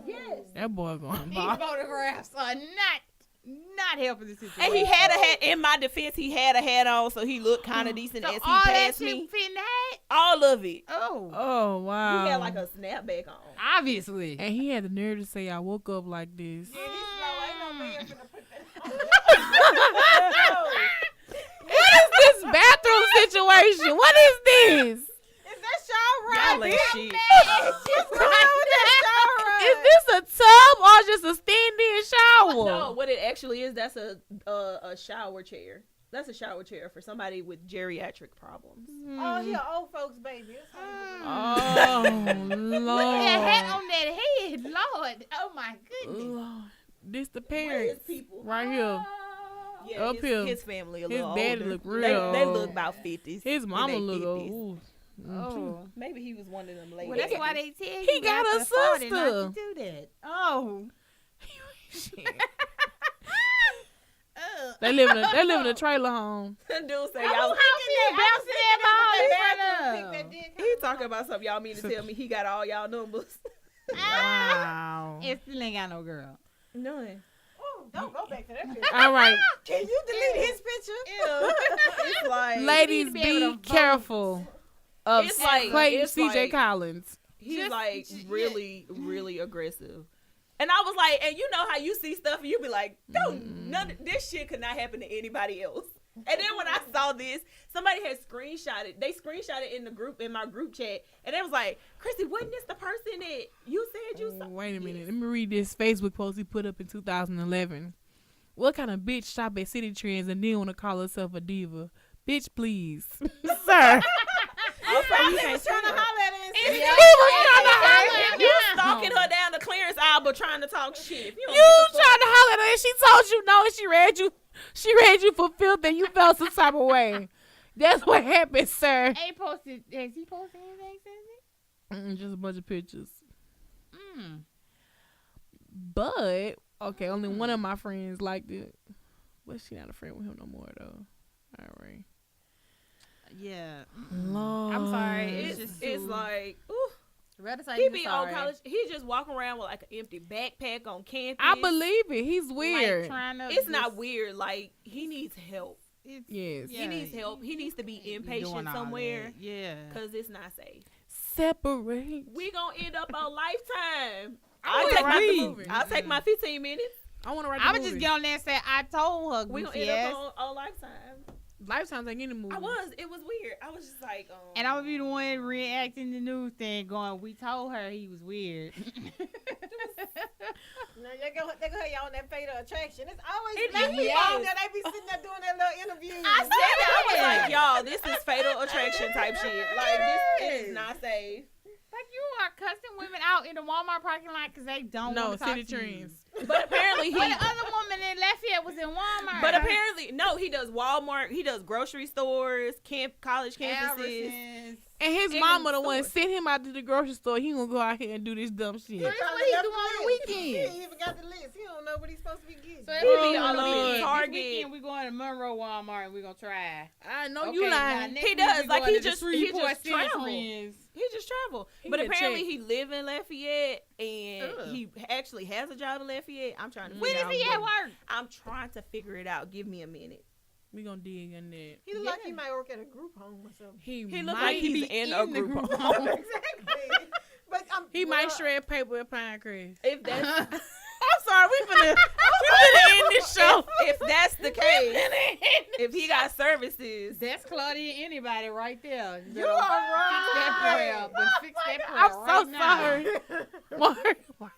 Yes.
That boy going
These
ball.
photographs are not helping the situation.
And he had a hat. In my defense, he had a hat on, so he looked kind of decent
so
as he
all that
passed
shit
me.
fit in the hat?
All of it.
Oh,
Oh, wow.
He had like a snapback on.
obviously.
And he had the nerve to say, I woke up like this.
Yeah, he's slow. Ain't no man finna put that
What is this bathroom situation? What is this?
Is that Shaw
Y'all
right?
ain't shit.
Is this a tub or just a stand-in shower?
No, what it actually is, that's a shower chair. That's a shower chair for somebody with geriatric problems.
Oh, he an old folks baby. That's
Oh,
how
Lord.
Look at that hat on that head, Lord. Oh my goodness.
Lord. This the
Where
parents.
his people?
Right here.
Yeah,
Up here.
his family a
His
little
daddy
older.
look real
They
old.
look about 50s.
His
in
mama
they
look
50s.
old.
Oh.
Maybe he was one of them ladies.
Well, that's why they tell you.
He got a
after 40
sister.
not to do that. Oh.
They live in a trailer home.
Dude say
Who
y'all.
house is bouncing that ball?
that did.
He talking about something y'all mean to tell me he got all y'all numbers.
Wow.
It still ain't got no girl.
None.
Oh, don't go back to that picture.
All right.
Can you delete his picture?
Ew. It's like
Ladies,
need to be able
be
to vote.
careful of
It's like-
Clayton
it's
CJ
like-
Collins.
he's
Just-
like
yeah.
really aggressive. And I was like, and you know how you see stuff and you be like, none of this shit could not happen to anybody else. And then when I saw this, somebody had screenshotted. They screenshotted in my group chat, and they was like, "Chrissy, wasn't this the person that you said you saw?"
Wait a minute. Let me read this Facebook post he put up in 2011. What kind of bitch shop at City Trends and then want to call herself a diva? Bitch, please. Sir.
Also, you
He
can't
was trying to holler at her.
He was trying to holler at
You
her.
stalking her down the clearance aisle, but trying to talk shit. If you don't
You
give a fuck-
tried to holler at her and she told you no and she read you for filth and you felt some type of way. That's what happened, sir.
Has he posted anything since
Just a bunch of pictures.
then?
But, okay, only one of my friends liked it. But she not a friend with him no more, though. All right.
Yeah.
Lord.
I'm sorry.
It's like, ooh,
Rather say
he
you
be
sorry.
on college. He just walking around with like an empty backpack on campus.
I believe it. He's
Like,
weird.
trying to
It's not
just-
weird. Like he needs help.
It's,
Yes.
He needs help. He needs to be
doing
inpatient
all
somewhere
that. Yeah.
because it's not safe.
Separate.
We gonna end up on Lifetime.
I
I'll
wanna
take
write the
my
movie.
I'll take my 15 minutes.
I want to write
I
the
would
movie.
just get on there and say, I told her,
We gonna
goofy
end
ass.
up on Lifetime.
Lifetime's like any movie.
It was weird. I was just like,
And I would be the one reacting the news thing, going, we told her he was weird.
No, they go have y'all on that Fatal Attraction. It's always
It
black people
is.
on there. They be sitting there doing their little interviews.
I said that. I was like, y'all, this is Fatal Attraction type shit. Like this is not safe.
Like, you are cussing women out in the Walmart parking lot because they don't
No,
want to talk
City
to you.
Trends.
But apparently
But the other woman in Lafayette was in Walmart.
But apparently, no, he does Walmart. He does grocery stores, college campuses.
Albertsons.
And And his mama the one sent him out to the grocery store. He gonna go out here and do this dumb shit.
That's
what
what
he
he
do on the weekend.
He ain't even got the list. He don't know what he's supposed to be getting.
So
He
every
be
on the
all over
weekend.
Target.
This weekend we going to Monroe Walmart and we gonna try.
I know
Okay,
you
now
lying.
next
He
week
does.
we
Like,
going
he
to the
just
Shreveport Center
travel.
Friends.
He just travel.
He
But
get
apparently
checked.
he live in Lafayette and
Ugh.
he actually has a job in Lafayette. I'm trying to
When
figure
is he
out
at
what-
work?
I'm trying to figure it out. Give me a minute.
We gonna dig in that.
He look like he might work at a group home or something.
He
He look
might
like he's
be
in a
the
group home.
Exactly. But
He might shred paper at Pinecrest.
If that's
I'm sorry, we finna end this show.
if that's the case, if he got services,
That's Claudia anybody right there.
You are wrong.
Fix that prayer. Then fix that prayer
I'm so
right now.
sorry. Mark.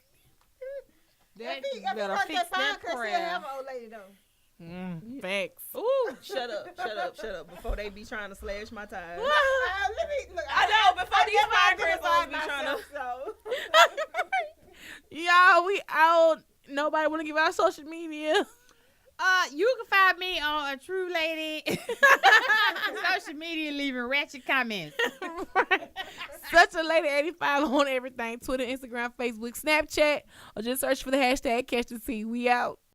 That
If he
better
work
fix
at
that
Pinecrest, he'll
prayer.
have an old lady though.
Facts.
ooh, shut up before they be trying to slash my tires.
Let me look.
I know, before these Pinecrest
identified
hoes be trying to.
myself, so.
Y'all, we out. Nobody want to give out social media.
You can find me on A Tru Lady social media, leaving ratchet comments.
Such a Lady 85 on everything. Twitter, Instagram, Facebook, Snapchat, or just search for the hashtag Catch the Tea. We out.